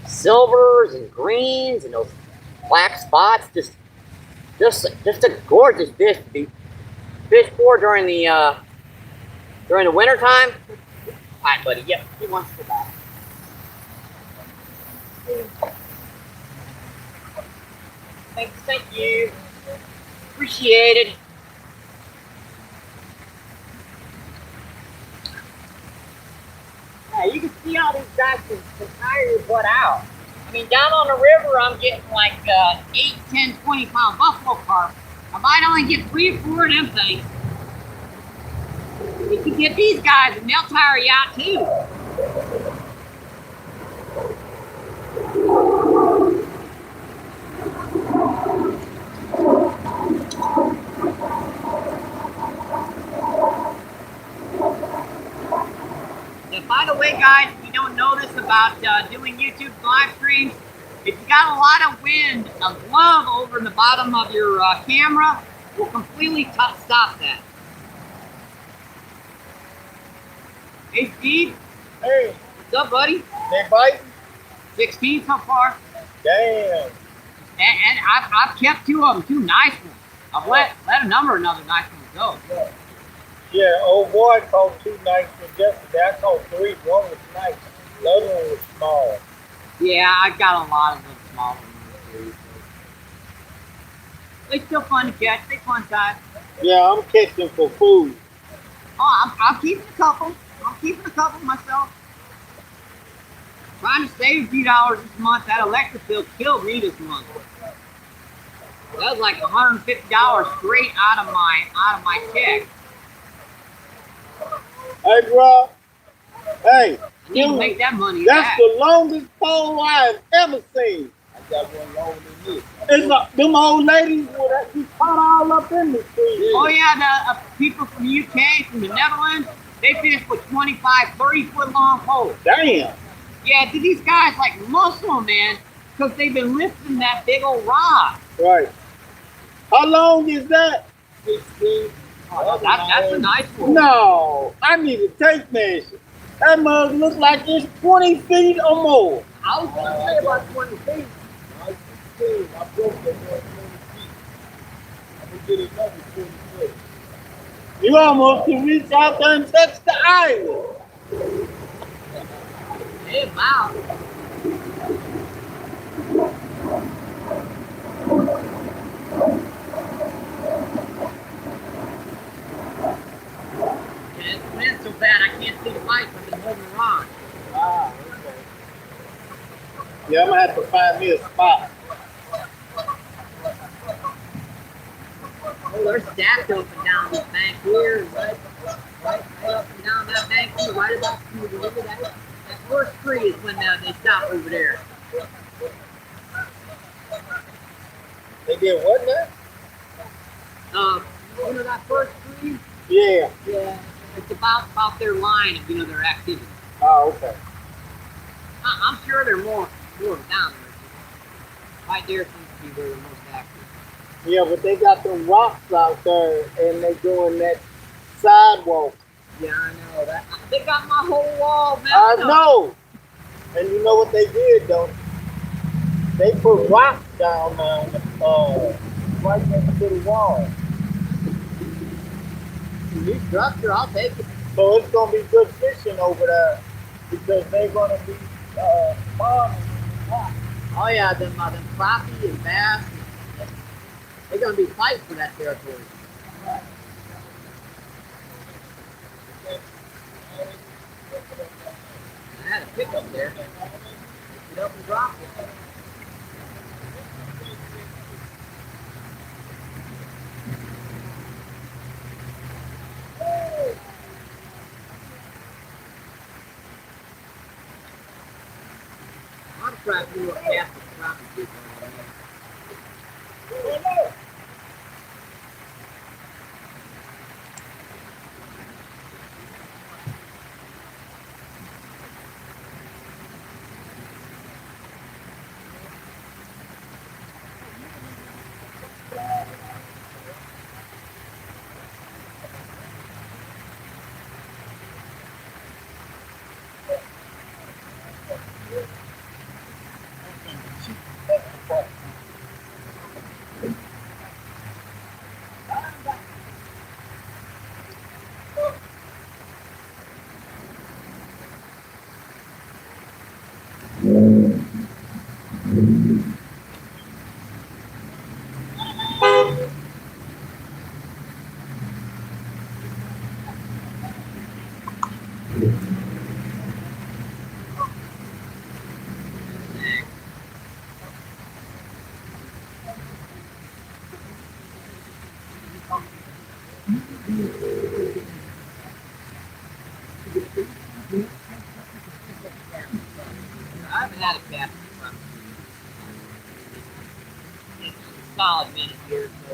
silvers and greens and those black spots. Just a gorgeous fish to be fished for during the winter time. All right, buddy. Yep, he wants to go back. Thank you. Appreciate it. Yeah, you can see all these guys can tire your butt out. I mean, down on the river, I'm getting like 8, 10, 20 pound buffalo carp. I might only get 3 or 4 of them things. You can get these guys and they'll tire you out too. And by the way, guys, if you don't know this about doing YouTube live streams, if you got a lot of wind, a glove over the bottom of your camera will completely stop that. Hey, Steve. Hey, What's up, buddy? they biting? 16 so far. Damn. And I've kept 2 of them, 2 nice ones. I've let a number of other nice ones go. Yeah, old boy caught 2 nice ones yesterday. I caught 3. One was nice. The other one was small. Yeah, I got a lot of them small ones too. They're still fun to catch. They're fun guys. Yeah, I'm catching for food. Oh, I'm keeping a couple. I'm keeping a couple myself. Trying to save a few dollars this month. That electric bill killed me this month. That was like $150 straight out of my check. Hey, bro. Hey, I need to make that money that's back. the longest pole I've ever seen. I got one longer than this. It's them old ladies that be caught all up in the tree. Oh yeah, the people from the UK, from the Netherlands, they fish with 25, 30-foot long poles. Damn. Yeah, these guys like muscle, man, because they've been lifting that big old rod. Right. How long is that? 16. Oh, that's a nice one. No, I need a tape measure. That mug looks like it's 20 feet or more. I was going to say about 20 feet. I broke that 20 feet. I'm going to get another 20 feet. You almost can reach out there and touch the island. Hey, wow. It's been so bad I can't see the lights. I've been holding the rod. Ah, okay. Yeah, I'm going to have to find me a spot. Oh, they're stacked up and down this bank here, right up and down that bank here, right about through the river. That first tree is when they stop over there. They did what now? You know that first tree? Yeah. Yeah. It's about their line of their activity. Oh, okay. I'm sure they're more down there. Right there seems to be where they're most active. Yeah, but they got them rocks out there, and they doing that sidewalk. Yeah, I know that. They got my whole wall messed I up. know. And you know what they did though? They put rocks down there, right next to the wall. New structure, I'll take it. So it's gonna be good fishing over there because they're gonna be farming rocks. Oh yeah, them crappie and bass. They're gonna be fighting for that territory. I had a pickup there. Pick it up and drop it. I'm trying to do a cast of crappie jig on there. I haven't had a cast of crappie. It's a solid minute here, so.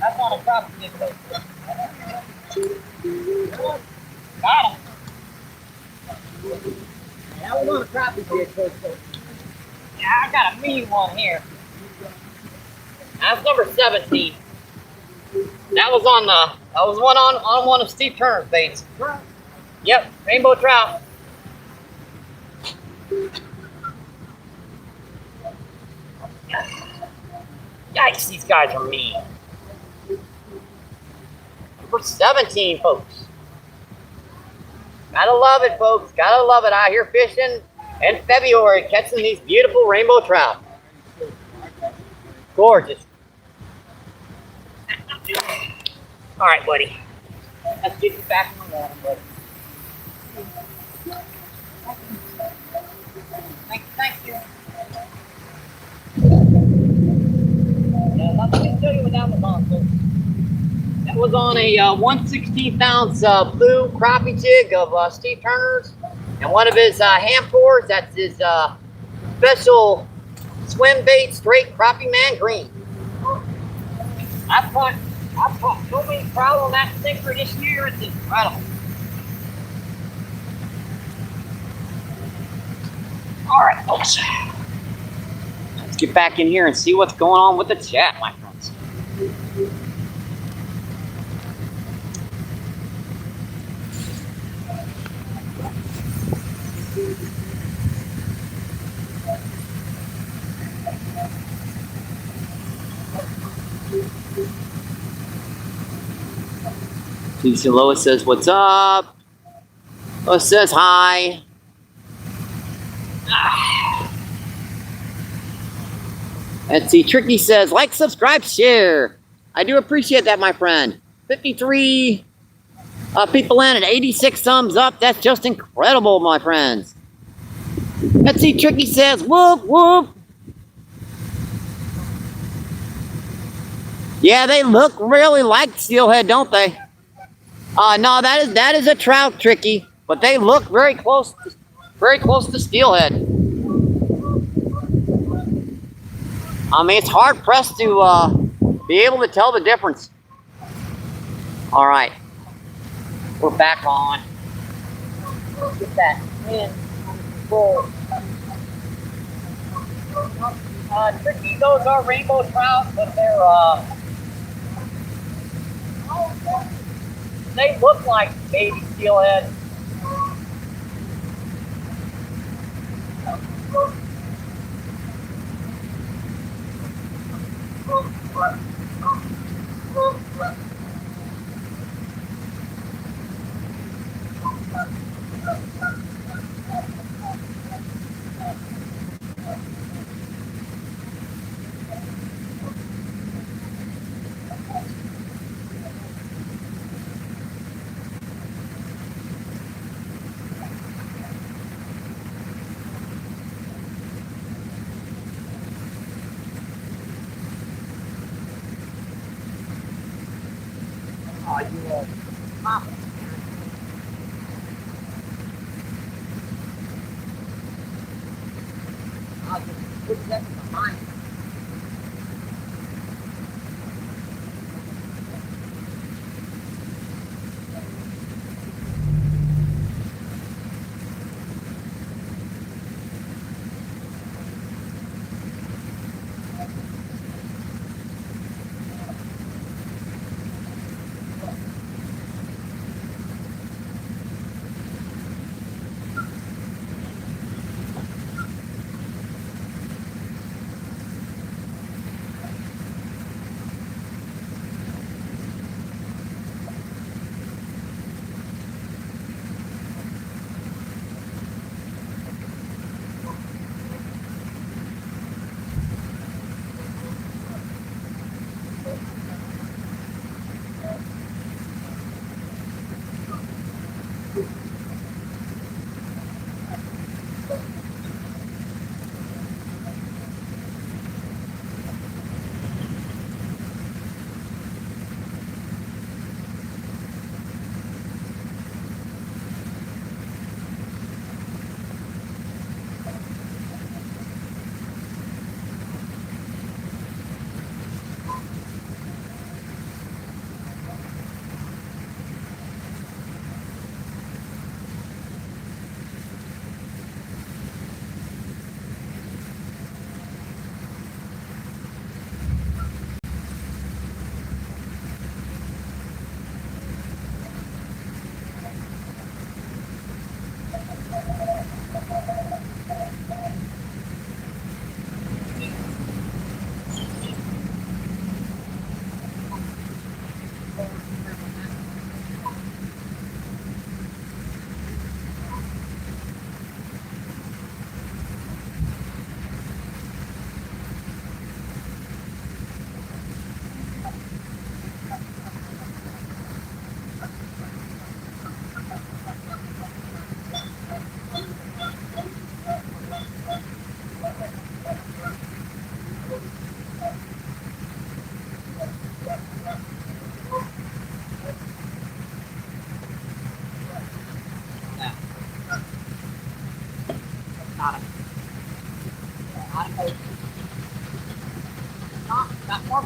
That's not a crappie jig, though. Got him. That was on a crappie jig, folks. Yeah, I got a mean one here. That's number 17. That was one on one of Steve Turner's baits. Yep, rainbow trout. Yikes, these guys are mean. Number 17, folks. Gotta love it, folks. Gotta love it out here fishing in February, catching these beautiful rainbow trout. Gorgeous. All right, buddy. Let's get you back in the water, buddy. Thank you. Yeah. let me show you what that was on, folks. That was on a 1/16 ounce blue crappie jig of Steve Turner's, and one of his ham pours. That's his special swim bait straight crappie man green. I put so many trout on that sinker this year. It's incredible. All right, folks. Let's get back in here and see what's going on with the chat, my friends. Lisa Lois says, "What's up?" Lois says, "Hi." Let's see. Tricky says, "Like, subscribe, share." I do appreciate that, my friend. 53 people in and 86 thumbs up. That's just incredible, my friends. Let's see. Tricky says, "Whoop whoop." Yeah, they look really like steelhead, don't they? No, that is a trout, Tricky, but they look very close to steelhead. I mean, it's hard pressed to be able to tell the difference. All right, we're back on. Get that in full. Tricky, those are rainbow trout, but they look like baby steelhead. Oh, you are popping. I'll just put that behind you.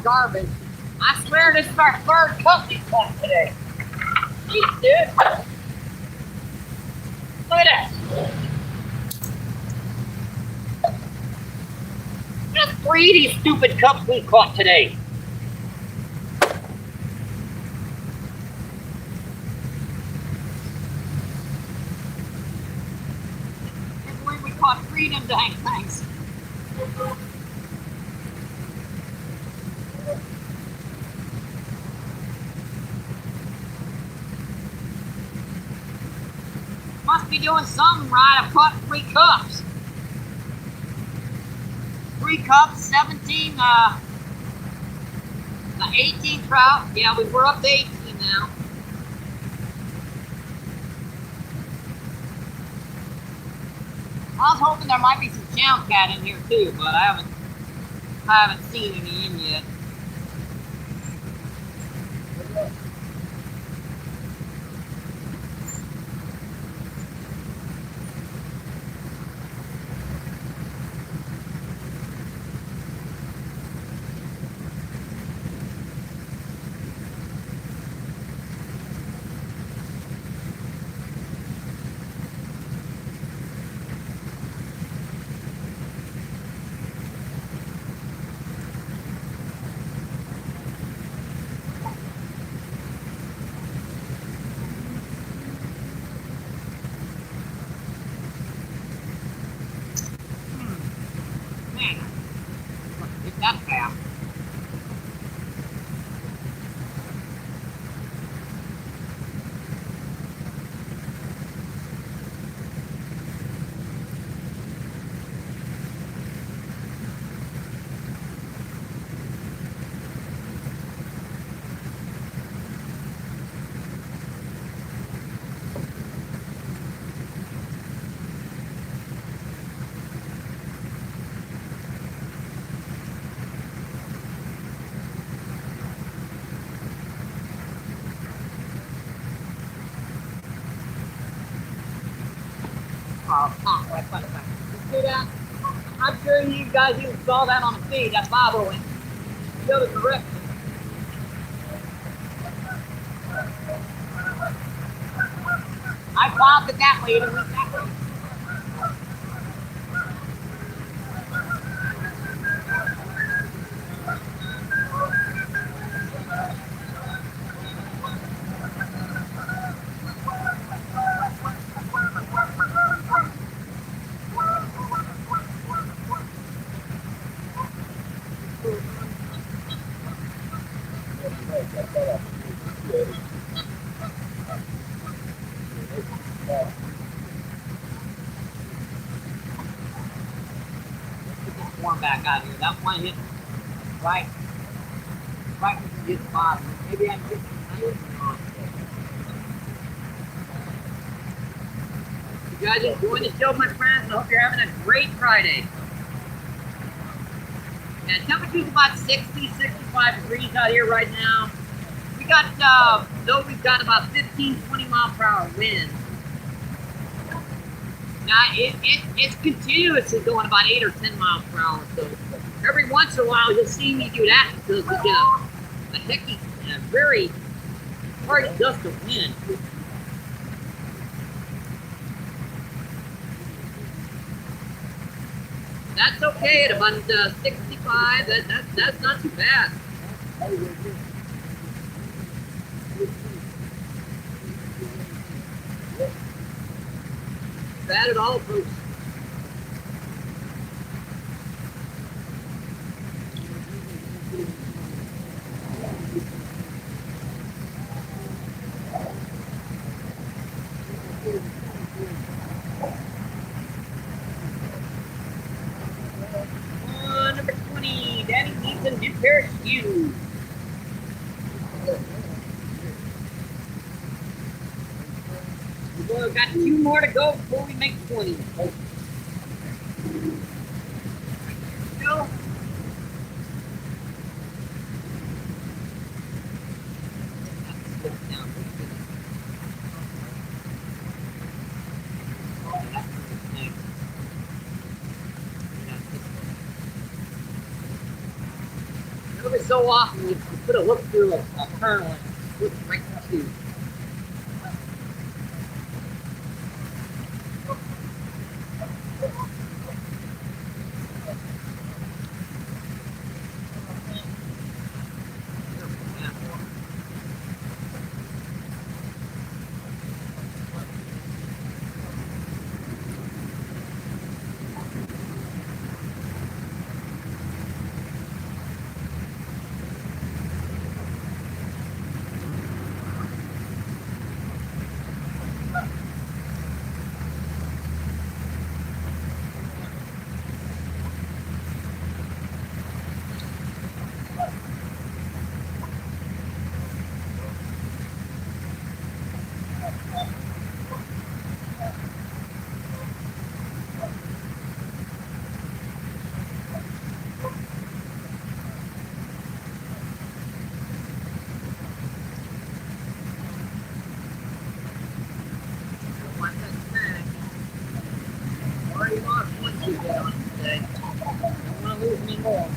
garbage. I swear this is our third cup we caught today. Jeez, dude. Look at that. That's 3 of these stupid cups we caught today. I can't believe we caught 3 of them dang things. Must be doing something right. I've caught 3 cups. 3 cups, 17, 18 trout. Yeah, we're up to 18 now. I was hoping there might be some chow cat in here too, but I haven't seen any in yet. Man, get that fast. See that? I'm sure you guys even saw that on the feed. That bobber went the other direction. I bobbed it that way and it went that way. One back out here. That one hit right when you hit the bottom. Maybe I'm getting you guys enjoying the show, my friends. I hope you're having a great Friday. And temperature's about 60, 65 degrees out here right now. We got, though we've got about 15, 20 mile per hour wind. Now, it's continuously going about 8 or 10 miles per hour. So every once in a while, you'll see me do that because we get a hecky, a very hard gust of wind. That's okay at about 65. That's not too bad. Bad at all, folks. Number 20, Danny needs a new pair of shoes. We've got 2 more to go before we make 20. Go. Number so often you put a hook through a kernel and hook it right to. Already lost one too good on it today. Don't want to lose any more.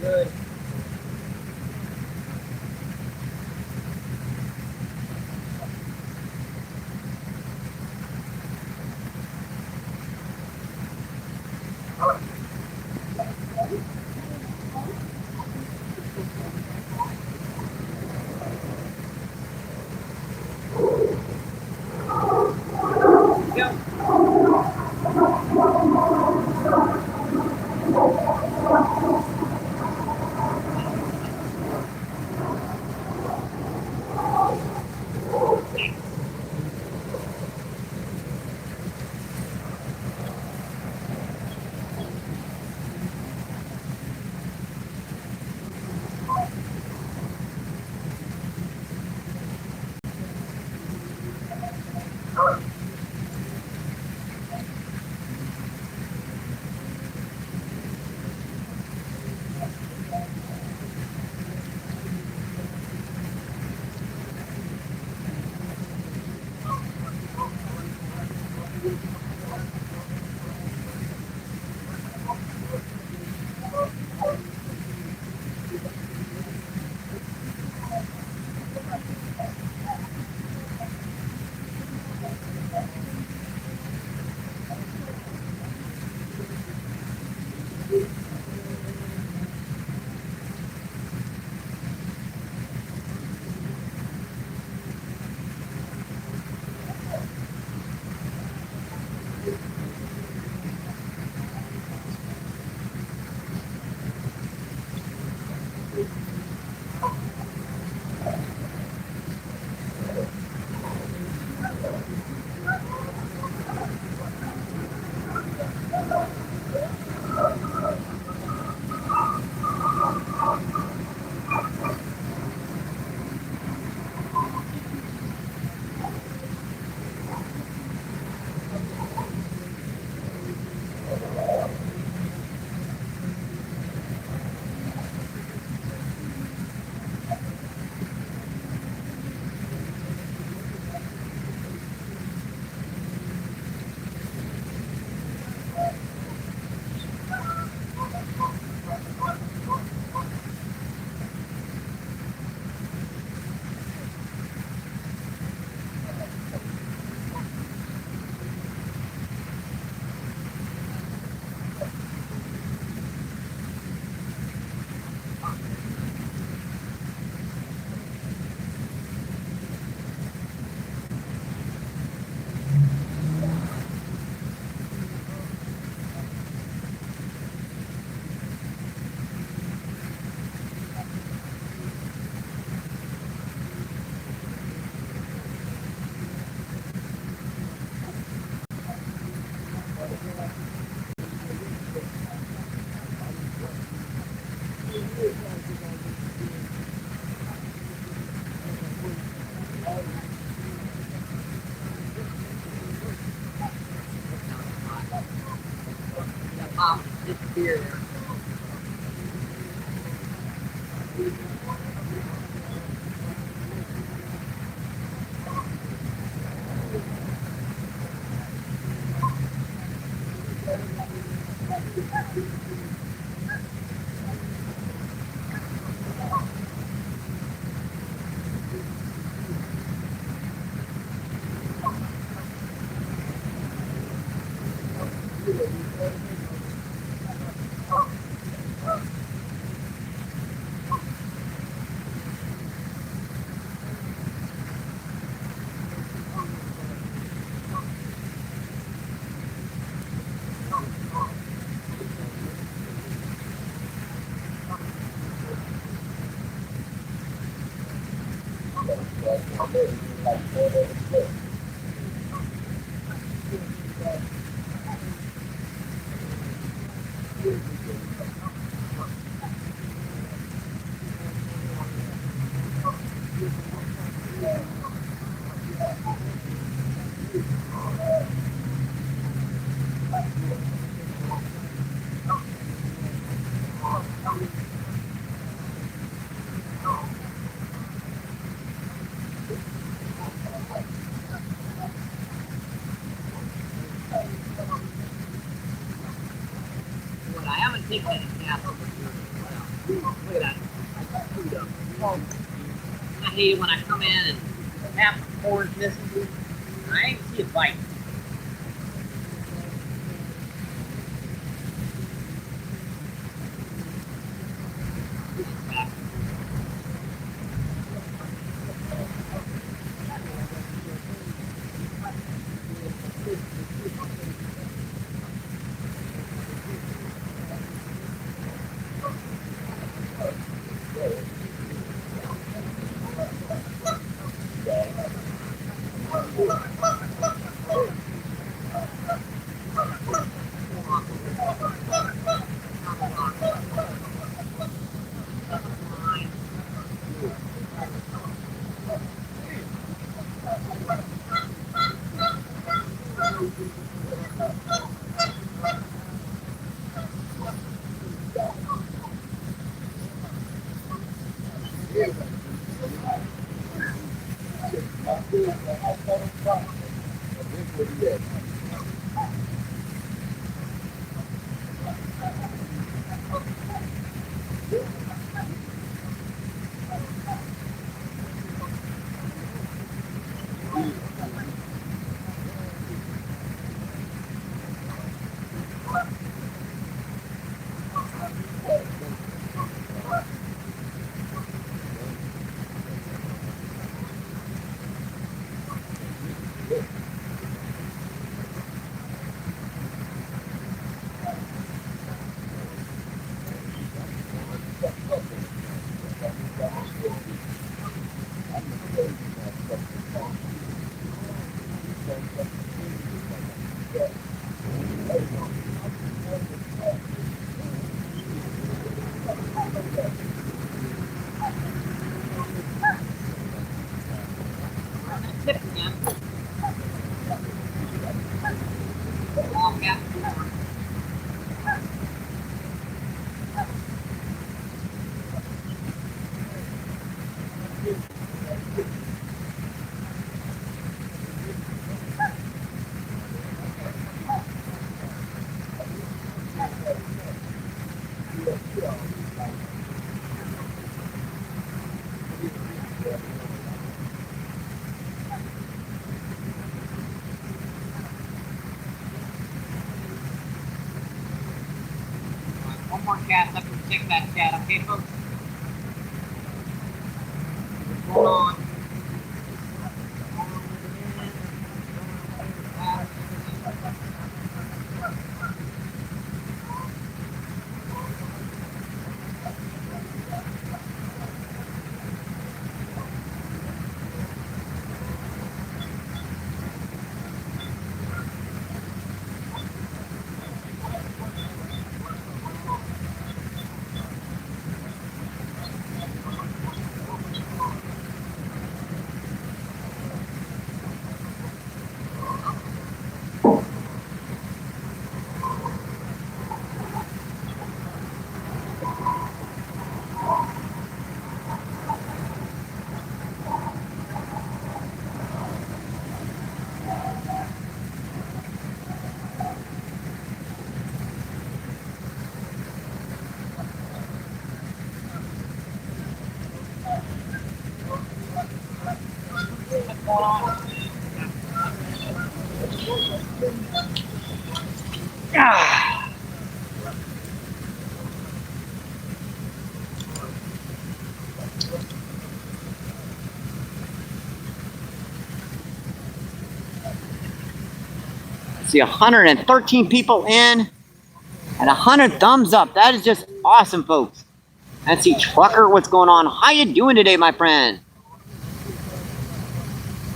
Good. Disappear there. But I haven't taken any cast over here. Look at that. I hate it when I come in and half the board's missing. And I ain't see a bite. One more cast. Let me check that cat. Okay, folks? Hold on. going on? Ah. See 113 people in and 100 thumbs up. That is just awesome, folks. And see Trucker, what's going on? How you doing today, my friend?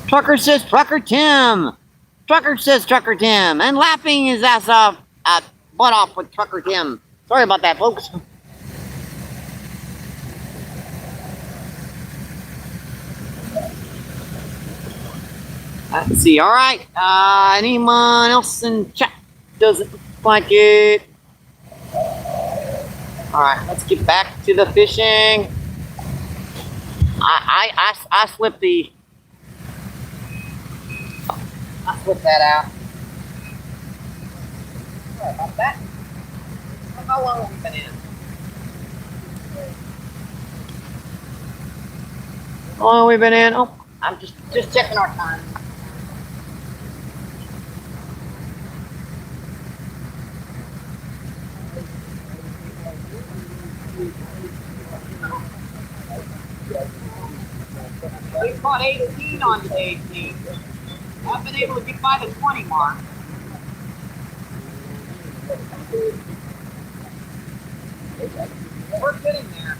Trucker says Trucker Tim. Trucker says Trucker Tim. And laughing his ass off at butt off with Trucker Tim. Sorry about that, folks. Let's see. All right. Anyone else in chat? Doesn't look like it. All right. Let's get back to the fishing. I slipped the. I slipped that out. Sorry about that. How long have we been in? How long have we been in? Oh, I'm just checking our time. We caught 18 on the 18. I've been able to get by the 20 mark. We're getting there.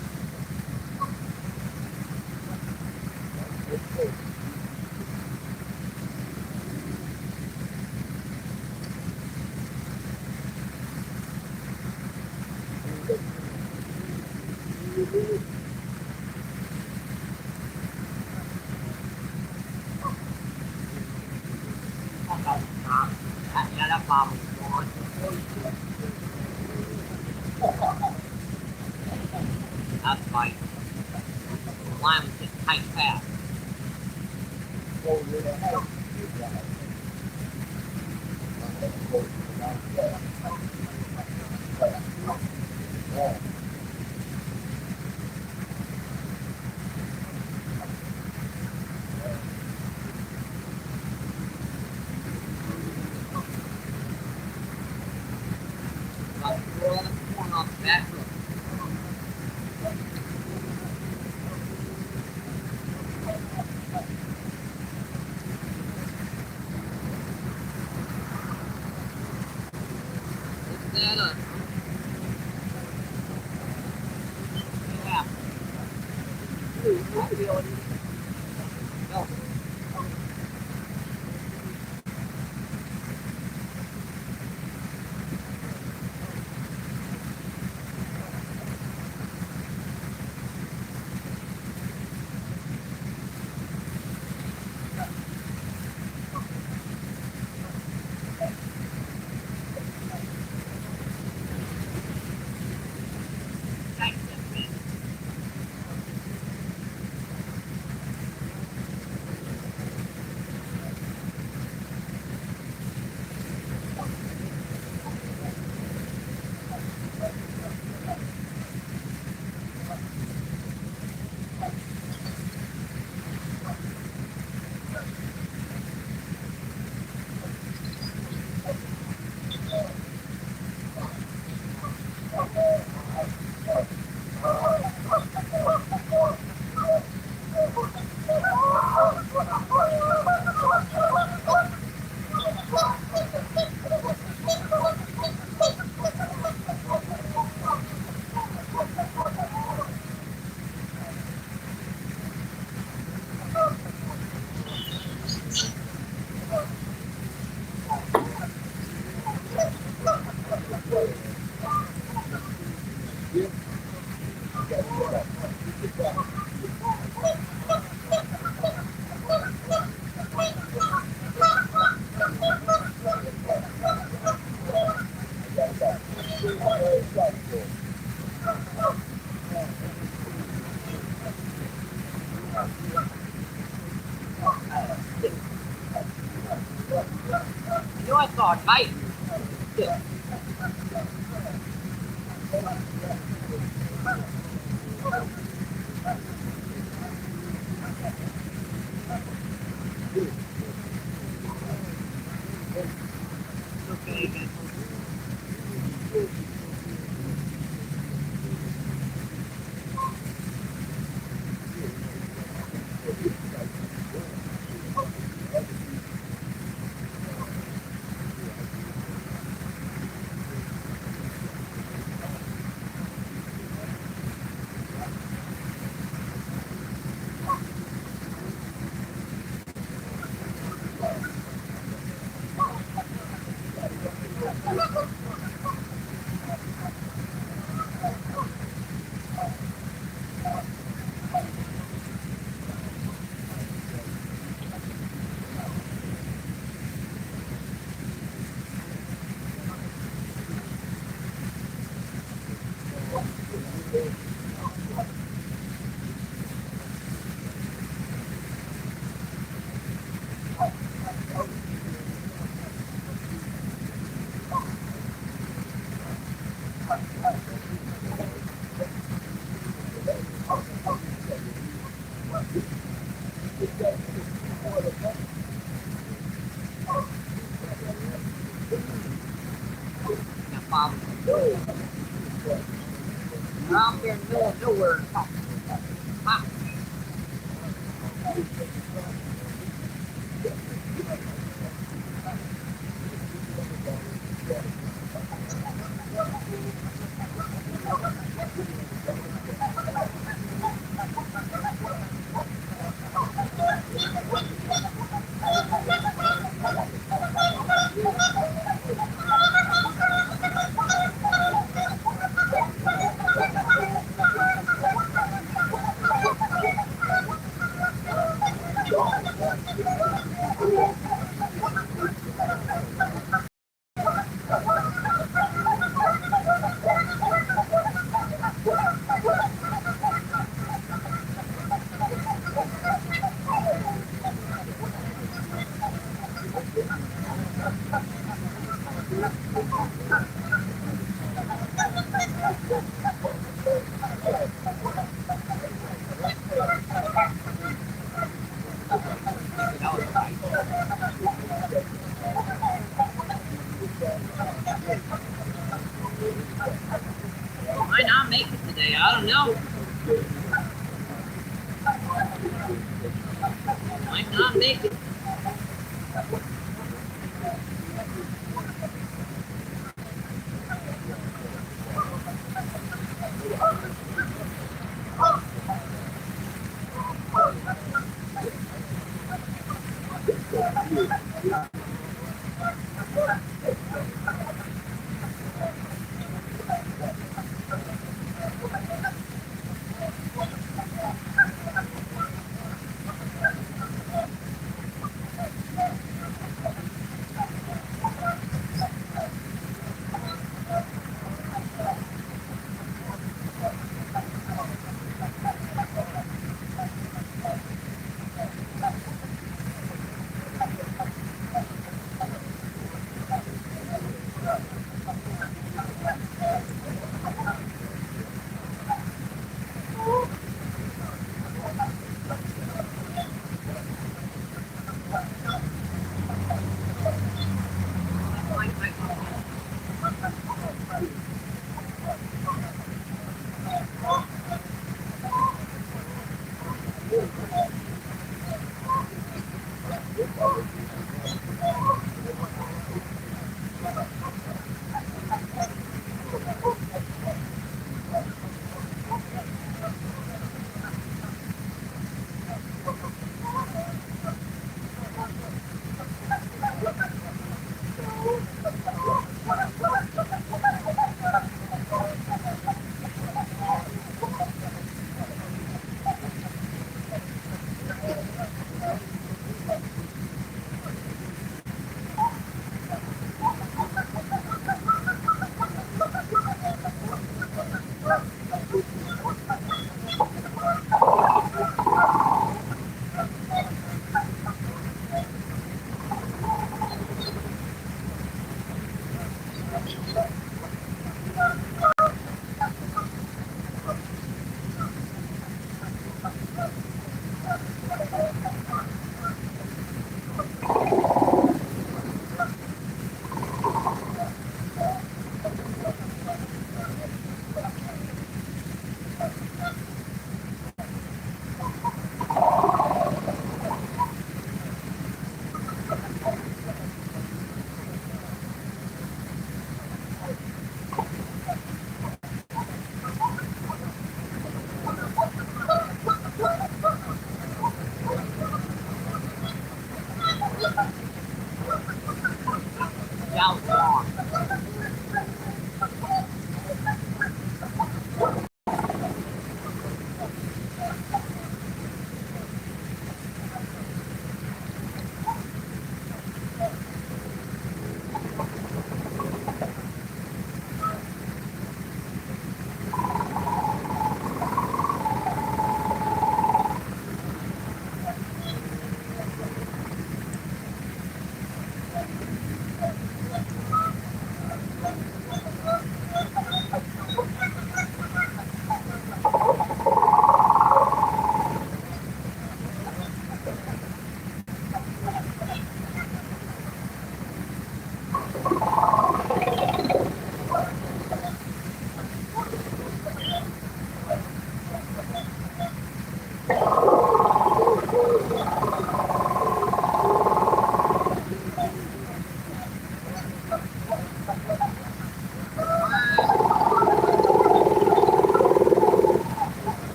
Yeah, that bomb was gone. That's fine. The line was just tight fast. About 4 on the corner off the back road. Lift that up. Yeah. Ooh, might be able to- No. Tight, that's it. You know, I saw a kite. Yeah. Out there in the middle of nowhere. Ah. Might not make it today. I don't know. Might not make it.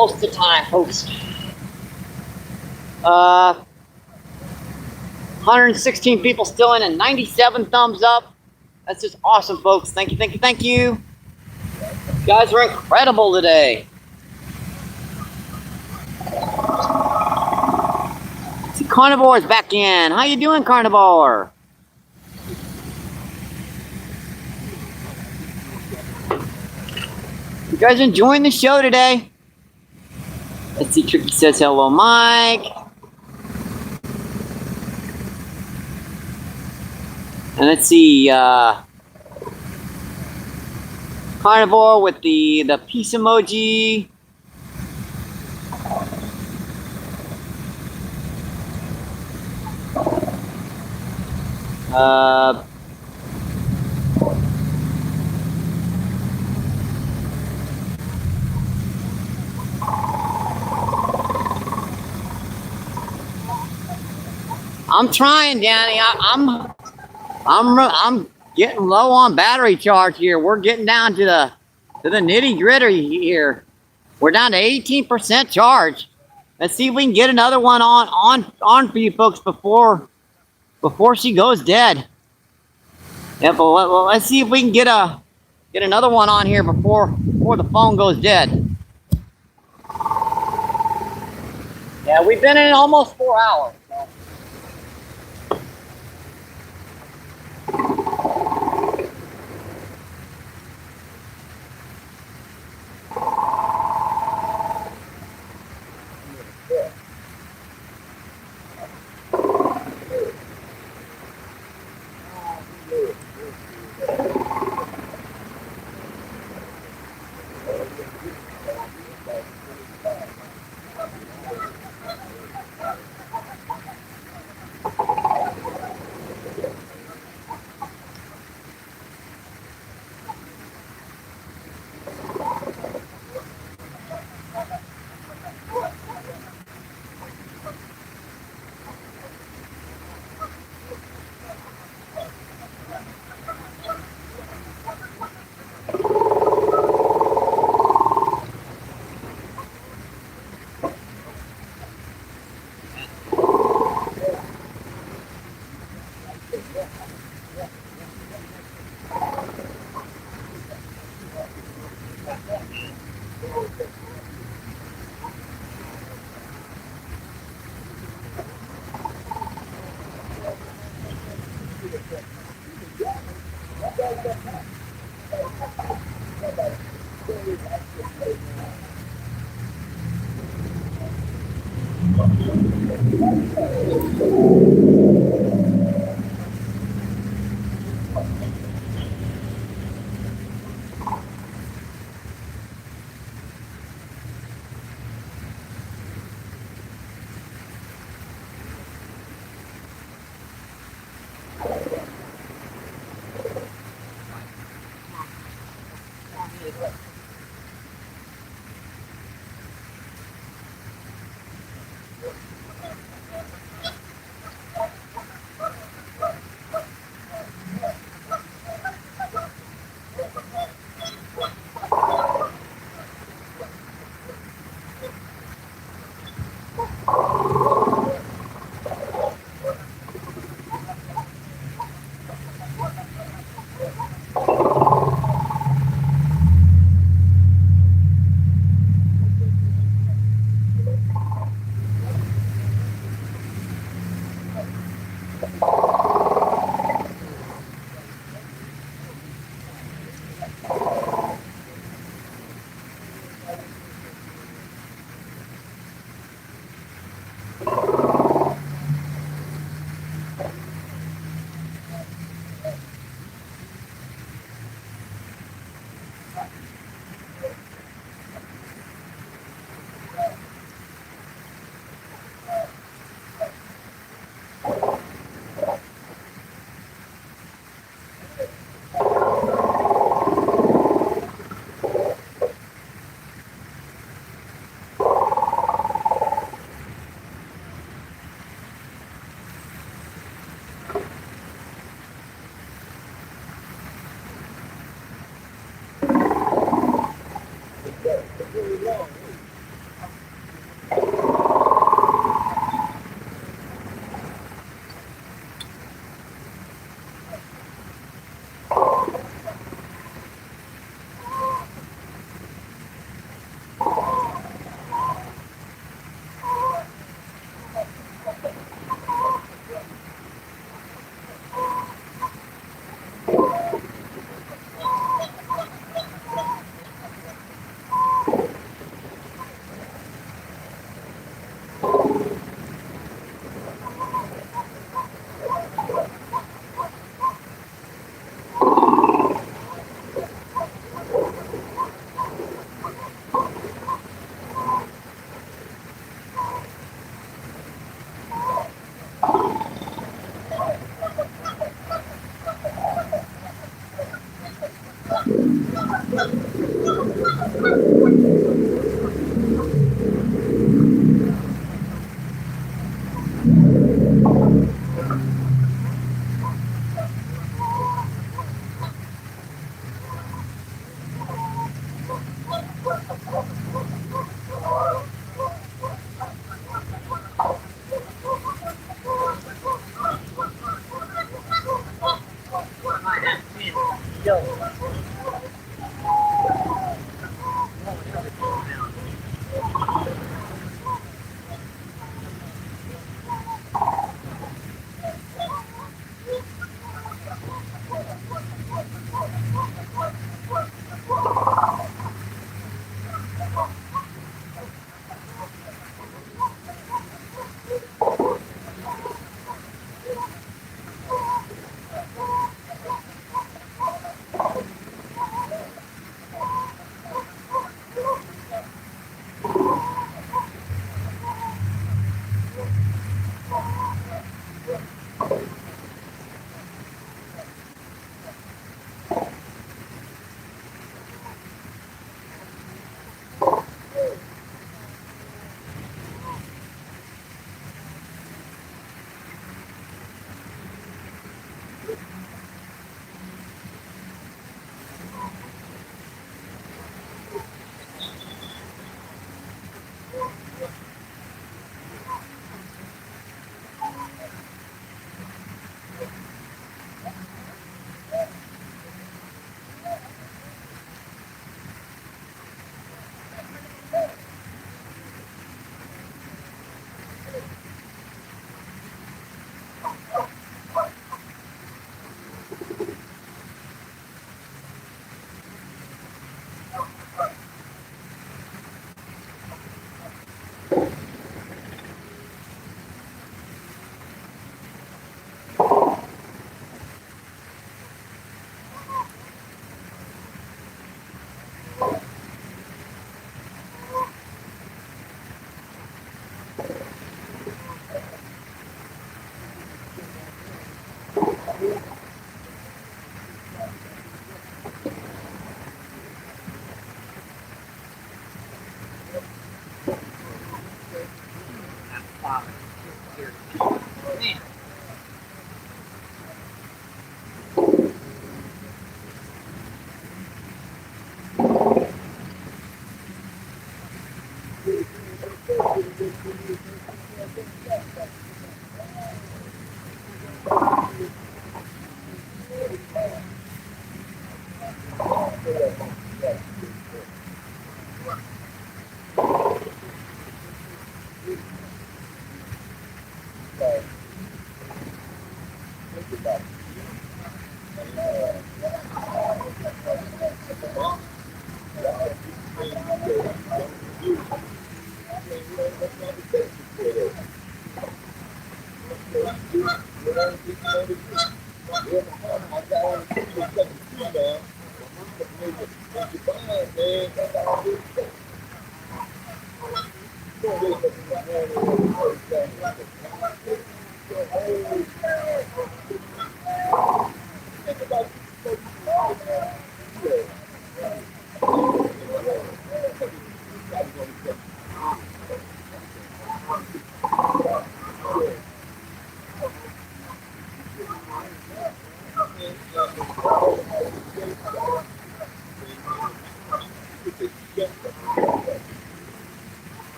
close to time, folks. 116 people still in and 97 thumbs up. That's just awesome, folks. Thank you, thank you, thank you. You guys are incredible today. See, Carnivore is back in. How you doing, Carnivore? You guys enjoying the show today? Let's see, Tricky says hello, Mike. And let's see, Carnivore with the peace emoji. I'm trying, Danny. I'm getting low on battery charge here. We're getting down to the nitty gritty here. We're down to 18% charge. Let's see if we can get another one on for you folks before she goes dead. Yeah, but let's see if we can get another one on here before the phone goes dead. Yeah, we've been in almost 4 hours. So. Man.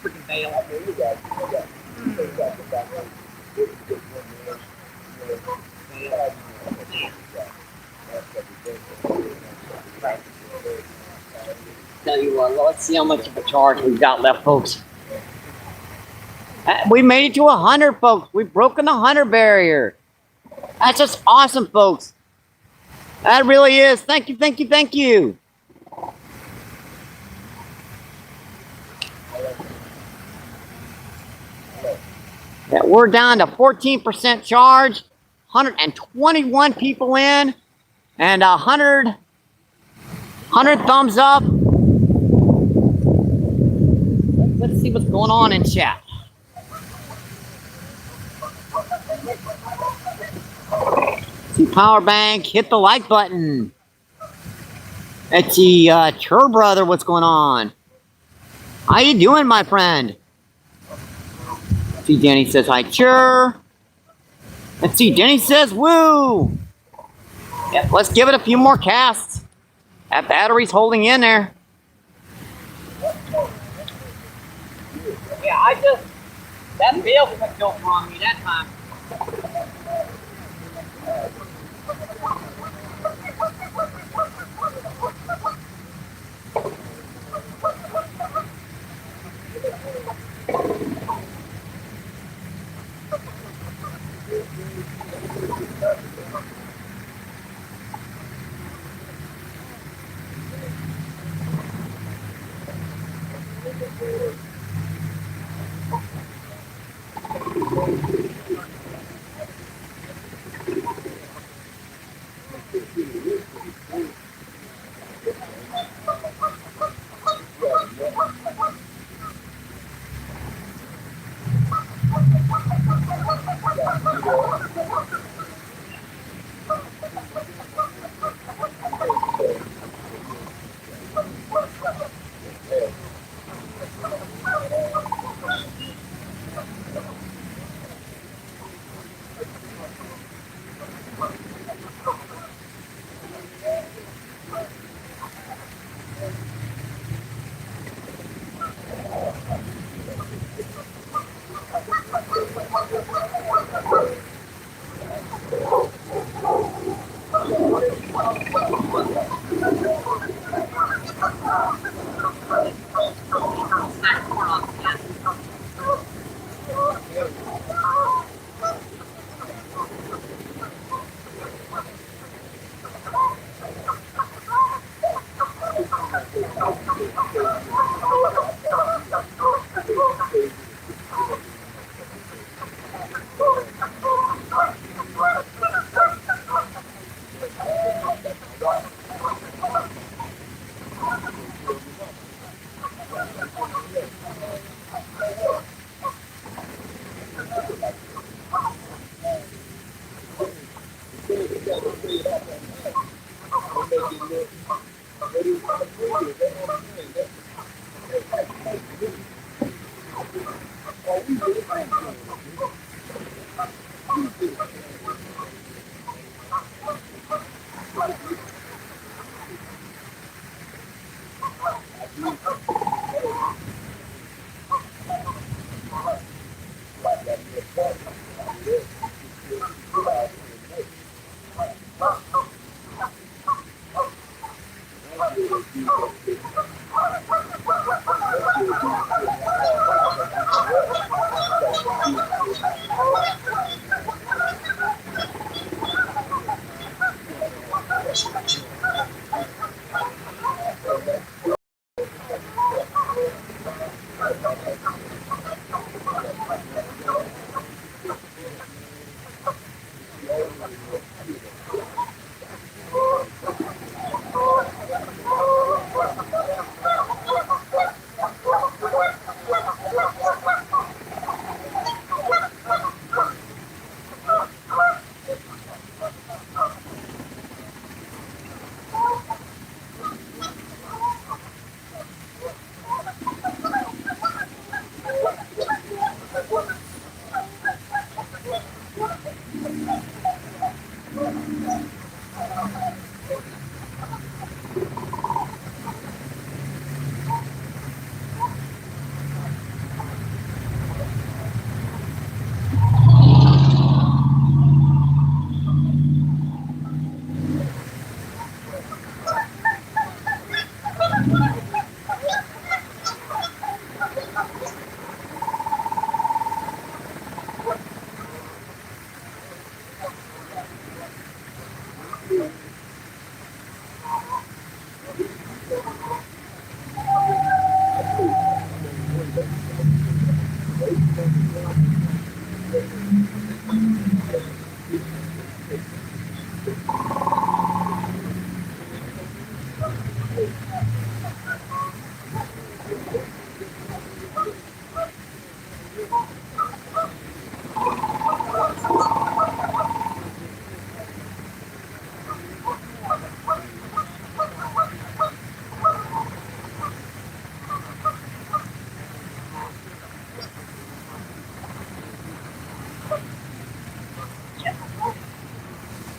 Freaking bail. Tell you what, let's see how much of a charge we've got left, folks. We made it to 100, folks. We've broken the 100 barrier. That's just awesome, folks. That really is. Thank you, thank you, thank you. Yeah, we're down to 14% charge, 121 people in, and 100 thumbs up. Let's see what's going on in chat. See, power bank, hit the like button. Let's see, Chur brother, what's going on? How you doing, my friend? See, Danny says hi, Chur. Let's see, Danny says woo. Yeah, let's give it a few more casts. That battery's holding in there. Yeah, that bail picked over on me that time.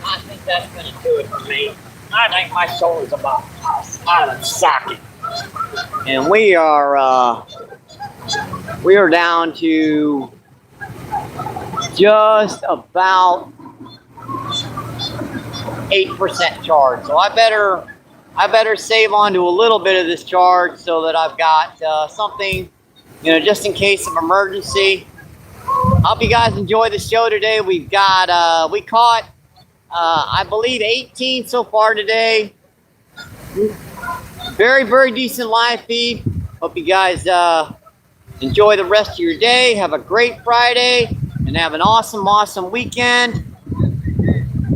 I think that's going to do it for me. I think my shoulder's about out of socket. And we are down to just about 8% charge. So I better save on to a little bit of this charge so that I've got something, just in case of emergency. Hope you guys enjoy the show today. We've got we caught I believe 18 so far today. Very, very decent live feed. Hope you guys enjoy the rest of your day. Have a great Friday and have an awesome, awesome weekend.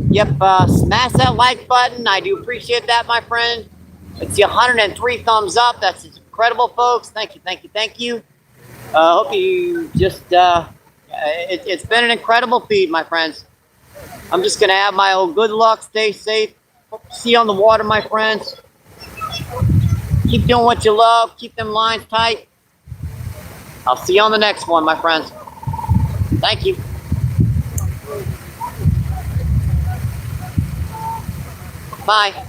Yep, smash that like button. I do appreciate that, my friend. Let's see, 103 thumbs up. That's incredible, folks. Thank you, thank you, thank you. Hope you just, it's been an incredible feed, my friends. I'm just going to have my old good luck. Stay safe. Hope to see you on the water, my friends. Keep doing what you love. Keep them lines tight. I'll see you on the next one, my friends. Thank you. Bye.